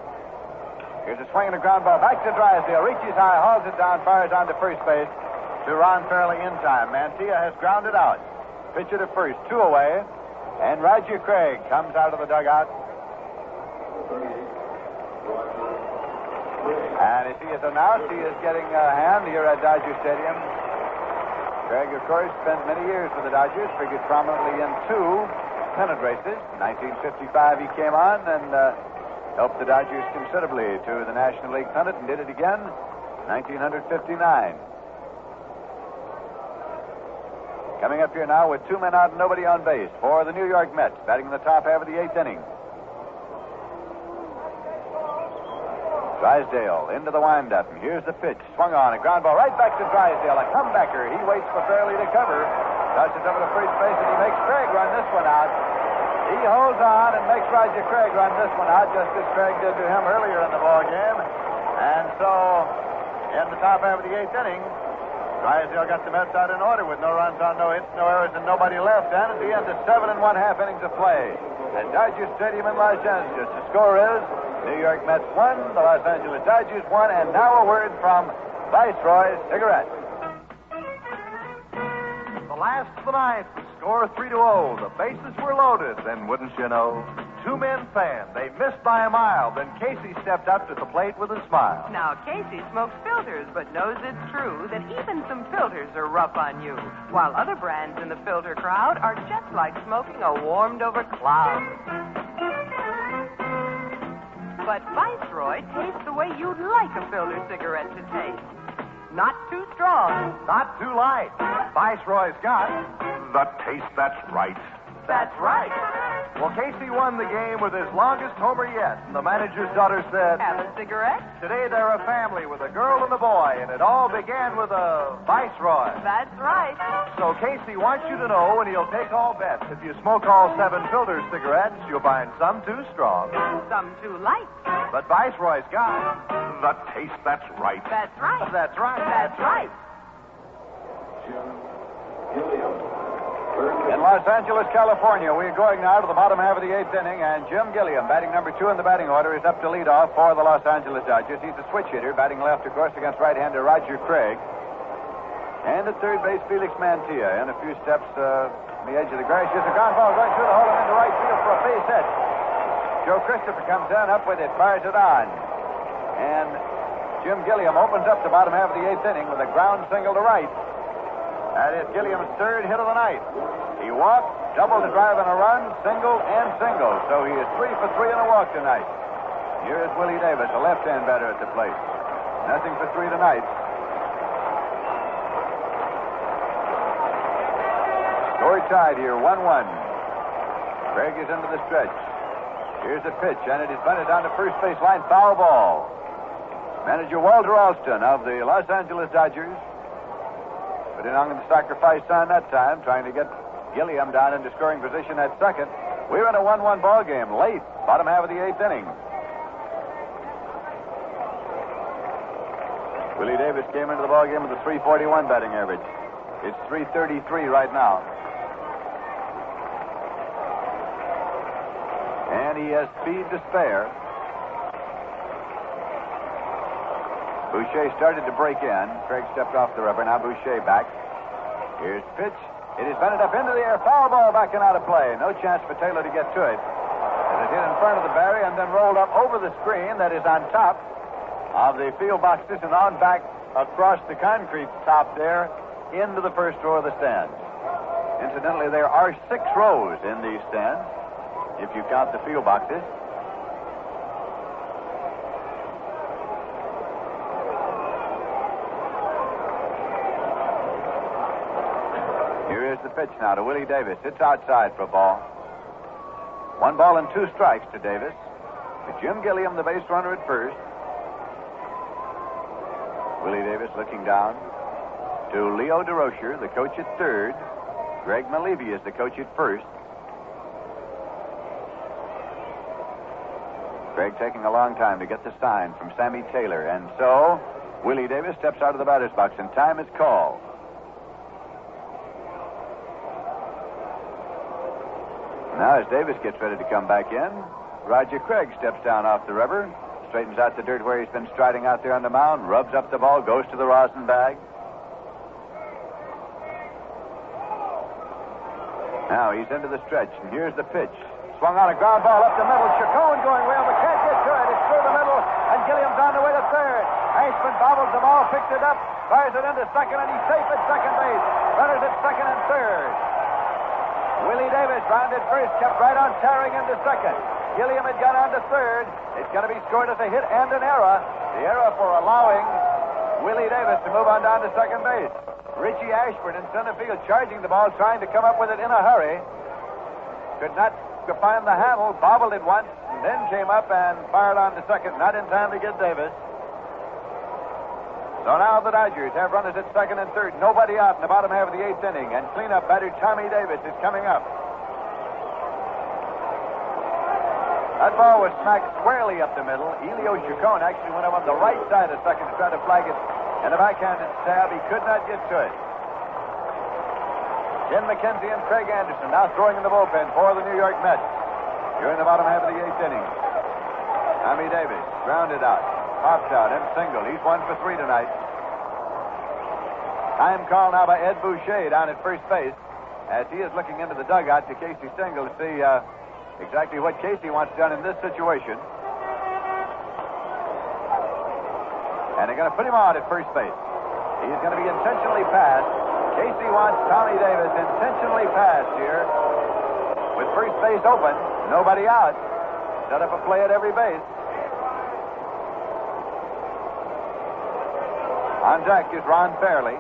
Here's a swing and a ground ball back to Drysdale. Reaches high, hauls it down, fires on to first base to Ron Fairley in time. Mantilla has grounded out. Pitcher to first, 2 away. And Roger Craig comes out of the dugout. And as he is announced, he is getting a hand here at Dodger Stadium. Craig, of course, spent many years with the Dodgers, figured prominently in 2 pennant races. In 1955 he came on and helped the Dodgers considerably to the National League pennant, and did it again in 1959. Coming up here now with 2 men out and nobody on base for the New York Mets, batting in the top half of the 8th inning. Drysdale into the windup, and here's the pitch. Swung on, a ground ball right back to Drysdale, a comebacker. He waits for Fairley to cover. Tosses over to first base, and he makes Craig run this one out. He holds on and makes Roger Craig run this one out, just as Craig did to him earlier in the ball game. And so, in the top half of the 8th inning, Drysdale got the Mets out in order with no runs on, no hits, no errors, and nobody left. And at the end of 7 1/2 innings of play at Dodger Stadium in Los Angeles, the score is New York Mets 1, the Los Angeles Dodgers 1, and now a word from Viceroy Cigarette. The last of the 9th, the score 3-0. The bases were loaded, and wouldn't you know, 2 men fanned. They missed by a mile. Then Casey stepped up to the plate with a smile. Now, Casey smokes filters, but knows it's true that even some filters are rough on you, while other brands in the filter crowd are just like smoking a warmed-over cloud. But Viceroy tastes the way you'd like a filter cigarette to taste. Not too strong. Not too light. Viceroy's got the taste that's right. That's right. Well, Casey won the game with his longest homer yet, and the manager's daughter said, "Have a cigarette?" Today they're a family with a girl and a boy, and it all began with a Viceroy. That's right. So Casey wants you to know, and he'll take all bets. If you smoke all 7 filter cigarettes, you'll find some too strong, some too light. But Viceroy's got the taste that's right. That's right. That's right. That's right. Jim Gilliam. In Los Angeles, California, we're going now to the bottom half of the 8th inning, and Jim Gilliam, batting number 2 in the batting order, is up to lead off for the Los Angeles Dodgers. He's a switch hitter, batting left, of course, against right-hander Roger Craig. And at third base, Felix Mantilla. In a few steps on the edge of the grass, here's a ground ball going through the hole and into right field for a base hit. Joe Christopher comes down, up with it, fires it on. And Jim Gilliam opens up the bottom half of the 8th inning with a ground single to right. That is Gilliam's 3rd hit of the night. He walked, doubled to drive in a run, singled, and singled. So he is 3 for 3 in a walk tonight. Here is Willie Davis, a left-hand batter at the plate. Nothing for 3 tonight. Score tied here, 1-1. Craig is into the stretch. Here's the pitch, and it is bunted down to first base line. Foul ball. Manager Walter Alston of the Los Angeles Dodgers put in on the sacrifice sign that time, trying to get Gilliam down into scoring position at second. We're in a 1-1 ball game late, bottom half of the 8th inning. Willie Davis came into the ball game with a .341 batting average. It's .333 right now. And he has speed to spare. Bouchee started to break in. Craig stepped off the rubber. Now Bouchee back. Here's the pitch. It is bunted up into the air. Foul ball back and out of play. No chance for Taylor to get to it. As it hit in front of the barrier and then rolled up over the screen that is on top of the field boxes and on back across the concrete top there into the first row of the stands. Incidentally, there are 6 rows in these stands, if you count the field boxes. Here is the pitch now to Willie Davis. It's outside for a ball. 1 ball and 2 strikes to Davis. To Jim Gilliam, the base runner at first. Willie Davis looking down to Leo DeRocher, the coach at third. Greg Malevy is the coach at first. Greg taking a long time to get the sign from Sammy Taylor. And so Willie Davis steps out of the batter's box, and time is called. Now as Davis gets ready to come back in, Roger Craig steps down off the rubber, straightens out the dirt where he's been striding out there on the mound, rubs up the ball, goes to the rosin bag. Now he's into the stretch, and here's the pitch. Swung on a ground ball up the middle. Chacon going well, but can't get to it. It's through the middle, and Gilliam's on the way to third. Ashburn bobbles the ball, picks it up, fires it into second, and he's safe at second base. Runners at second and third. Willie Davis rounded first, kept right on tearing into second. Gilliam had got on to third. It's going to be scored as a hit and an error. The error for allowing Willie Davis to move on down to second base. Richie Ashburn in center field charging the ball, trying to come up with it in a hurry. Could not find the handle, bobbled it once, and then came up and fired on to second, not in time to get Davis. So now the Dodgers have runners at second and third. Nobody out in the bottom half of the 8th inning, and cleanup batter Tommy Davis is coming up. That ball was smacked squarely up the middle. Elio Chacon actually went up on the right side of second to try to flag it, and a backhanded stab. He could not get to it. Jim McKenzie and Craig Anderson now throwing in the bullpen for the New York Mets. Here in the bottom half of the 8th inning. Tommy Davis grounded out, pops out, and single. He's 1 for 3 tonight. Time call now by Ed Bouchee down at first base, as he is looking into the dugout to Casey Stengel to see exactly what Casey wants done in this situation. And they're going to put him out at first base. He's going to be intentionally passed. Casey wants Tommy Davis intentionally passed here with first base open, nobody out. Set up a play at every base. On deck is Ron Fairley.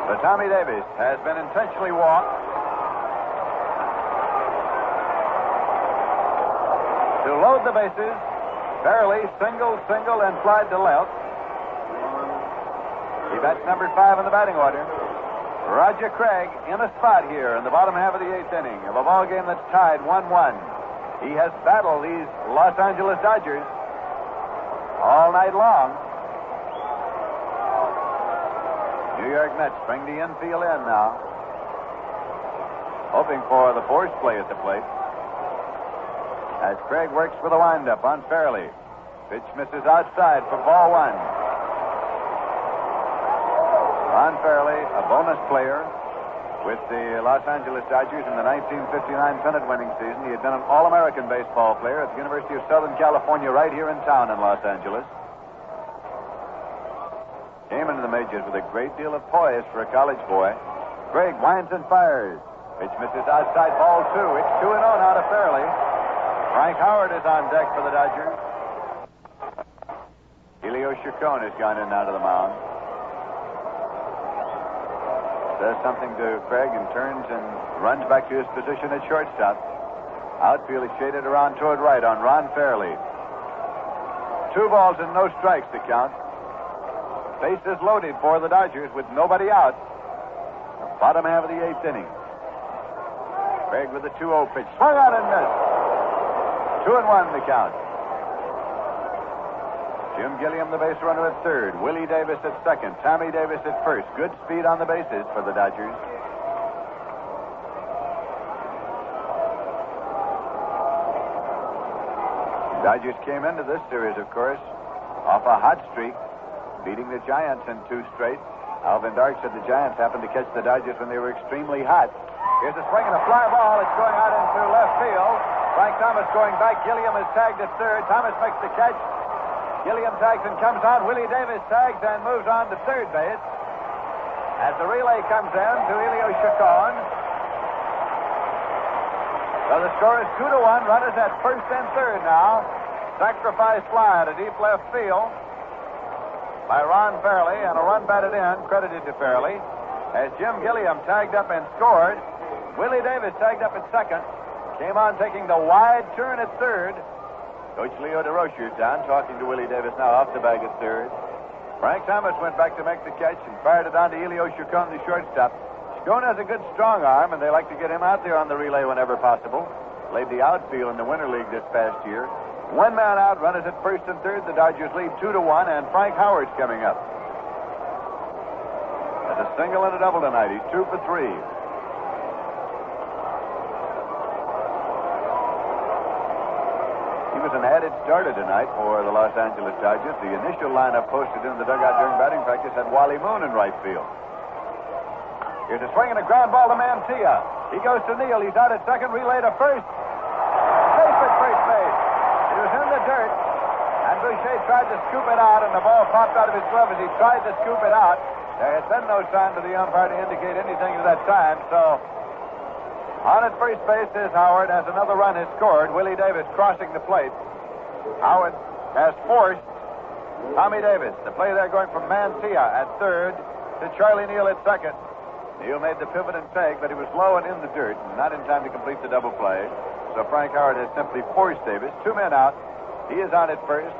But Tommy Davis has been intentionally walked. To load the bases, Fairley single, and flied to left. He bats number 5 in the batting order. Roger Craig in a spot here in the bottom half of the 8th inning of a ball game that's tied 1-1. He has battled these Los Angeles Dodgers all night long. New York Mets bring the infield in now, hoping for the force play at the plate. As Craig works with a windup on Fairley. Pitch misses outside for ball 1. Ron Fairley, a bonus player with the Los Angeles Dodgers in the 1959 pennant-winning season. He had been an All-American baseball player at the University of Southern California right here in town in Los Angeles. Came into the majors with a great deal of poise for a college boy. Craig winds and fires. Pitch misses outside, ball 2. It's 2-0 now to Fairley. Frank Howard is on deck for the Dodgers. Elio Chacon has gone in now to the mound. Says something to Craig and turns and runs back to his position at shortstop. Outfield is shaded around toward right on Ron Fairley. 2 balls and no strikes to count. Bases loaded for the Dodgers with nobody out. The bottom half of the 8th inning. Craig with the 2-0 pitch. Swung on and missed. 2-1 the count. Jim Gilliam, the base runner, at third. Willie Davis at second. Tommy Davis at first. Good speed on the bases for the Dodgers. Dodgers came into this series, of course, off a hot streak, beating the Giants in 2 straight. Alvin Dark said the Giants happened to catch the Dodgers when they were extremely hot. Here's a swing and a fly ball. It's going out into left field. Frank Thomas going back. Gilliam is tagged at third. Thomas makes the catch. Gilliam tags and comes on. Willie Davis tags and moves on to third base. As the relay comes in to Elio Chacon. So the score is 2-1. Runners at first and third now. Sacrifice fly to deep left field by Ron Fairley, and a run batted in, credited to Fairley. As Jim Gilliam tagged up and scored, Willie Davis tagged up at second. Came on taking the wide turn at third. Coach Leo DeRocher down, talking to Willie Davis now off the bag at third. Frank Thomas went back to make the catch and fired it on to Elio Chacon, the shortstop. Chacon has a good strong arm, and they like to get him out there on the relay whenever possible. Played the outfield in the Winter League this past year. 1 man out, runners at first and third. The Dodgers lead 2-1, and Frank Howard's coming up. Has a single and a double tonight. He's 2 for 3. He was an added starter tonight for the Los Angeles Dodgers. The initial lineup posted in the dugout during batting practice had Wally Moon in right field. Here's a swing and a ground ball to Mantilla. He goes to Neal. He's out at second. Relay to first. Safe at first base. It was in the dirt, and Bouchee tried to scoop it out, and the ball popped out of his glove as he tried to scoop it out. There had been no sign to the umpire to indicate anything at that time, so on at first base is Howard as another run is scored. Willie Davis crossing the plate. Howard has forced Tommy Davis. The play there going from Mantilla at third to Charlie Neal at second. Neal made the pivot and tag, but he was low and in the dirt, and not in time to complete the double play. So Frank Howard has simply forced Davis. 2 men out. He is on at first.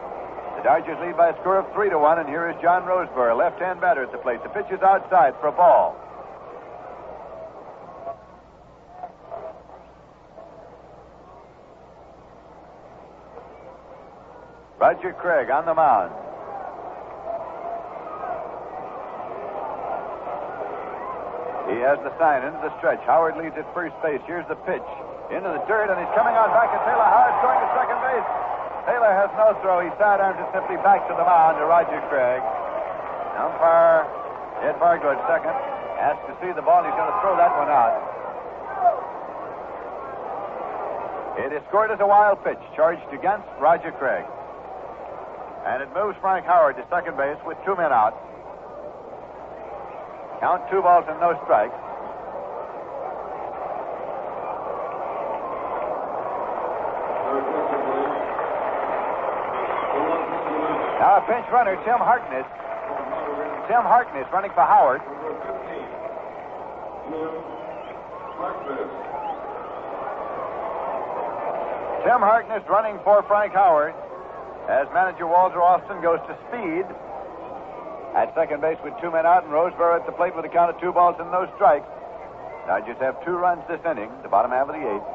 The Dodgers lead by a score of 3-1, and here is John Roseboro, left-hand batter at the plate. The pitch is outside for a ball. Roger Craig on the mound. He has the sign into the stretch. Howard leads at first base. Here's the pitch. Into the dirt, and he's coming on back at Taylor. Howard's going to second base. Taylor has no throw. He sidearms it simply back to the mound to Roger Craig. Umpire Ed Bargo at second. Asks to see the ball, and he's going to throw that one out. It is scored as a wild pitch, charged against Roger Craig. And it moves Frank Howard to second base with 2 men out. Count 2 balls and no strikes. Now a pinch runner, Tim Harkness. Tim Harkness running for Howard. Tim Harkness running for Frank Howard as manager Walter Austin goes to speed at second base with 2 men out, and Roseboro at the plate with a count of 2 balls and no strikes. Dodgers have 2 runs this inning, the bottom half of the 8th.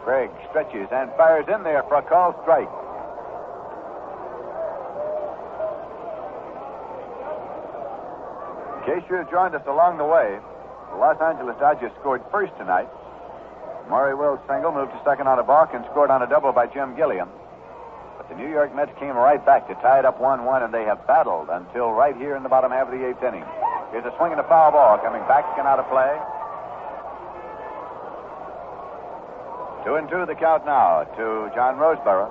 Craig stretches and fires in there for a called strike. In case you have joined us along the way, the Los Angeles Dodgers scored first tonight. Maury Wills single moved to second on a balk and scored on a double by Jim Gilliam. But the New York Mets came right back to tie it up 1-1, and they have battled until right here in the bottom half of the 8th inning. Here's a swing and a foul ball coming back and out of play. 2-2 the count now to John Roseboro.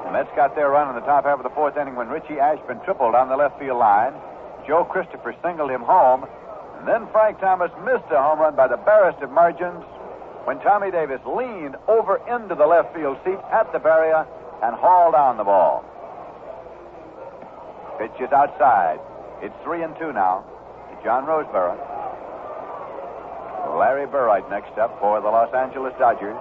The Mets got their run in the top half of the 4th inning when Richie Ashburn tripled on the left field line. Joe Christopher singled him home. And then Frank Thomas missed a home run by the barest of margins when Tommy Davis leaned over into the left field seat at the barrier and hauled down the ball. Pitch is outside. It's 3-2 now to John Roseboro. Larry Burright next up for the Los Angeles Dodgers.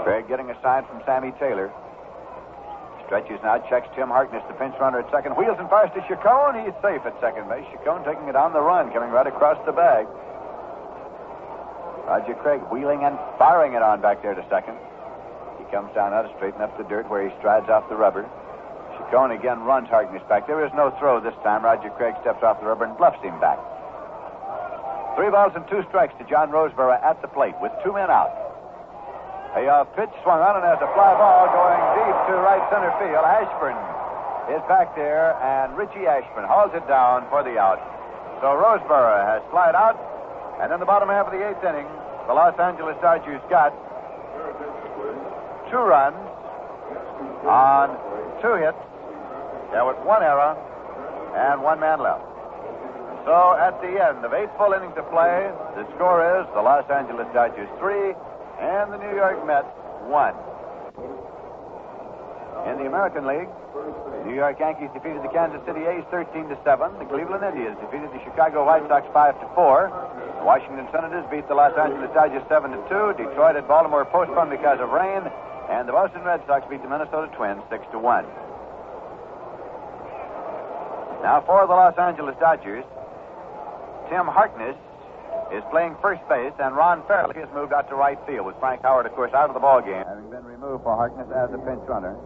Craig getting a sign from Sammy Taylor. Stretches now, checks Tim Harkness, the pinch runner at second. Wheels and fires to Chacon. He's safe at second base. Chacon taking it on the run, coming right across the bag. Roger Craig wheeling and firing it on back there to second. He comes down now to straighten up the dirt where he strides off the rubber. Chacon again runs Harkness back. There is no throw this time. Roger Craig steps off the rubber and bluffs him back. 3 balls and 2 strikes to John Roseboro at the plate with 2 men out. A pitch swung on, and there's a fly ball going deep to right center field. Ashburn is back there, and Richie Ashburn hauls it down for the out. So Roseboro has flied out, and in the bottom half of the 8th inning, the Los Angeles Dodgers got 2 runs on 2 hits. There was 1 error and 1 man left. So at the end of 8 full innings of play, the score is the Los Angeles Dodgers 3 and the New York Mets 1. In the American League, the New York Yankees defeated the Kansas City A's 13-7. The Cleveland Indians defeated the Chicago White Sox 5-4. The Washington Senators beat the Los Angeles Dodgers 7-2. Detroit at Baltimore postponed because of rain, and the Boston Red Sox beat the Minnesota Twins 6-1. Now for the Los Angeles Dodgers, Tim Harkness is playing first base, and Ron Fairley has moved out to right field with Frank Howard, of course, out of the ball game, having been removed for Harkness as a pinch runner.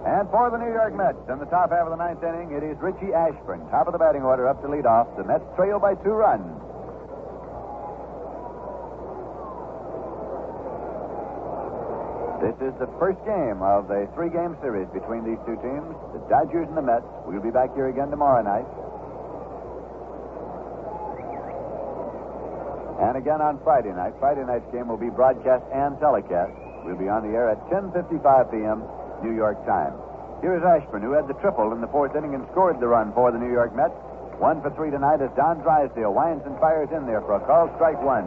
And for the New York Mets, in the top half of the 9th inning, it is Richie Ashburn, top of the batting order, up to lead off. The Mets trail by 2 runs. This is the first game of the 3-game series between these 2 teams, the Dodgers and the Mets. We'll be back here again tomorrow night. And again on Friday night. Friday night's game will be broadcast and telecast. We'll be on the air at 10:55 p.m. New York time. Here is Ashburn, who had the triple in the 4th inning and scored the run for the New York Mets. 1 for 3 tonight as Don Drysdale winds and fires in there for a called strike 1.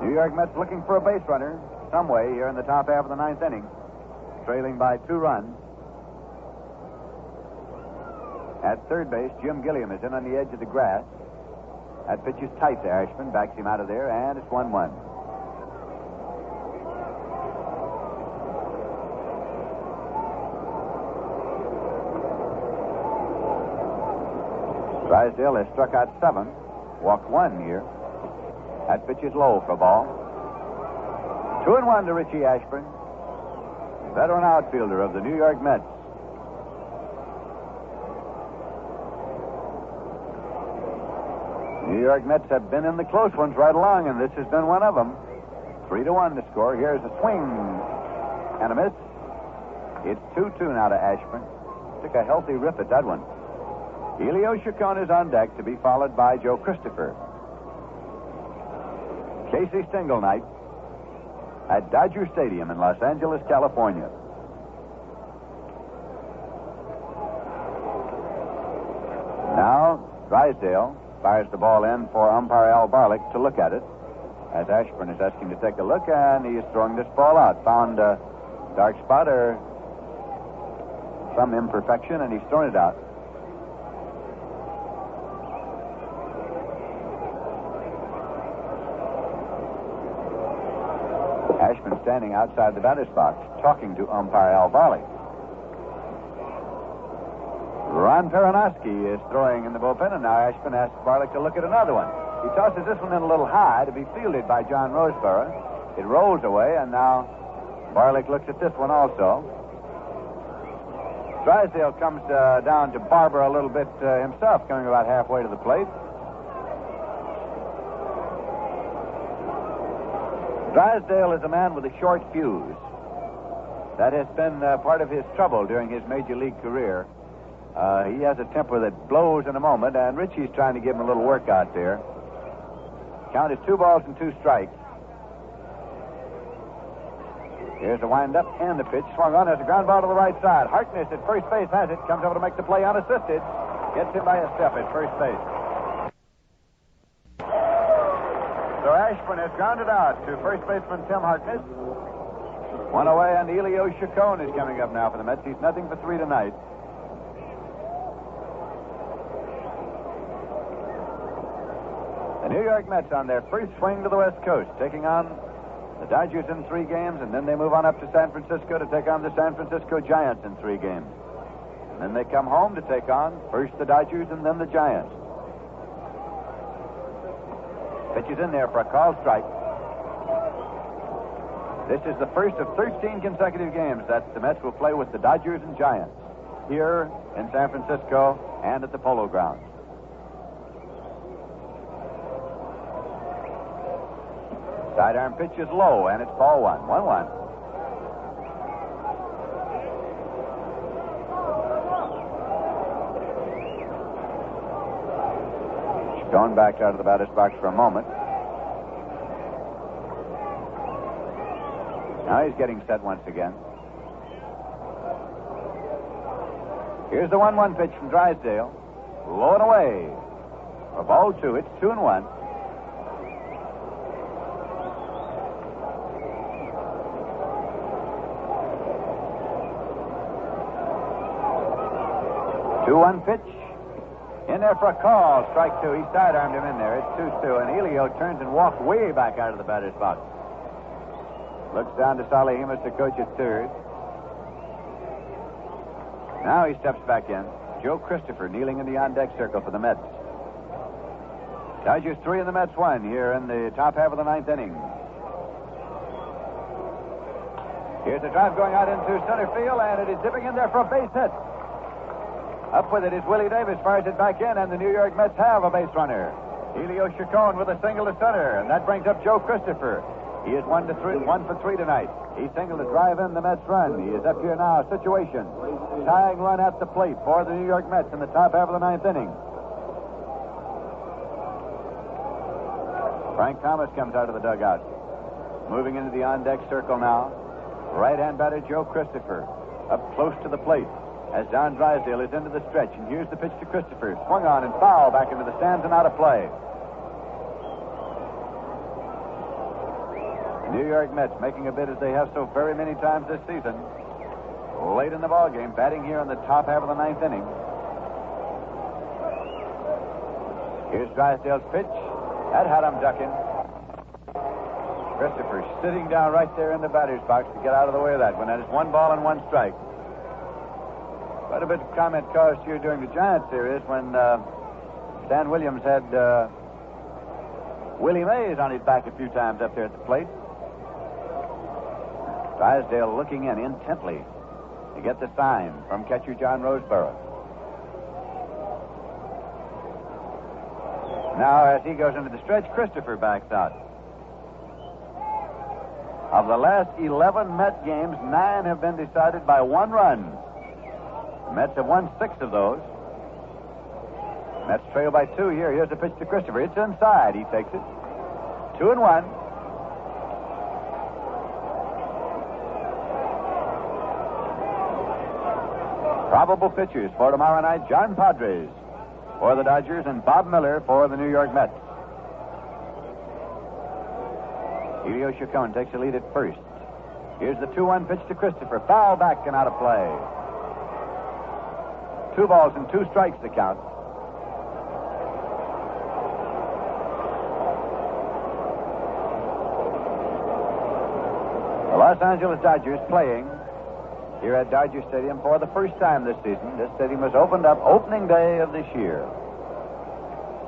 New York Mets looking for a base runner some way here in the top half of the 9th inning, trailing by 2 runs. At third base, Jim Gilliam is in on the edge of the grass. That pitch is tight to Ashburn, backs him out of there, and it's 1-1. Drysdale has struck out 7, walked 1 here. That pitch is low for a ball. 2-1 to Richie Ashburn, veteran outfielder of the New York Mets. New York Mets have been in the close ones right along, and this has been one of them. 3-1 to score. Here's a swing and a miss. It's 2-2 now to Ashburn. Took a healthy rip at that one. Elio Chacon is on deck to be followed by Joe Christopher. Casey Stengel night at Dodger Stadium in Los Angeles, California. Now, Drysdale fires the ball in for umpire Al Barlick to look at it, as Ashburn is asking to take a look, and he is throwing this ball out. Found a dark spot or some imperfection, and he's thrown it out. Ashburn standing outside the batter's box, talking to umpire Al Barlick. Ron Peronowski is throwing in the bullpen, and now Ashburn asks Barlick to look at another one. He tosses this one in a little high to be fielded by John Roseboro. It rolls away, and now Barlick looks at this one also. Drysdale comes down to Barber a little bit himself, coming about halfway to the plate. Drysdale is a man with a short fuse. That has been part of his trouble during his major league career. He has a temper that blows in a moment, and Richie's trying to give him a little workout there. Count is 2 balls and 2 strikes. Here's the windup and the pitch. Swung on. There's a ground ball to the right side. Harkness at first base has it. Comes over to make the play unassisted. Gets him by a step at first base. So Ashburn has grounded out to first baseman Tim Harkness. One away, and Elio Chacon is coming up now for the Mets. He's 0-3 tonight. The New York Mets on their first swing to the West Coast, taking on the Dodgers in 3 games, and then they move on up to San Francisco to take on the San Francisco Giants in 3 games. And then they come home to take on first the Dodgers and then the Giants. Pitch is in there for a called strike. This is the first of 13 consecutive games that the Mets will play with the Dodgers and Giants here in San Francisco and at the Polo Grounds. Sidearm pitch is low, and it's ball 1. 1-1. Going back out of the batter's box for a moment. Now he's getting set once again. Here's the 1-1 pitch from Drysdale. Low and away. For ball 2, it's 2-1. Two-one pitch. In there for a call. Strike 2. He sidearmed him in there. It's 2-2. And Elio turns and walks way back out of the batter's box. Looks down to Salihimas, the coach at third. Now he steps back in. Joe Christopher kneeling in the on-deck circle for the Mets. Dodgers 3 and the Mets 1 here in the top half of the 9th inning. Here's a drive going out into center field, and it is dipping in there for a base hit. Up with it is Willie Davis, fires it back in, and the New York Mets have a base runner. Elio Chacon with a single to center, and that brings up Joe Christopher. He is 1 for 3 tonight. He singled to drive in the Mets run. He is up here now. Situation. Tying run at the plate for the New York Mets in the top half of the 9th inning. Frank Thomas comes out of the dugout. Moving into the on-deck circle now. Right-hand batter Joe Christopher. Up close to the plate as Don Drysdale is into the stretch. And here's the pitch to Christopher. Swung on and foul back into the stands and out of play. The New York Mets making a bid as they have so very many times this season. Late in the ballgame, batting here in the top half of the 9th inning. Here's Drysdale's pitch. That had him ducking. Christopher sitting down right there in the batter's box to get out of the way of that one. That is 1 ball and 1 strike. Quite a bit of comment caused here during the Giants series when Stan Williams had Willie Mays on his back a few times up there at the plate. Drysdale looking in intently to get the sign from catcher John Roseboro. Now, as he goes into the stretch, Christopher backs out. Of the last 11 Met games, 9 have been decided by 1 run. The Mets have won 6 of those. Mets trail by 2 here. Here's the pitch to Christopher. It's inside. He takes it. 2-1. Probable pitchers for tomorrow night: John Padres for the Dodgers and Bob Miller for the New York Mets. Elio Chacon takes the lead at first. Here's the 2-1 pitch to Christopher. Foul back and out of play. 2 balls and 2 strikes to count. The Los Angeles Dodgers playing here at Dodger Stadium for the first time this season. This stadium was opened up opening day of this year.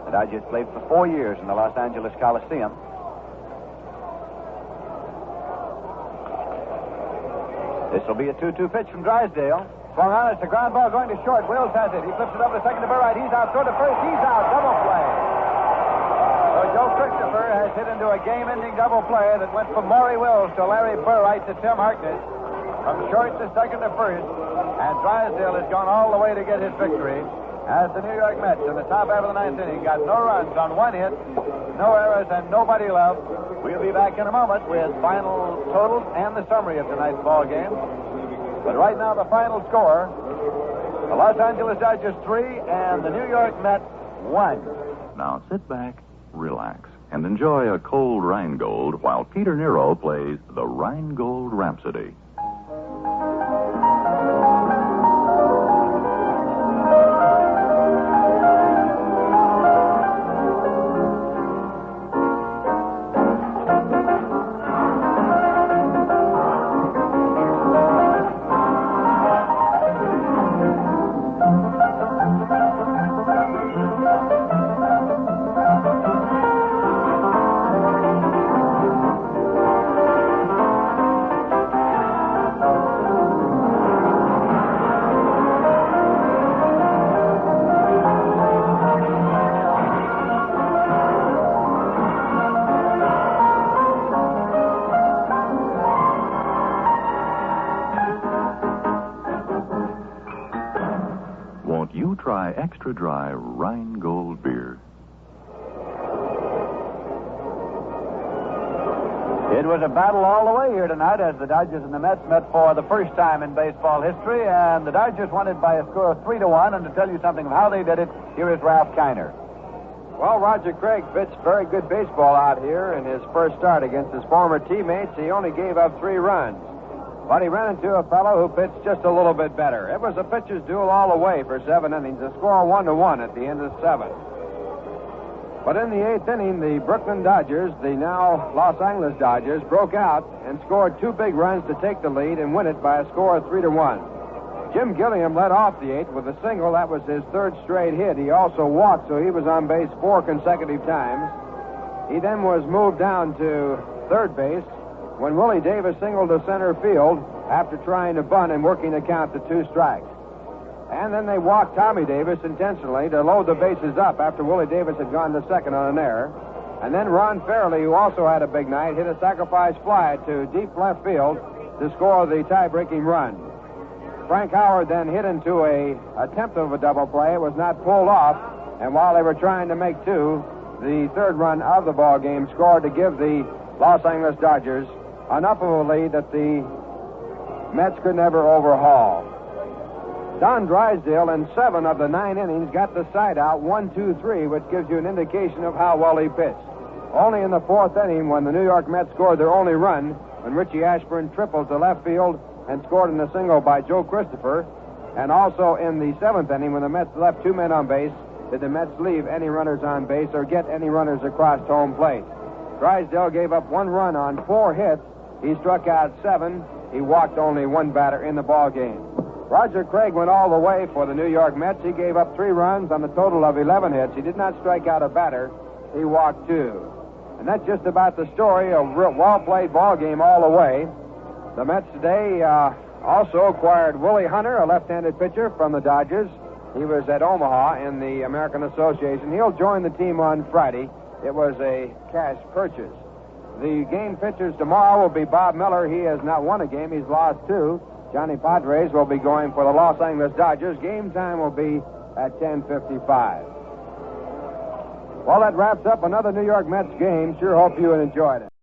The Dodgers played for 4 years in the Los Angeles Coliseum. This will be a 2-2 pitch from Drysdale. Swung on, it's a ground ball going to short. Wills has it. He flips it over to second to Burright. He's out. Throw to first. He's out. Double play. So Joe Christopher has hit into a game-ending double play that went from Maury Wills to Larry Burright to Tim Harkness. From short to second to first. And Drysdale has gone all the way to get his victory. As the New York Mets in the top half of the 9th inning got no runs on 1 hit, no errors, and nobody left. We'll be back in a moment with final totals and the summary of tonight's ball game. But right now, the final score The Los Angeles Dodgers 3 and the New York Mets 1. Now sit back, relax, and enjoy a cold Rheingold while Peter Nero plays the Rheingold Rhapsody. Try extra dry Rheingold beer. It was a battle all the way here tonight as the Dodgers and the Mets met for the first time in baseball history, and the Dodgers won it by a score of 3-1. And to tell you something of how they did it, here is Ralph Kiner. Well, Roger Craig pitched very good baseball out here in his first start against his former teammates. He only gave up 3 runs. But he ran into a fellow who pitched just a little bit better. It was a pitcher's duel all the way for 7 innings, a score 1-1 at the end of 7. But in the 8th inning, the Brooklyn Dodgers, the now Los Angeles Dodgers, broke out and scored 2 big runs to take the lead and win it by a score of 3-1. Jim Gilliam led off the 8th with a single. That was his 3rd straight hit. He also walked, so he was on base 4 consecutive times. He then was moved down to 3rd base when Willie Davis singled to center field after trying to bunt and working the count to 2 strikes. And then they walked Tommy Davis intentionally to load the bases up after Willie Davis had gone to second on an error. And then Ron Fairley, who also had a big night, hit a sacrifice fly to deep left field to score the tie-breaking run. Frank Howard then hit into a attempt of a double play. It was not pulled off, and while they were trying to make 2, the 3rd run of the ball game scored to give the Los Angeles Dodgers enough of a lead that the Mets could never overhaul. Don Drysdale in 7 of the 9 innings got the side out 1-2-3, which gives you an indication of how well he pitched. Only in the 4th inning, when the New York Mets scored their only run, when Richie Ashburn tripled to left field and scored in a single by Joe Christopher, and also in the 7th inning, when the Mets left 2 men on base, did the Mets leave any runners on base or get any runners across home plate. Drysdale gave up 1 run on 4 hits. He struck out 7. He walked only 1 batter in the ball game. Roger Craig went all the way for the New York Mets. He gave up 3 runs on a total of 11 hits. He did not strike out a batter. He walked 2. And that's just about the story. A well-played ball game all the way. The Mets today also acquired Willie Hunter, a left-handed pitcher from the Dodgers. He was at Omaha in the American Association. He'll join the team on Friday. It was a cash purchase. The game pitchers tomorrow will be Bob Miller. He has not won a game. He's lost 2. Johnny Padres will be going for the Los Angeles Dodgers. Game time will be at 10:55. Well, that wraps up another New York Mets game. Sure hope you enjoyed it.